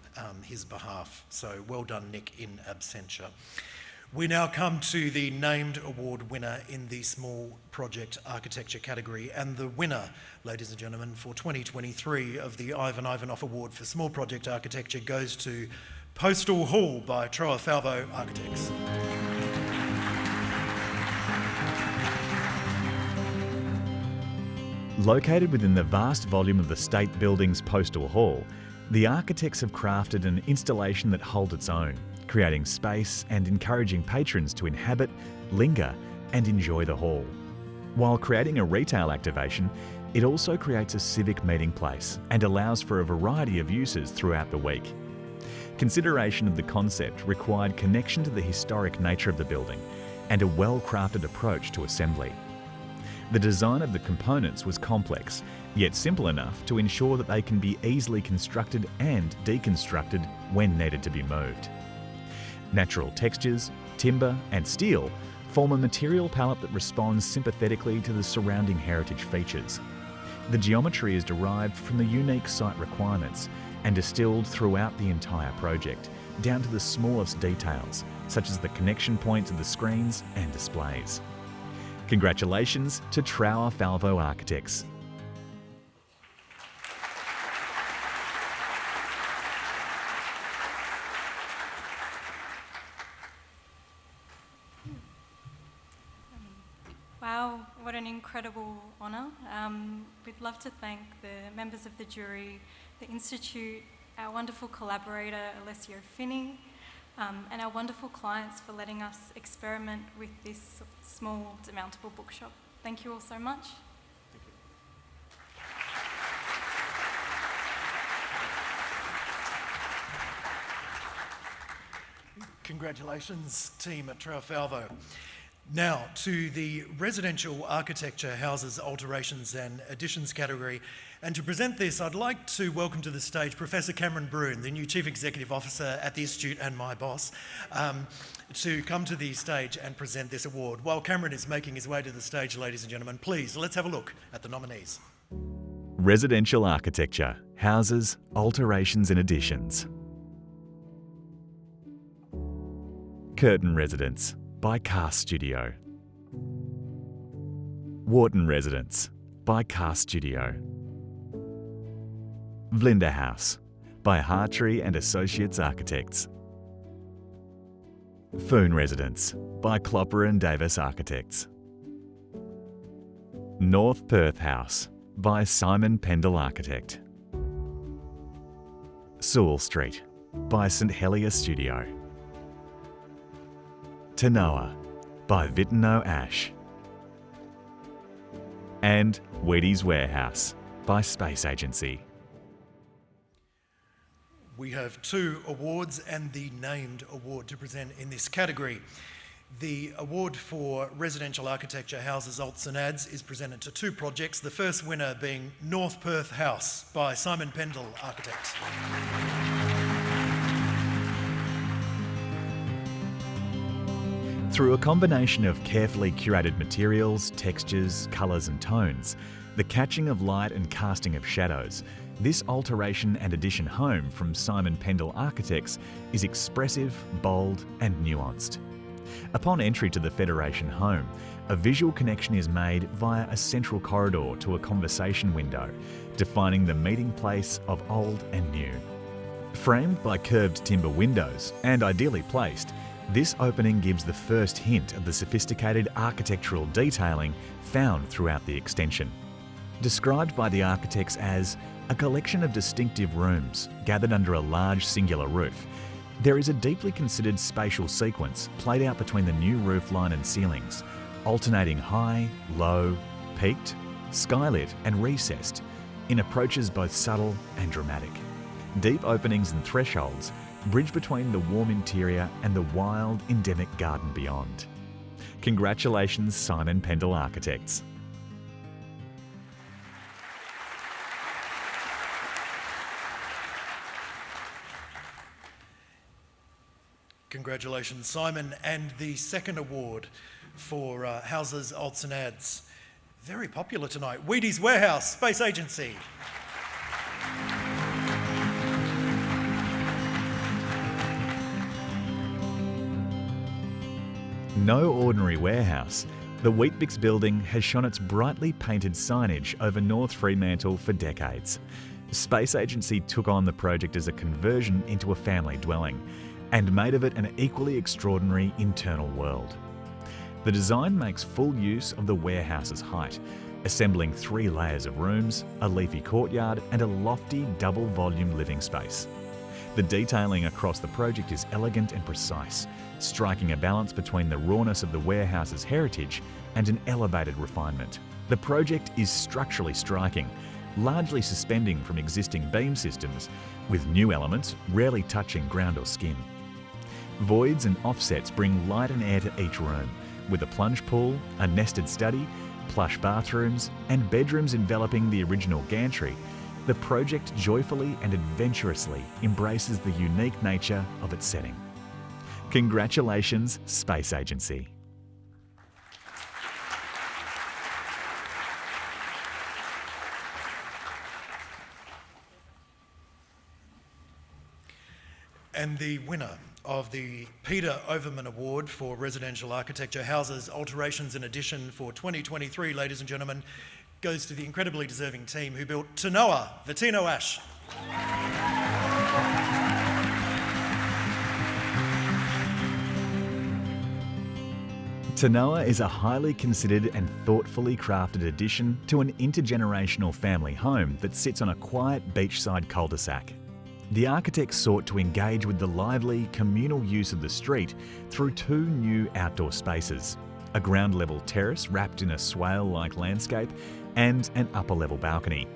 his behalf. So well done, Nick, in absentia. We now come to the named award winner in the small project architecture category. And the winner, ladies and gentlemen, for 2023 of the Ivan Ivanov Award for Small Project Architecture goes to Postal Hall by Trafalvo Architects. Located within the vast volume of the State Building's Postal Hall, the architects have crafted an installation that holds its own, creating space and encouraging patrons to inhabit, linger, and enjoy the hall. While creating a retail activation, it also creates a civic meeting place and allows for a variety of uses throughout the week. Consideration of the concept required connection to the historic nature of the building and a well-crafted approach to assembly. The design of the components was complex, yet simple enough to ensure that they can be easily constructed and deconstructed when needed to be moved. Natural textures, timber, and steel form a material palette that responds sympathetically to the surrounding heritage features. The geometry is derived from the unique site requirements and distilled throughout the entire project, down to the smallest details, such as the connection points of the screens and displays. Congratulations to Trafalvo Architects. Wow, what an incredible honour. We'd love to thank the members of the jury, the Institute, our wonderful collaborator, Alessio Finney, and our wonderful clients for letting us experiment with this small demountable bookshop. Thank you all so much. Congratulations, team at Trafalvo. Now to the residential architecture, houses, alterations and additions category. And to present this, I'd like to welcome to the stage Professor Cameron Broon, the new Chief Executive Officer at the Institute and my boss, to come to the stage and present this award. While Cameron is making his way to the stage, ladies and gentlemen, please, let's have a look at the nominees. Residential architecture, houses, alterations and additions. Curtin Residence by Cast Studio. Wharton Residence by Cast Studio. Vlinda House by Hartree and Associates Architects. Foon Residence by Clopper and Davis Architects. North Perth House by Simon Pendle Architect. Sewell Street by St Helier Studio. Tanoa by Vitino Ash. And Wheaties Warehouse by Space Agency. We have 2 awards and the named award to present in this category. The award for residential architecture, houses, alts and ads, is presented to 2 projects, the first winner being North Perth House by Simon Pendle Architects. Through a combination of carefully curated materials, textures, colours and tones, the catching of light and casting of shadows, this alteration and addition home from Simon Pendle Architects is expressive, bold and nuanced. Upon entry to the Federation home, a visual connection is made via a central corridor to a conversation window, defining the meeting place of old and new. Framed by curved timber windows and ideally placed, this opening gives the first hint of the sophisticated architectural detailing found throughout the extension. Described by the architects as a collection of distinctive rooms gathered under a large singular roof, there is a deeply considered spatial sequence played out between the new roofline and ceilings, alternating high, low, peaked, skylit and recessed, in approaches both subtle and dramatic. Deep openings and thresholds bridge between the warm interior and the wild, endemic garden beyond. Congratulations, Simon Pendle Architects. Congratulations, Simon. And the second award for houses, alts and ads. Very popular tonight. Wheaties Warehouse, Space Agency. No ordinary warehouse, the Weet-Bix building has shone its brightly painted signage over North Fremantle for decades. Space Agency took on the project as a conversion into a family dwelling and made of it an equally extraordinary internal world. The design makes full use of the warehouse's height, assembling 3 layers of rooms, a leafy courtyard and a lofty double-volume living space. The detailing across the project is elegant and precise, striking a balance between the rawness of the warehouse's heritage and an elevated refinement. The project is structurally striking, largely suspending from existing beam systems, with new elements rarely touching ground or skin. Voids and offsets bring light and air to each room, with a plunge pool, a nested study, plush bathrooms, and bedrooms enveloping the original gantry. The project joyfully and adventurously embraces the unique nature of its setting. Congratulations, Space Agency. And the winner of the Peter Overman Award for Residential Architecture, Houses, Alterations and Addition for 2023, ladies and gentlemen, goes to the incredibly deserving team who built Tanoa, Vitino Ash. Tanoa is a highly considered and thoughtfully crafted addition to an intergenerational family home that sits on a quiet beachside cul-de-sac. The architects sought to engage with the lively, communal use of the street through 2 new outdoor spaces, a ground-level terrace wrapped in a swale-like landscape and an upper-level balcony.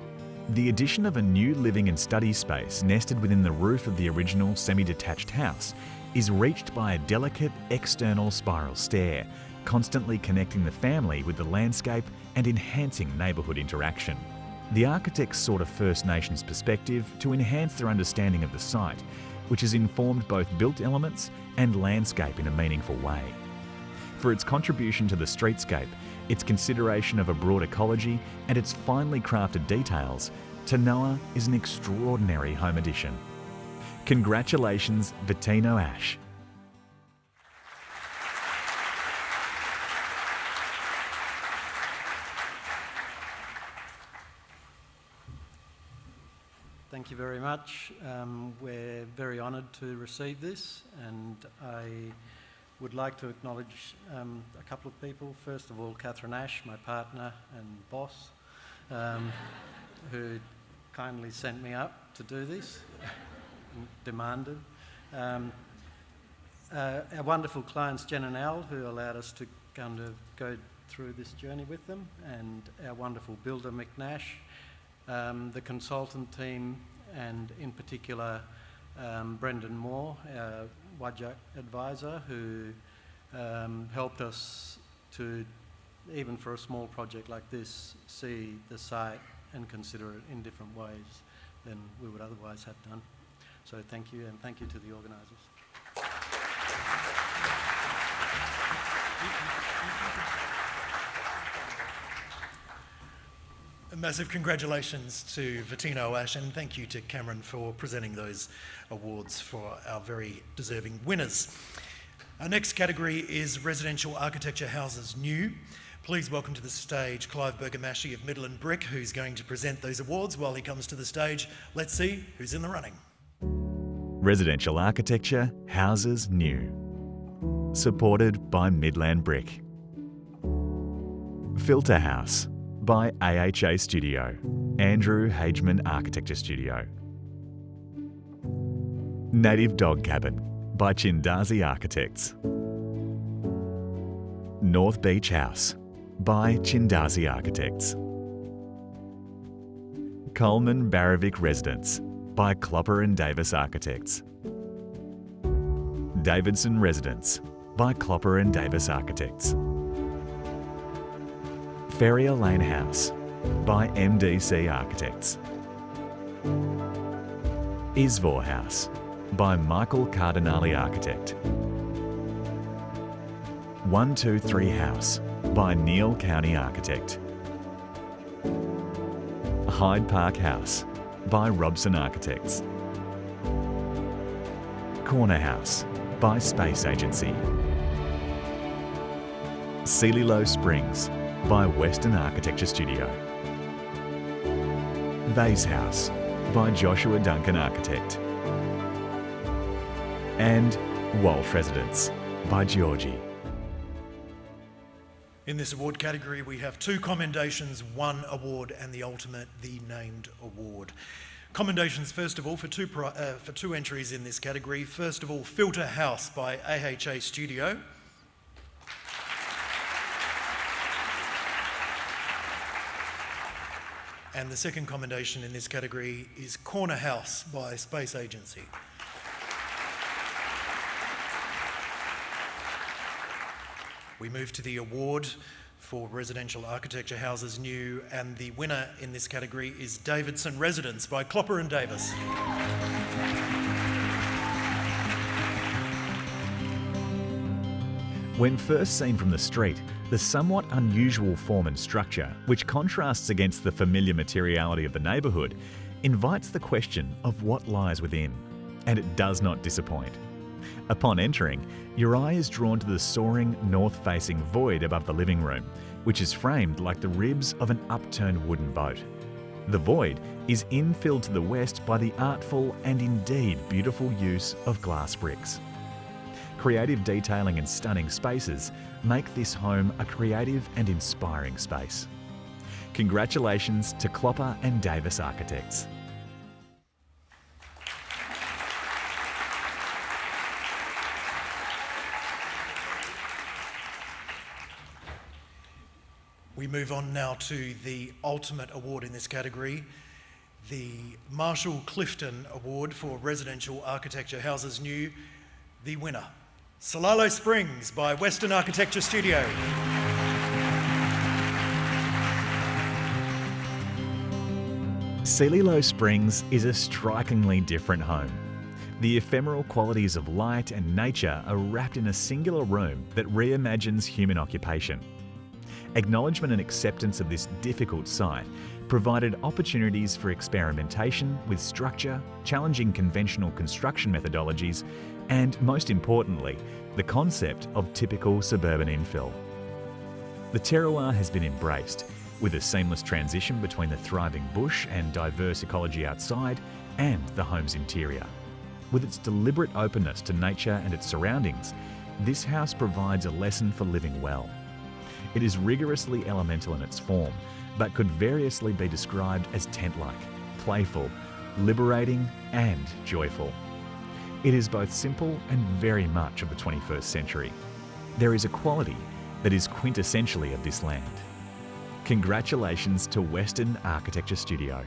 The addition of a new living and study space nested within the roof of the original semi-detached house is reached by a delicate external spiral stair, constantly connecting the family with the landscape and enhancing neighbourhood interaction. The architects sought a First Nations perspective to enhance their understanding of the site, which has informed both built elements and landscape in a meaningful way. For its contribution to the streetscape, its consideration of a broad ecology and its finely crafted details, Tanoa is an extraordinary home addition. Congratulations, Vitino Ash. Thank you very much. We're very honoured to receive this, and I would like to acknowledge a couple of people. First of all, Catherine Ash, my partner and boss, who kindly sent me up to do this, demanded. Our wonderful clients, Jen and Al, who allowed us to kind of go through this journey with them, and our wonderful builder, McNash, the consultant team, and in particular Brendan Moore, our Whadjuk advisor, who helped us to, even for a small project like this, see the site and consider it in different ways than we would otherwise have done. So thank you, and thank you to the organisers. A massive congratulations to Vittino Ash, and thank you to Cameron for presenting those awards for our very deserving winners. Our next category is Residential Architecture Houses New. Please welcome to the stage Clive Bergamaschi of Midland Brick, who's going to present those awards. While he comes to the stage, let's see who's in the running. Residential Architecture Houses New. Supported by Midland Brick. Filter House by AHA Studio, Andrew Hageman Architecture Studio. Native Dog Cabin by Chindazi Architects. North Beach House by Chindazi Architects. Coleman Barrovic Residence by Clopper and Davis Architects. Davidson Residence by Clopper and Davis Architects. Ferrier Lane House by MDC Architects. Isvor House by Michael Cardinali Architect. 123 House by Neil County Architect. Hyde Park House by Robson Architects. Corner House by Space Agency. Seeley Springs by Western Architecture Studio. Vase House by Joshua Duncan Architect. And Walsh Residence by Georgie. In this award category, we have 2 commendations, 1 award, and the ultimate, the named award. Commendations, first of all, for two entries in this category. First of all, Filter House by AHA Studio. And the second commendation in this category is Corner House by Space Agency. We move to the award for Residential Architecture Houses New, and the winner in this category is Davidson Residence by Clopper and Davis. When first seen from the street, the somewhat unusual form and structure, which contrasts against the familiar materiality of the neighbourhood, invites the question of what lies within, and it does not disappoint. Upon entering, your eye is drawn to the soaring north-facing void above the living room, which is framed like the ribs of an upturned wooden boat. The void is infilled to the west by the artful and indeed beautiful use of glass bricks. Creative detailing and stunning spaces make this home a creative and inspiring space. Congratulations to Clopper and Davis Architects. We move on now to the ultimate award in this category, the Marshall Clifton Award for Residential Architecture Houses New. The winner, Solalo Springs by Western Architecture Studio. Seeley Springs is a strikingly different home. The ephemeral qualities of light and nature are wrapped in a singular room that reimagines human occupation. Acknowledgement and acceptance of this difficult site provided opportunities for experimentation with structure, challenging conventional construction methodologies, and most importantly, the concept of typical suburban infill. The terroir has been embraced, with a seamless transition between the thriving bush and diverse ecology outside and the home's interior. With its deliberate openness to nature and its surroundings, this house provides a lesson for living well. It is rigorously elemental in its form, but could variously be described as tent-like, playful, liberating, and joyful. It is both simple and very much of the 21st century. There is a quality that is quintessentially of this land. Congratulations to Western Architecture Studio.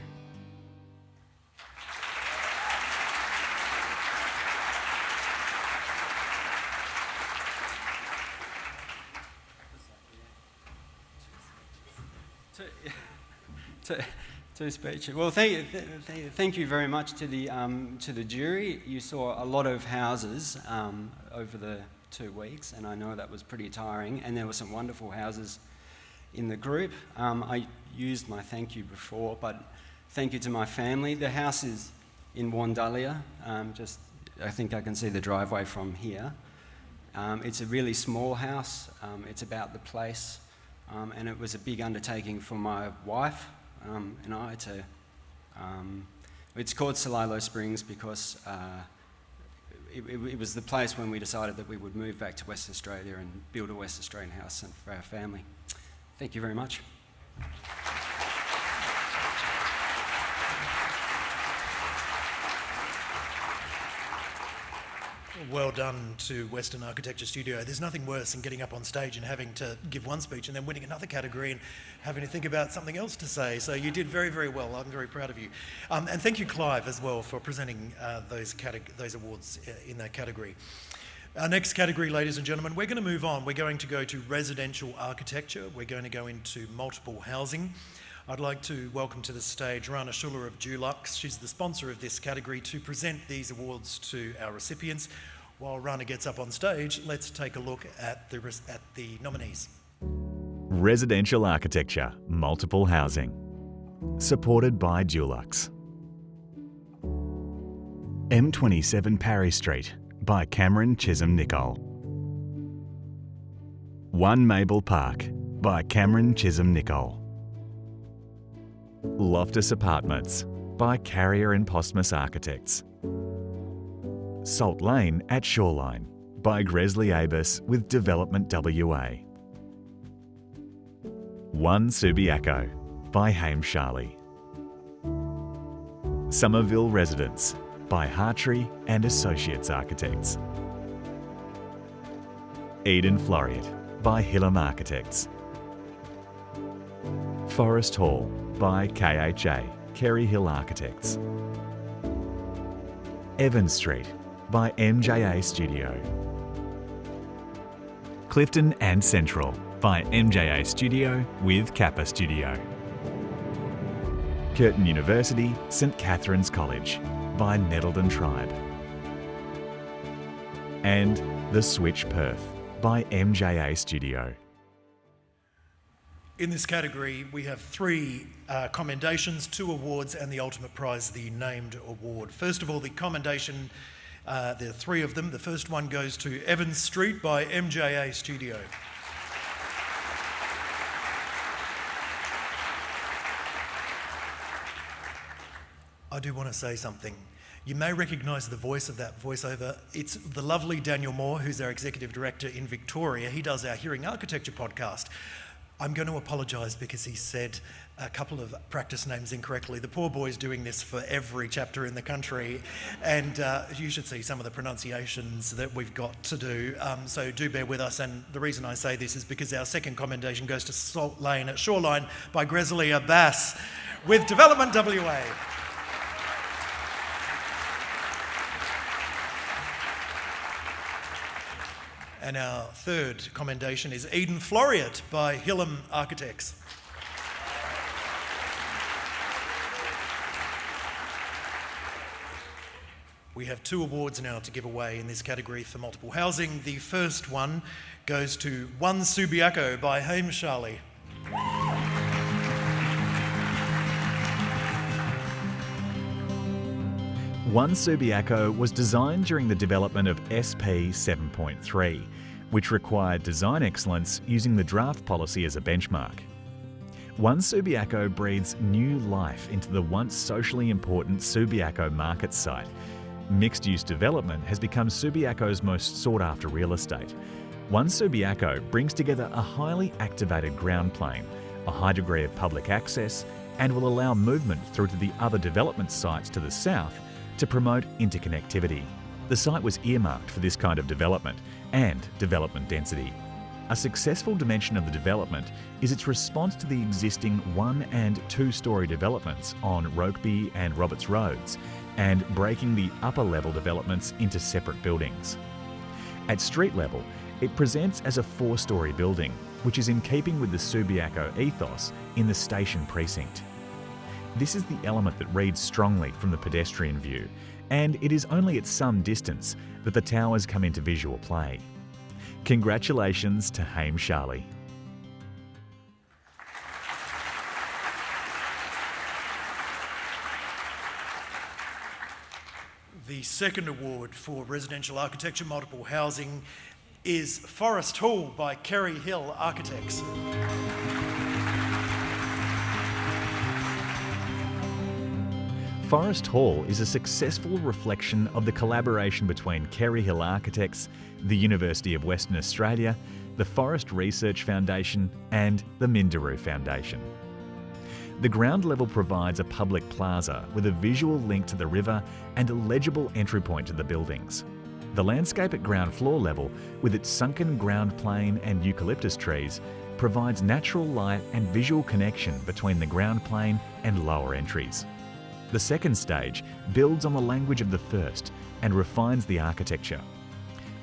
Two speeches. Well, thank you very much to the jury. You saw a lot of houses over the 2 weeks, and I know that was pretty tiring. And there were some wonderful houses in the group. I used my thank you before, but thank you to my family. The house is in Wandalia. I think I can see the driveway from here. It's a really small house. It's about the place, and it was a big undertaking for my wife and I to. It's called Celilo Springs because it was the place when we decided that we would move back to Western Australia and build a West Australian house for our family. Thank you very much. Well done to Western Architecture Studio. There's nothing worse than getting up on stage and having to give one speech and then winning another category and having to think about something else to say. So you did very, very well. I'm very proud of you. And thank you, Clive, as well, for presenting those awards in that category. Our next category, ladies and gentlemen, we're going to move on. We're going to go to residential architecture. We're going to go into multiple housing. I'd like to welcome to the stage Rana Schuller of Dulux. She's the sponsor of this category to present these awards to our recipients. While Rana gets up on stage, let's take a look at the nominees. Residential architecture, multiple housing. Supported by Dulux. M27 Parry Street by Cameron Chisholm Nicol. 1 Mabel Park by Cameron Chisholm Nicol. Loftus Apartments by Carrier and Postmus Architects. Salt Lane at Shoreline by Gresley Abus with Development WA. 1 Subiaco by Haim Charlie. Somerville Residence by Hartree and Associates Architects. Eden Floriat by Hillam Architects. Forest Hall by KHA, Kerry Hill Architects. Evans Street by MJA Studio. Clifton and Central by MJA Studio with Kappa Studio. Curtin University, St Catherine's College by Nettleton Tribe. And The Switch Perth by MJA Studio. In this category, we have 3 commendations, 2 awards, and the ultimate prize, the named award. First of all, the commendation, there are 3 of them. The first one goes to Evans Street by MJA Studio. I do want to say something. You may recognise the voice of that voiceover. It's the lovely Daniel Moore, who's our Executive Director in Victoria. He does our Hearing Architecture podcast. I'm going to apologise because he said a couple of practice names incorrectly. The poor boy's doing this for every chapter in the country, and you should see some of the pronunciations that we've got to do, so do bear with us. And the reason I say this is because our second commendation goes to Salt Lane at Shoreline by Gresley Abbas with Development WA. And our third commendation is Eden Floriat by Hillam Architects. We have 2 awards now to give away in this category for multiple housing. The first one goes to 1 Subiaco by Haim Charlie. One Subiaco was designed during the development of SP 7.3, which required design excellence using the draft policy as a benchmark. One Subiaco breathes new life into the once socially important Subiaco market site. Mixed-use development has become Subiaco's most sought-after real estate. One Subiaco brings together a highly activated ground plane, a high degree of public access, and will allow movement through to the other development sites to the south to promote interconnectivity. The site was earmarked for this kind of development and development density. A successful dimension of the development is its response to the existing 1- and 2-storey developments on Rokeby and Roberts Roads, and breaking the upper level developments into separate buildings. At street level, it presents as a 4-storey building which is in keeping with the Subiaco ethos in the station precinct. This is the element that reads strongly from the pedestrian view, and it is only at some distance that the towers come into visual play. Congratulations to Haim Charlie. The second award for residential architecture multiple housing is Forest Hall by Kerry Hill Architects. Forest Hall is a successful reflection of the collaboration between Kerry Hill Architects, the University of Western Australia, the Forest Research Foundation and the Minderoo Foundation. The ground level provides a public plaza with a visual link to the river and a legible entry point to the buildings. The landscape at ground floor level, with its sunken ground plane and eucalyptus trees, provides natural light and visual connection between the ground plane and lower entries. The second stage builds on the language of the first and refines the architecture.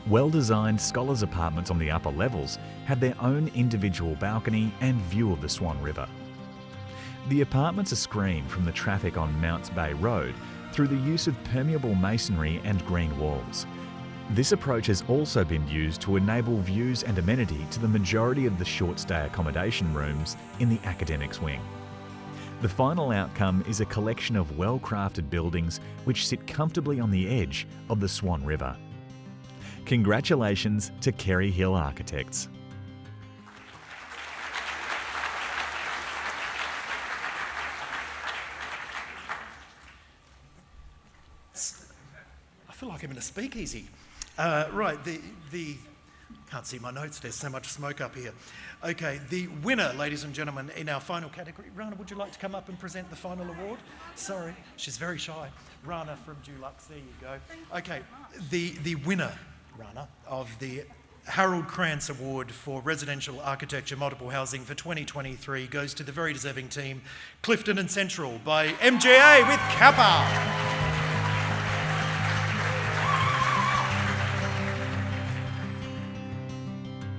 Well-designed scholars' apartments on the upper levels have their own individual balcony and view of the Swan River. The apartments are screened from the traffic on Mounts Bay Road through the use of permeable masonry and green walls. This approach has also been used to enable views and amenity to the majority of the short-stay accommodation rooms in the academics wing. The final outcome is a collection of well-crafted buildings which sit comfortably on the edge of the Swan River. Congratulations to Kerry Hill Architects. I feel like I'm in a speakeasy. Right, the can't see my notes, there's so much smoke up here. Okay, the winner, ladies and gentlemen, in our final category. Rana, would you like to come up and present the final award? Sorry, she's very shy. Rana from Dulux, there you go. Okay, the winner, Rana, of the Harold Krantz Award for Residential Architecture Multiple Housing for 2023 goes to the very deserving team, Clifton and Central by MJA with Kappa.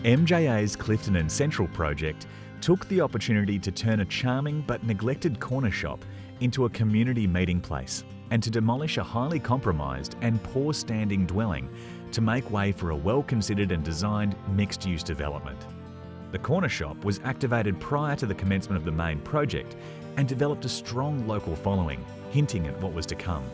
MJA's Clifton and Central project took the opportunity to turn a charming but neglected corner shop into a community meeting place and to demolish a highly compromised and poor standing dwelling to make way for a well-considered and designed mixed-use development. The corner shop was activated prior to the commencement of the main project and developed a strong local following, hinting at what was to come.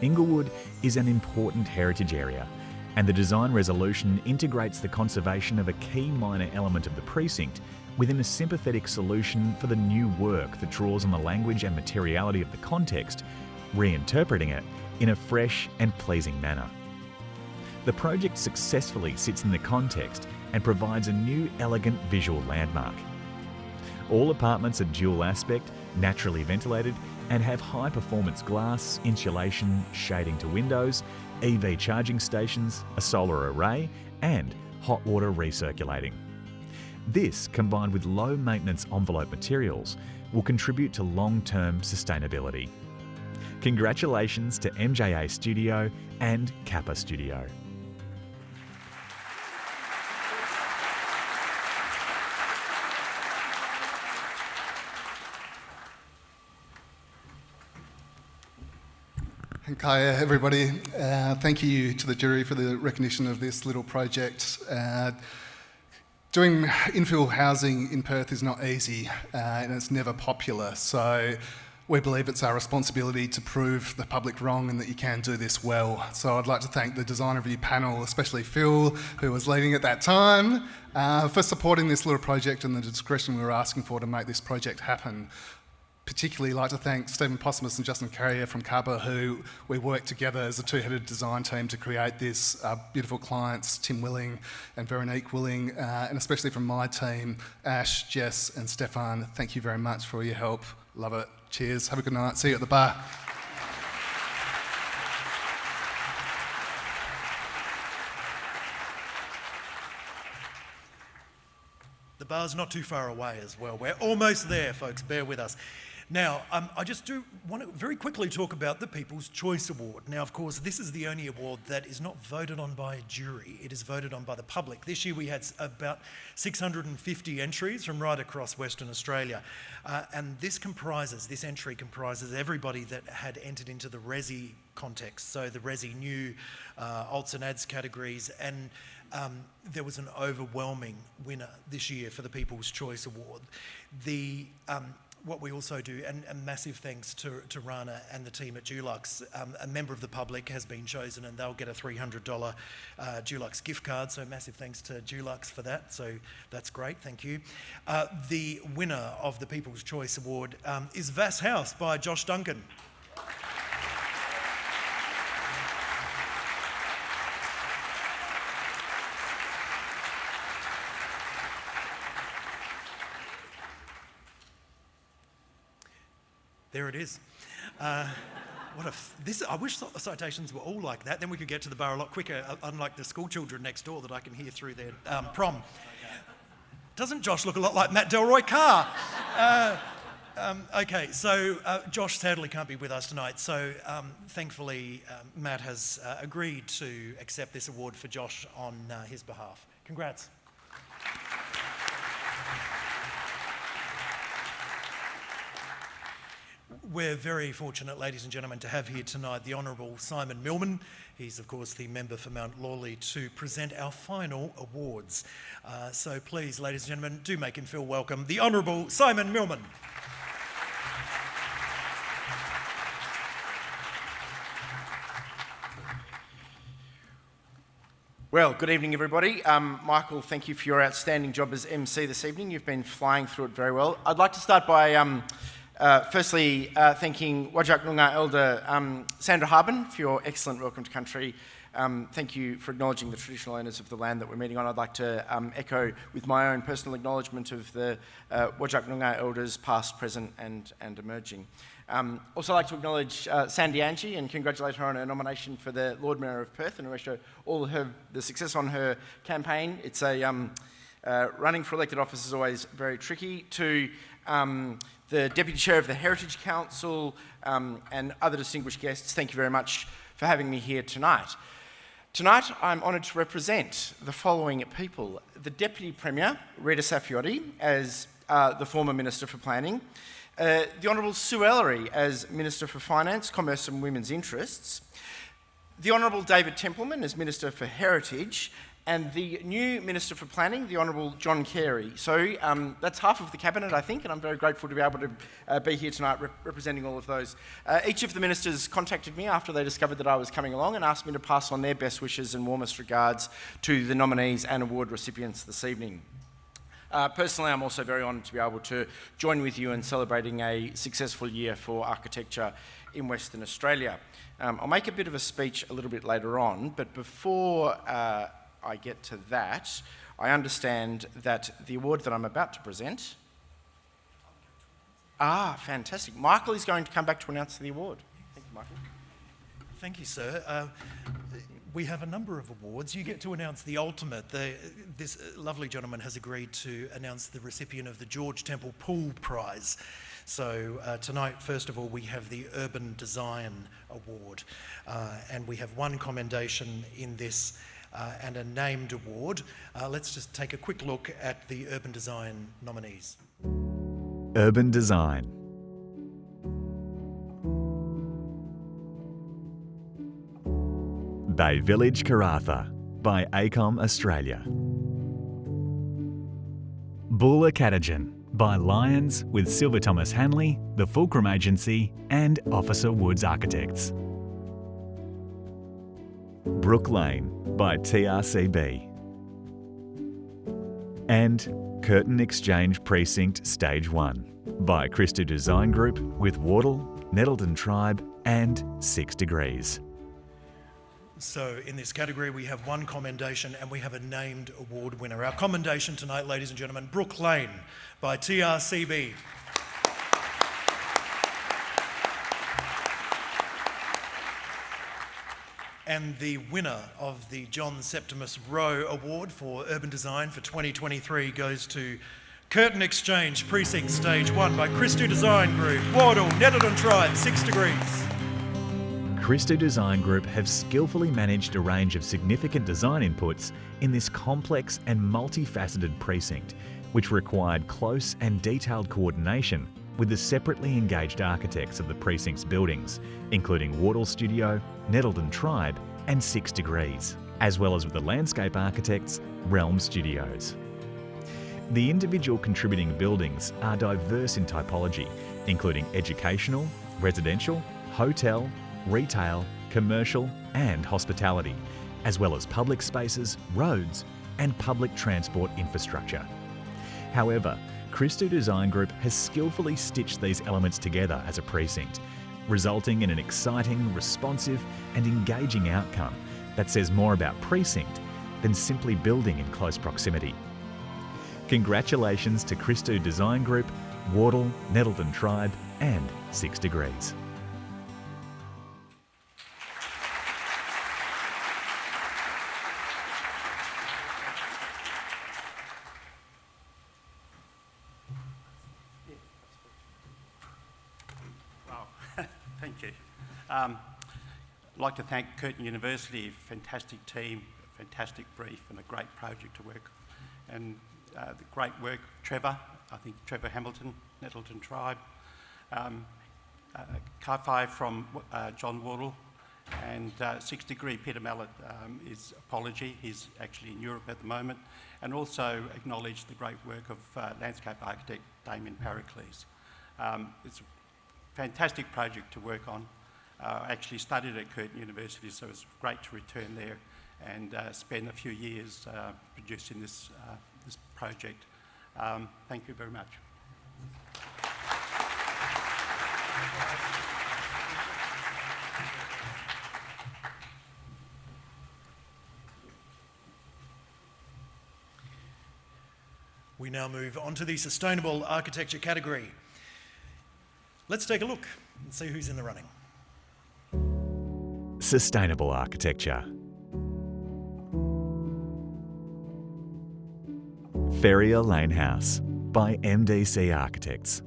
Inglewood is an important heritage area, and the design resolution integrates the conservation of a key minor element of the precinct within a sympathetic solution for the new work that draws on the language and materiality of the context, reinterpreting it in a fresh and pleasing manner. The project successfully sits in the context and provides a new elegant visual landmark. All apartments are dual aspect, naturally ventilated, and have high performance glass, insulation, shading to windows, EV charging stations, a solar array, and hot water recirculating. This, combined with low maintenance envelope materials, will contribute to long-term sustainability. Congratulations to MJA Studio and Kappa Studio. Hi everybody, thank you to the jury for the recognition of this little project. Doing infill housing in Perth is not easy and it's never popular, so we believe it's our responsibility to prove the public wrong and that you can do this well. So I'd like to thank the design review panel, especially Phil, who was leading at that time, for supporting this little project and the discretion we were asking for to make this project happen. Particularly like to thank Stephen Postmus and Justin Carrier from Kappa, who we worked together as a two-headed design team to create this. Beautiful clients, Tim Willing and Veronique Willing, and especially from my team, Ash, Jess and Stefan. Thank you very much for your help. Love it. Cheers. Have a good night. See you at the bar. The bar's not too far away as well. We're almost there, folks. Bear with us. Now, I just do want to very quickly talk about the People's Choice Award. Now, of course, this is the only award that is not voted on by a jury. It is voted on by the public. This year we had about 650 entries from right across Western Australia. And this entry comprises everybody that had entered into the Resi context, so the Resi new alts and ads categories, and there was an overwhelming winner this year for the People's Choice Award. What we also do, and massive thanks to Rana and the team at Dulux, a member of the public has been chosen and they'll get a $300 Dulux gift card, so massive thanks to Dulux for that, so that's great, thank you. The winner of the People's Choice Award is Vass House by Josh Duncan. There it is. I wish citations were all like that. Then we could get to the bar a lot quicker, unlike the school children next door that I can hear through their prom. Doesn't Josh look a lot like Matt Delroy Carr? Okay, so Josh sadly can't be with us tonight, so thankfully Matt has agreed to accept this award for Josh on his behalf. Congrats. We're very fortunate, ladies and gentlemen, to have here tonight the Honourable Simon Millman. He's, of course, the member for Mount Lawley, to present our final awards. So please, ladies and gentlemen, do make him feel welcome. The Honourable Simon Millman. Well, good evening, everybody. Michael, thank you for your outstanding job as MC this evening. You've been flying through it very well. I'd like to start by firstly thanking Whadjuk Noongar Elder Sandra Harbin for your excellent welcome to country. Thank you for acknowledging the traditional owners of the land that we're meeting on. I'd like to echo with my own personal acknowledgement of the Whadjuk Noongar Elders, past, present and emerging. Also like to acknowledge Sandy Angie and congratulate her on her nomination for the Lord Mayor of Perth and wish her all the success on her campaign. It's running for elected office is always very tricky. To the Deputy Chair of the Heritage Council and other distinguished guests, thank you very much for having me here tonight. Tonight, I'm honoured to represent the following people: the Deputy Premier, Rita Saffioti, as the former Minister for Planning, the Honourable Sue Ellery as Minister for Finance, Commerce and Women's Interests, the Honourable David Templeman as Minister for Heritage, and the new Minister for Planning, the Honourable John Carey. So that's half of the Cabinet, I think, and I'm very grateful to be able to be here tonight representing all of those. Each of the ministers contacted me after they discovered that I was coming along and asked me to pass on their best wishes and warmest regards to the nominees and award recipients this evening. Personally, I'm also very honoured to be able to join with you in celebrating a successful year for architecture in Western Australia. I'll make a bit of a speech a little bit later on, but before I get to that, I understand that the award that I'm about to present... fantastic. Michael is going to come back to announce the award. Thank you, Michael. Thank you, sir. We have a number of awards. You get to announce the ultimate. This lovely gentleman has agreed to announce the recipient of the George Temple Poole Prize. So tonight, first of all, we have the Urban Design Award. And we have one commendation in this and a named award. Let's just take a quick look at the Urban Design nominees. Urban Design. Bay Village, Karratha by ACOM Australia. Bula Catagen by Lyons with Silver Thomas Hanley, the Fulcrum Agency and Officer Woods Architects. Brook Lane by TRCB. And Curtin Exchange Precinct Stage 1 by Christo Design Group with Wardle, Nettleton Tribe and 6 Degrees. So in this category, we have one commendation and we have a named award winner. Our commendation tonight, ladies and gentlemen, Brook Lane by TRCB. And the winner of the John Septimus Rowe Award for Urban Design for 2023 goes to Curtin Exchange Precinct Stage 1 by Christo Design Group, Wardle, Nettleton Tribe, 6 degrees. Christo Design Group have skillfully managed a range of significant design inputs in this complex and multifaceted precinct, which required close and detailed coordination with the separately engaged architects of the precinct's buildings, including Wardle Studio, Nettleton Tribe and 6 degrees, as well as with the landscape architects, Realm Studios. The individual contributing buildings are diverse in typology, including educational, residential, hotel, retail, commercial and hospitality, as well as public spaces, roads and public transport infrastructure. However, Christo Design Group has skillfully stitched these elements together as a precinct, resulting in an exciting, responsive and engaging outcome that says more about precinct than simply building in close proximity. Congratulations to Christo Design Group, Wardle, Nettleton Tribe and 6 degrees. Thank you. I'd like to thank Curtin University, fantastic team, fantastic brief and a great project to work. And the great work, Trevor, I think Trevor Hamilton, Nettleton Tribe, Kai from John Wardle, and 6 degree Peter Mallet, his apology, he's actually in Europe at the moment, and also acknowledge the great work of landscape architect Damien Pericles. It's fantastic project to work on. I actually studied at Curtin University, so it's great to return there and spend a few years producing this project. Thank you very much. We now move on to the Sustainable Architecture category. Let's take a look and see who's in the running. Sustainable Architecture. Ferrier Lane House by MDC Architects.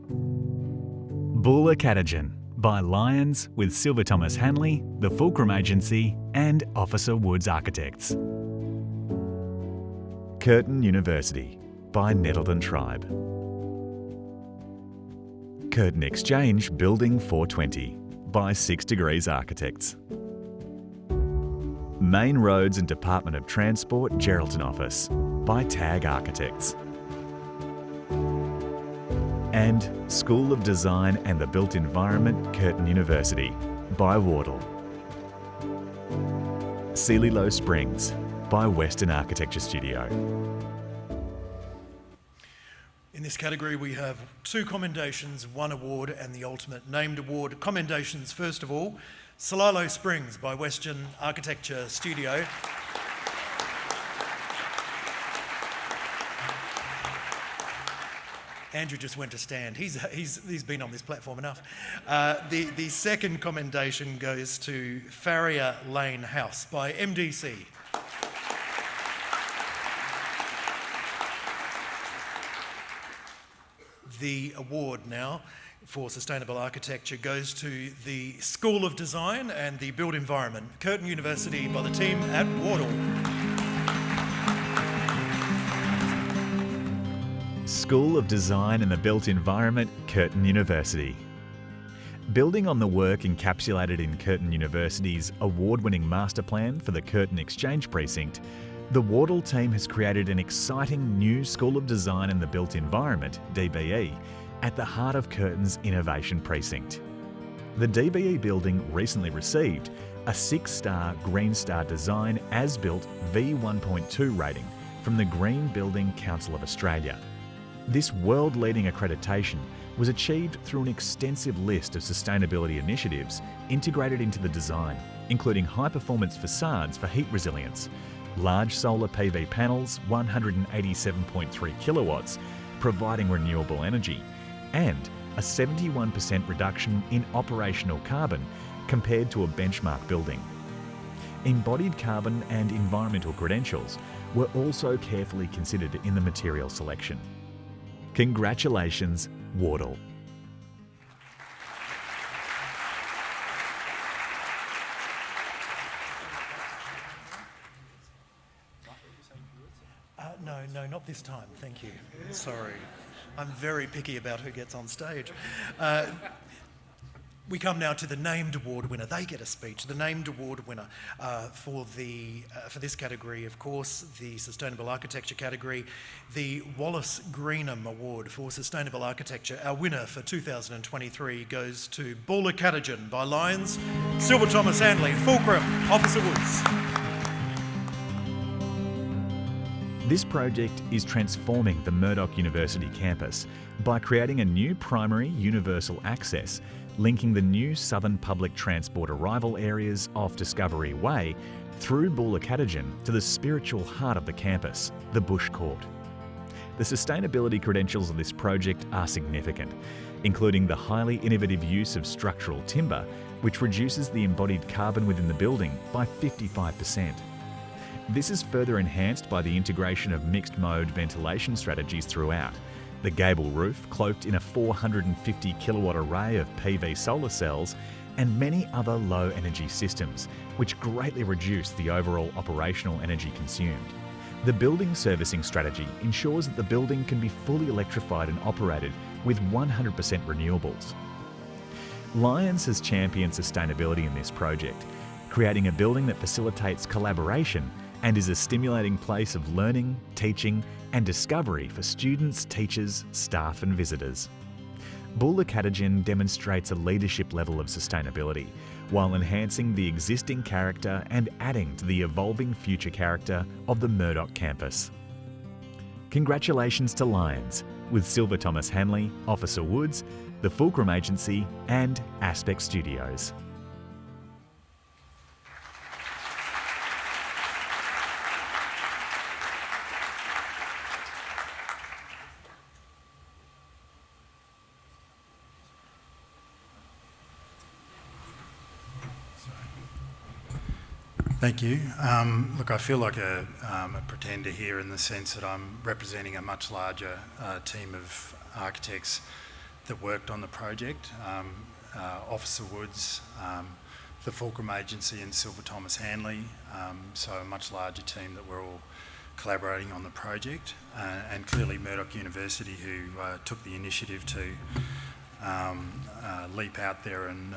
Bula Catagen by Lyons with Silver Thomas Hanley, the Fulcrum Agency and Officer Woods Architects. Curtin University by Nettleton Tribe. Curtin Exchange Building 420 by 6 degrees Architects. Main Roads and Department of Transport Geraldton Office by TAG Architects. And School of Design and the Built Environment Curtin University by Wardle. Sealy-Low Springs by Western Architecture Studio. In this category, we have 2 commendations, 1 award, and the ultimate named award. Commendations, first of all, Sealy-Low Springs by Western Architecture Studio. Andrew just went to stand. He's been on this platform enough. The second commendation goes to Ferrier Lane House by MDC. The award now for Sustainable Architecture goes to the School of Design and the Built Environment, Curtin University, by the team at Wardle. School of Design and the Built Environment, Curtin University. Building on the work encapsulated in Curtin University's award-winning master plan for the Curtin Exchange Precinct, the Wardle team has created an exciting new School of Design and the Built Environment, DBE, at the heart of Curtin's Innovation Precinct. The DBE building recently received a 6-star Green Star Design as-built V1.2 rating from the Green Building Council of Australia. This world-leading accreditation was achieved through an extensive list of sustainability initiatives integrated into the design, including high-performance facades for heat resilience, large solar PV panels, 187.3 kilowatts, providing renewable energy, and a 71% reduction in operational carbon compared to a benchmark building. Embodied carbon and environmental credentials were also carefully considered in the material selection. Congratulations, Wardle. No, not this time, thank you. Sorry. I'm very picky about who gets on stage. We come now to the named award winner. They get a speech. The named award winner for this category, of course, the Sustainable Architecture category, the Wallace Greenham Award for Sustainable Architecture. Our winner for 2023 goes to Bulla Catagen by Lions, Silver Thomas Hanley, Fulcrum, Officer Woods. This project is transforming the Murdoch University campus by creating a new primary universal access linking the new southern public transport arrival areas off Discovery Way through Bulla Catagen to the spiritual heart of the campus, the Bush Court. The sustainability credentials of this project are significant, including the highly innovative use of structural timber, which reduces the embodied carbon within the building by 55%. This is further enhanced by the integration of mixed-mode ventilation strategies throughout, the gable roof cloaked in a 450 kilowatt array of PV solar cells, and many other low-energy systems, which greatly reduce the overall operational energy consumed. The building servicing strategy ensures that the building can be fully electrified and operated with 100% renewables. Lions has championed sustainability in this project, creating a building that facilitates collaboration and is a stimulating place of learning, teaching and discovery for students, teachers, staff and visitors. Bulla Catagen demonstrates a leadership level of sustainability while enhancing the existing character and adding to the evolving future character of the Murdoch campus. Congratulations to Lions, with Silver Thomas Hanley, Officer Woods, the Fulcrum Agency and Aspect Studios. Thank you. Look, I feel like a pretender here in the sense that I'm representing a much larger team of architects that worked on the project. Officer Woods, the Fulcrum Agency and Silver Thomas Hanley, so a much larger team that we're all collaborating on the project, and clearly Murdoch University, who took the initiative to leap out there and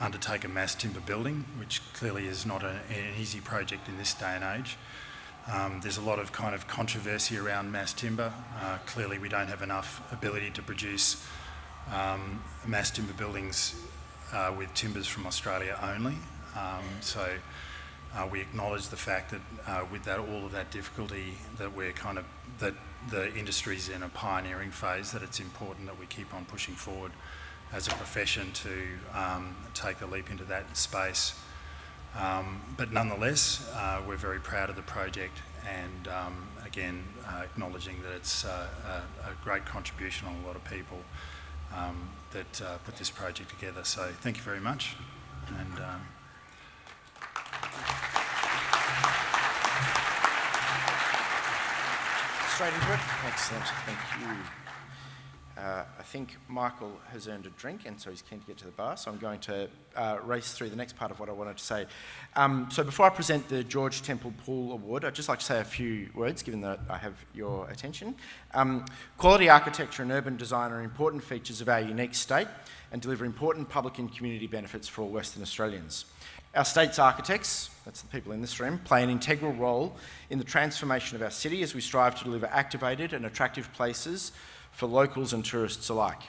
undertake a mass timber building, which clearly is not an easy project in this day and age. There's a lot of kind of controversy around mass timber. Clearly we don't have enough ability to produce mass timber buildings with timbers from Australia only. So we acknowledge the fact that with that, all of that difficulty, that we're kind of, that the industry's in a pioneering phase, that it's important that we keep on pushing forward as a profession to take the leap into that space. But nonetheless, we're very proud of the project, and again, acknowledging that it's a great contribution on a lot of people that put this project together. So thank you very much. And straight into it. Excellent, thank you. I think Michael has earned a drink, and so he's keen to get to the bar, so I'm going to race through the next part of what I wanted to say. So before I present the George Temple Poole Award, I'd just like to say a few words, given that I have your attention. Quality architecture and urban design are important features of our unique state and deliver important public and community benefits for all Western Australians. Our state's architects, that's the people in this room, play an integral role in the transformation of our city as we strive to deliver activated and attractive places for locals and tourists alike.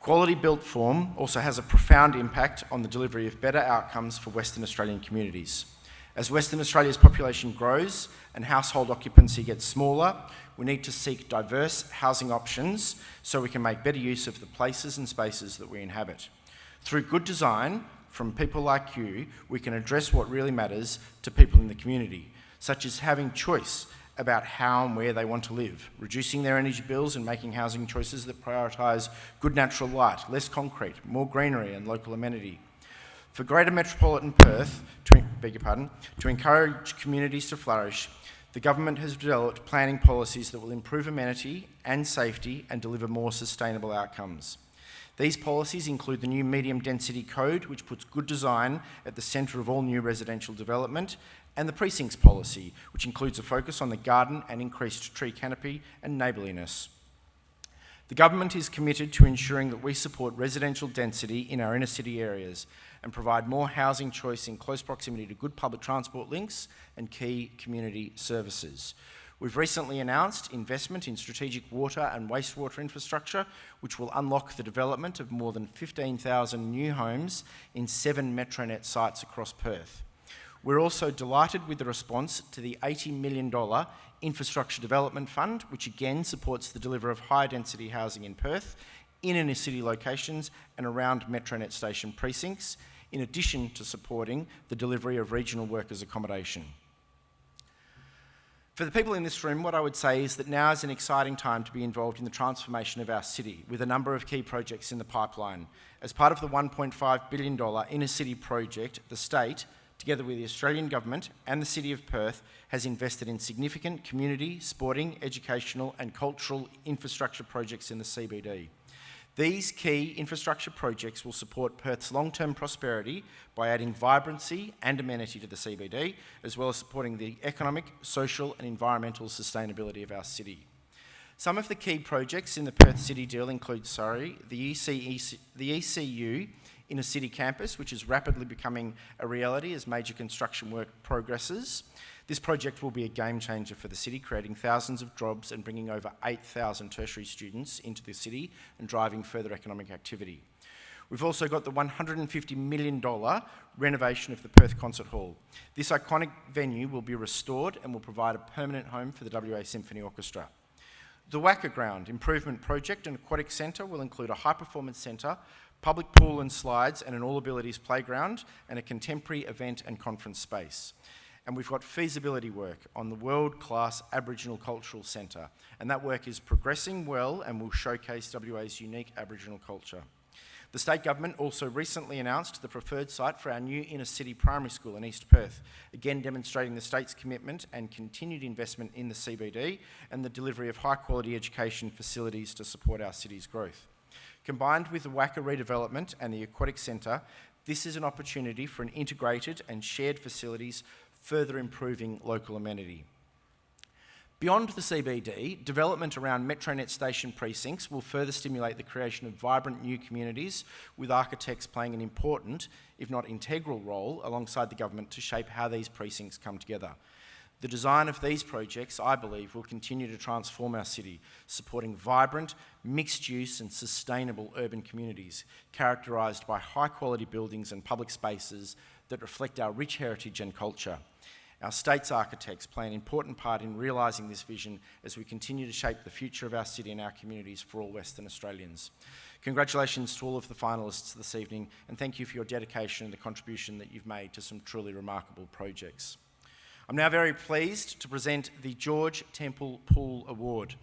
Quality built form also has a profound impact on the delivery of better outcomes for Western Australian communities. As Western Australia's population grows and household occupancy gets smaller, we need to seek diverse housing options so we can make better use of the places and spaces that we inhabit. Through good design from people like you, we can address what really matters to people in the community, such as having choice about how and where they want to live, reducing their energy bills and making housing choices that prioritise good natural light, less concrete, more greenery and local amenity. For Greater Metropolitan Perth, to encourage communities to flourish, the government has developed planning policies that will improve amenity and safety and deliver more sustainable outcomes. These policies include the new medium density code, which puts good design at the centre of all new residential development, and the precincts policy, which includes a focus on the garden and increased tree canopy and neighbourliness. The government is committed to ensuring that we support residential density in our inner city areas and provide more housing choice in close proximity to good public transport links and key community services. We've recently announced investment in strategic water and wastewater infrastructure, which will unlock the development of more than 15,000 new homes in 7 Metronet sites across Perth. We're also delighted with the response to the $80 million Infrastructure Development Fund, which again supports the delivery of high-density housing in Perth, in inner city locations and around Metronet station precincts, in addition to supporting the delivery of regional workers' accommodation. For the people in this room, what I would say is that now is an exciting time to be involved in the transformation of our city, with a number of key projects in the pipeline. As part of the $1.5 billion inner city project, the state, together with the Australian Government and the City of Perth, has invested in significant community, sporting, educational and cultural infrastructure projects in the CBD. These key infrastructure projects will support Perth's long-term prosperity by adding vibrancy and amenity to the CBD, as well as supporting the economic, social and environmental sustainability of our city. Some of the key projects in the Perth City deal include, the ECU Inner City Campus, which is rapidly becoming a reality as major construction work progresses. This project will be a game changer for the city, creating thousands of jobs and bringing over 8,000 tertiary students into the city and driving further economic activity. We've also got the $150 million renovation of the Perth Concert Hall. This iconic venue will be restored and will provide a permanent home for the WA Symphony Orchestra. The Wacker Ground Improvement Project and Aquatic Centre will include a high-performance centre, public pool and slides and an all-abilities playground and a contemporary event and conference space. And we've got feasibility work on the world-class Aboriginal Cultural Centre, and that work is progressing well and will showcase WA's unique Aboriginal culture. The state government also recently announced the preferred site for our new inner city primary school in East Perth, again demonstrating the state's commitment and continued investment in the CBD and the delivery of high-quality education facilities to support our city's growth. Combined with the Wacker redevelopment and the Aquatic Centre, this is an opportunity for an integrated and shared facilities, further improving local amenity. Beyond the CBD, development around Metronet station precincts will further stimulate the creation of vibrant new communities, with architects playing an important, if not integral, role alongside the government to shape how these precincts come together. The design of these projects, I believe, will continue to transform our city, supporting vibrant, mixed-use and sustainable urban communities, characterised by high-quality buildings and public spaces that reflect our rich heritage and culture. Our state's architects play an important part in realising this vision as we continue to shape the future of our city and our communities for all Western Australians. Congratulations to all of the finalists this evening, and thank you for your dedication and the contribution that you've made to some truly remarkable projects. I'm now very pleased to present the George Temple Poole Award.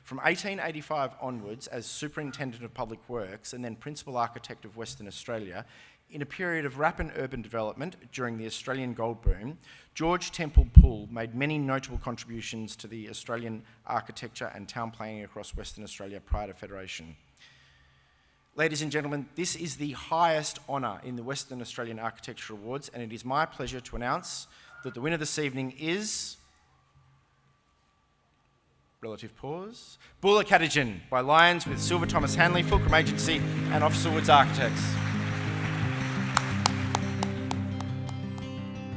From 1885 onwards, as Superintendent of Public Works and then Principal Architect of Western Australia, in a period of rapid urban development during the Australian gold boom, George Temple Poole made many notable contributions to the Australian architecture and town planning across Western Australia prior to Federation. Ladies and gentlemen, this is the highest honour in the Western Australian Architecture Awards, and it is my pleasure to announce that the winner this evening is, relative pause, Bulla Caddigan by Lions with Silver Thomas Hanley, Fulcrum Agency and Officer Woods Architects.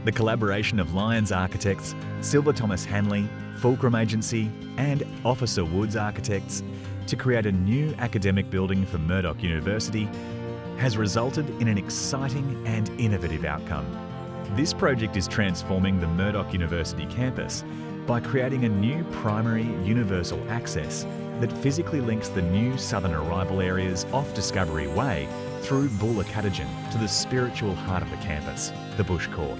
The collaboration of Lions Architects, Silver Thomas Hanley, Fulcrum Agency and Officer Woods Architects to create a new academic building for Murdoch University has resulted in an exciting and innovative outcome. This project is transforming the Murdoch University campus by creating a new primary universal access that physically links the new southern arrival areas off Discovery Way through Bulla Caddigan to the spiritual heart of the campus, the Bush Court.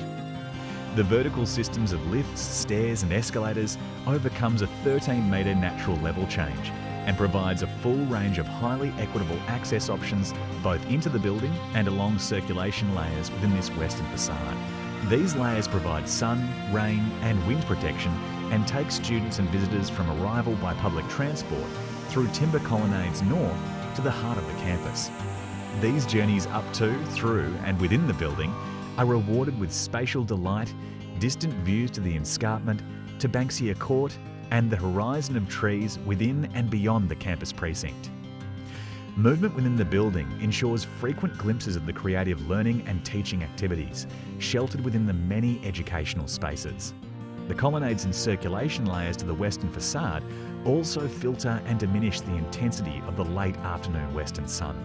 The vertical systems of lifts, stairs and escalators overcomes a 13-metre natural level change and provides a full range of highly equitable access options both into the building and along circulation layers within this western facade. These layers provide sun, rain and wind protection and takes students and visitors from arrival by public transport through timber colonnades north to the heart of the campus. These journeys up to, through and within the building are rewarded with spatial delight, distant views to the escarpment, to Banksia Court and the horizon of trees within and beyond the campus precinct. Movement within the building ensures frequent glimpses of the creative learning and teaching activities, sheltered within the many educational spaces. The colonnades and circulation layers to the western facade also filter and diminish the intensity of the late afternoon western sun.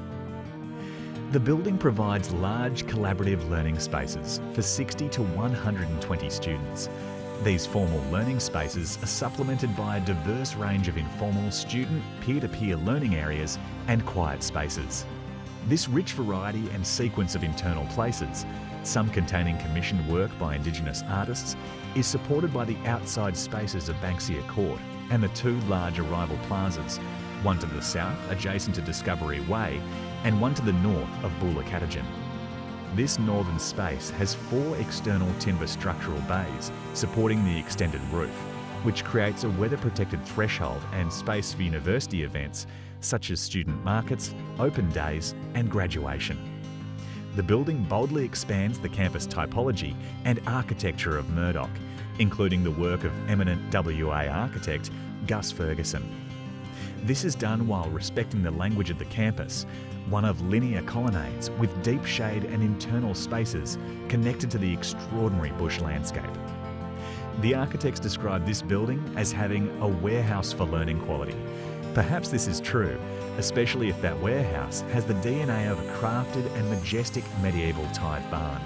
The building provides large collaborative learning spaces for 60 to 120 students. These formal learning spaces are supplemented by a diverse range of informal student peer-to-peer learning areas and quiet spaces. This rich variety and sequence of internal places, some containing commissioned work by Indigenous artists, is supported by the outside spaces of Banksia Court and the two large arrival plazas, one to the south adjacent to Discovery Way and one to the north of Bula Katajan. This northern space has 4 external timber structural bays supporting the extended roof, which creates a weather-protected threshold and space for university events such as student markets, open days and graduation. The building boldly expands the campus typology and architecture of Murdoch, including the work of eminent WA architect Gus Ferguson. This is done while respecting the language of the campus, one of linear colonnades with deep shade and internal spaces connected to the extraordinary bush landscape. The architects describe this building as having a warehouse for learning quality. Perhaps this is true, especially if that warehouse has the DNA of a crafted and majestic medieval tithe barn.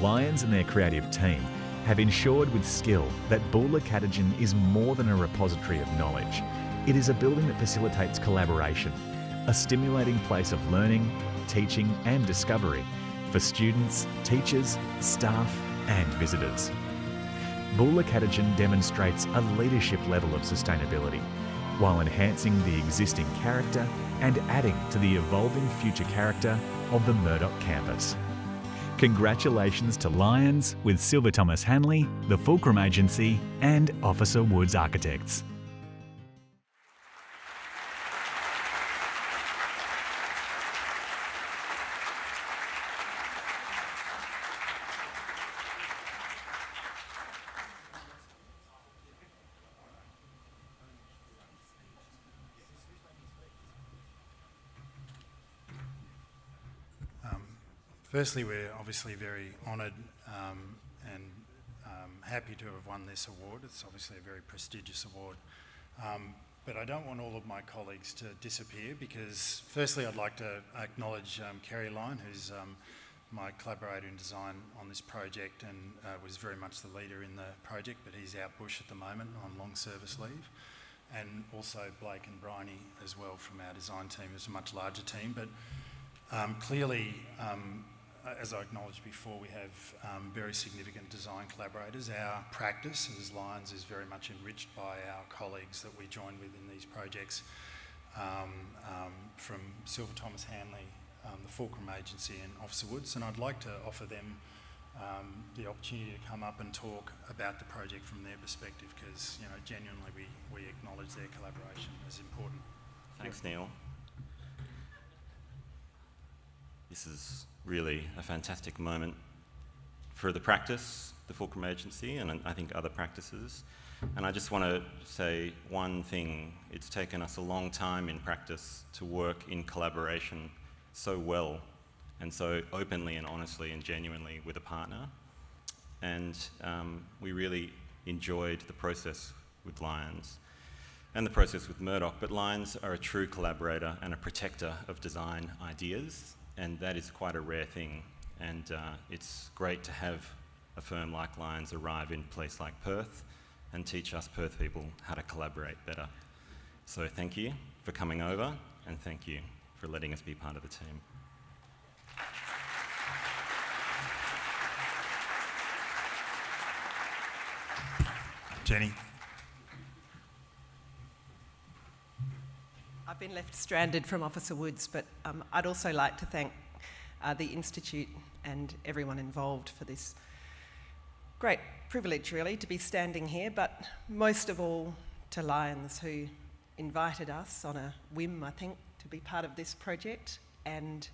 Lions and their creative team have ensured with skill that Bula Katajan is more than a repository of knowledge. It is a building that facilitates collaboration, a stimulating place of learning, teaching and discovery for students, teachers, staff and visitors. Bula Katajan demonstrates a leadership level of sustainability while enhancing the existing character and adding to the evolving future character of the Murdoch campus. Congratulations to Lions with Silver Thomas Hanley, the Fulcrum Agency and Officer Woods Architects. Firstly, we're obviously very honoured and happy to have won this award. It's obviously a very prestigious award. But I don't want all of my colleagues to disappear because firstly I'd like to acknowledge Kerry Lyon, who's my collaborator in design on this project and was very much the leader in the project, but he's out bush at the moment on long service leave. And also Blake and Bryony as well from our design team. It's a much larger team, but clearly, as I acknowledged before, we have very significant design collaborators. Our practice as Lions is very much enriched by our colleagues that we join with in these projects, from Silver Thomas Hanley, the Fulcrum Agency and Officer Woods, and I'd like to offer them the opportunity to come up and talk about the project from their perspective because, you know, genuinely we acknowledge their collaboration as important. Thanks, Neil. This is really a fantastic moment for the practice, the Fulcrum Agency, and I think other practices. And I just want to say one thing. It's taken us a long time in practice to work in collaboration so well and so openly and honestly and genuinely with a partner. And we really enjoyed the process with Lions and the process with Murdoch. But Lions are a true collaborator and a protector of design ideas. And that is quite a rare thing. And it's great to have a firm like Lions arrive in a place like Perth and teach us Perth people how to collaborate better. So thank you for coming over and thank you for letting us be part of the team. Jenny. I've been left stranded from Officer Woods, but I'd also like to thank the Institute and everyone involved for this great privilege, really, to be standing here, but most of all to Lions, who invited us on a whim, I think, to be part of this project. And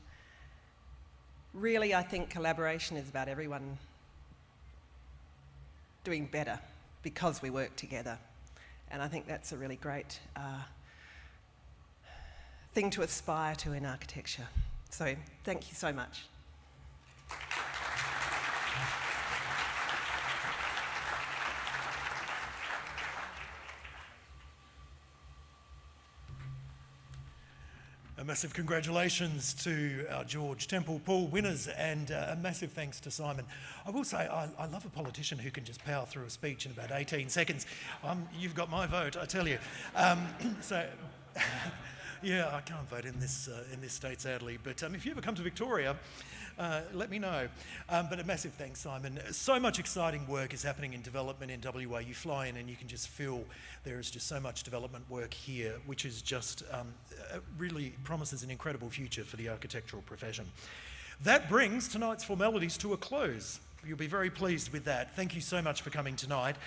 really, I think collaboration is about everyone doing better because we work together. And I think that's a really great thing to aspire to in architecture. So thank you so much. A massive congratulations to our George Temple Pool winners, and a massive thanks to Simon. I will say, I love a politician who can just power through a speech in about 18 seconds. You've got my vote, I tell you. Yeah, I can't vote in this state, sadly, but if you ever come to Victoria, let me know. But a massive thanks, Simon. So much exciting work is happening in development in WA. You fly in and you can just feel there is just so much development work here, which is just really promises an incredible future for the architectural profession. That brings tonight's formalities to a close. You'll be very pleased with that. Thank you so much for coming tonight.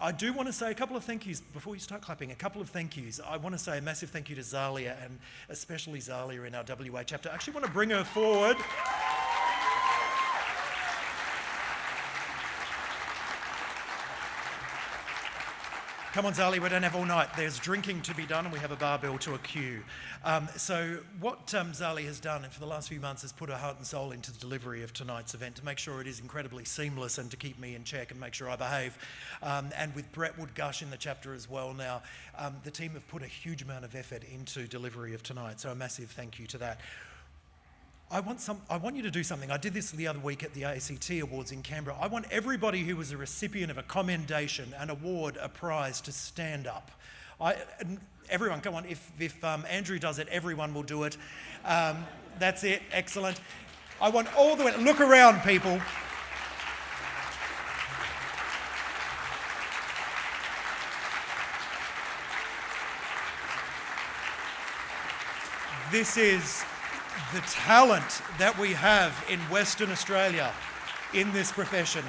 I do want to say a couple of thank yous before you start clapping. A couple of thank yous. I want to say a massive thank you to Zalia, and especially Zalia in our WA chapter. I actually want to bring her forward. Come on, Zali, we don't have all night. There's drinking to be done and we have a bar bill to a queue. So what Zali has done for the last few months is put her heart and soul into the delivery of tonight's event to make sure it is incredibly seamless and to keep me in check and make sure I behave. And with Brett Woodgush in the chapter as well now, the team have put a huge amount of effort into delivery of tonight. So a massive thank you to that. I want you to do something. I did this the other week at the ACT Awards in Canberra. I want everybody who was a recipient of a commendation, an award, a prize to stand up. Everyone, come on. If Andrew does it, everyone will do it. That's it. Excellent. I want all the way. Look around, people. This is the talent that we have in Western Australia in this profession.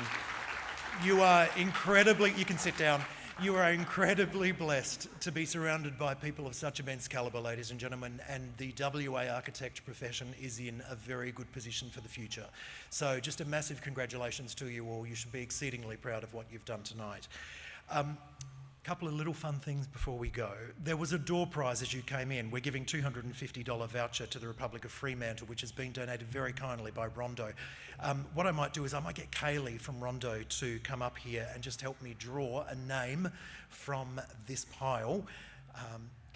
You are incredibly, you can sit down, you are incredibly blessed to be surrounded by people of such immense calibre, ladies and gentlemen, and the WA architecture profession is in a very good position for the future. So just a massive congratulations to you all. You should be exceedingly proud of what you've done tonight. Couple of little fun things before we go. There was a door prize as you came in. We're giving $250 voucher to the Republic of Fremantle, which has been donated very kindly by Rondo. What I might do is I might get Kaylee from Rondo to come up here and just help me draw a name from this pile.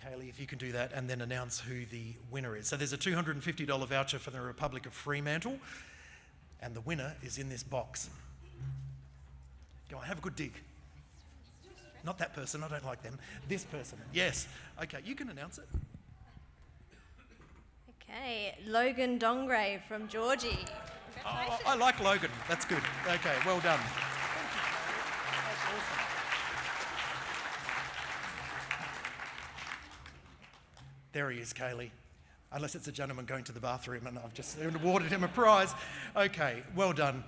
Kaylee, if you can do that, and then announce who the winner is. So there's a $250 voucher for the Republic of Fremantle, and the winner is in this box. Go on, have a good dig. Not that person, I don't like them. This person, yes. Okay, you can announce it. Okay, Logan Dongray from Georgie. Oh, I like Logan, that's good. Okay, well done. There he is, Kaylee. Unless it's a gentleman going to the bathroom and I've just awarded him a prize. Okay, well done.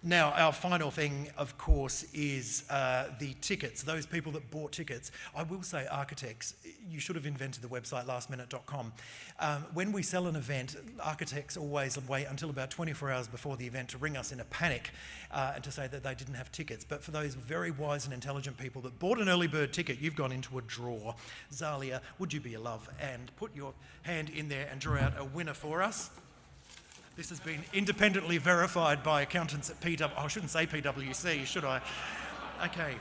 Now, our final thing, of course, is the tickets. Those people that bought tickets. I will say, architects, you should have invented the website lastminute.com. When we sell an event, architects always wait until about 24 hours before the event to ring us in a panic and to say that they didn't have tickets. But for those very wise and intelligent people that bought an early bird ticket, you've gone into a draw. Zalia, would you be a love and put your hand in there and draw out a winner for us? This has been independently verified by accountants at PwC. Oh, I shouldn't say PwC, should I? Okay.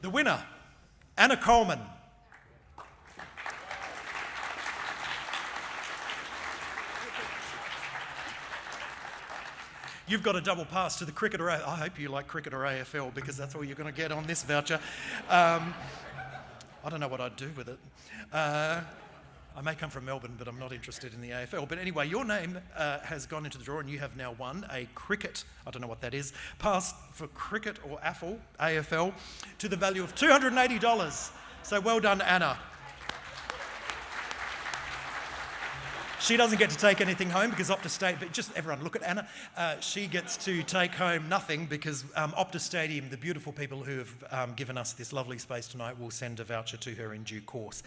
The winner, Anna Coleman. You've got a double pass to the cricket or I hope you like cricket or AFL because that's all you're going to get on this voucher. I don't know what I'd do with it. I may come from Melbourne, but I'm not interested in the AFL. But anyway, your name has gone into the draw and you have now won a cricket, I don't know what that is, pass for cricket or AFL to the value of $280. So well done, Anna. She doesn't get to take anything home because Optus Stadium, but just everyone look at Anna. She gets to take home nothing because Optus Stadium, the beautiful people who have given us this lovely space tonight, will send a voucher to her in due course.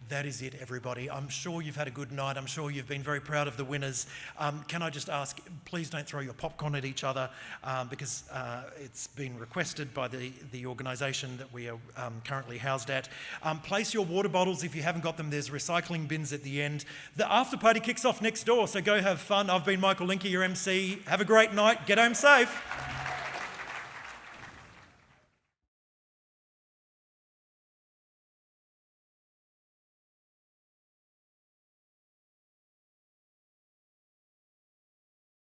That is it, everybody. I'm sure you've had a good night. I'm sure you've been very proud of the winners. Can I just ask, please don't throw your popcorn at each other because it's been requested by the organisation that we are currently housed at. Place your water bottles if you haven't got them. There's recycling bins at the end. The after party kicks off next door, so go have fun. I've been Michael Linker, your MC. Have a great night. Get home safe.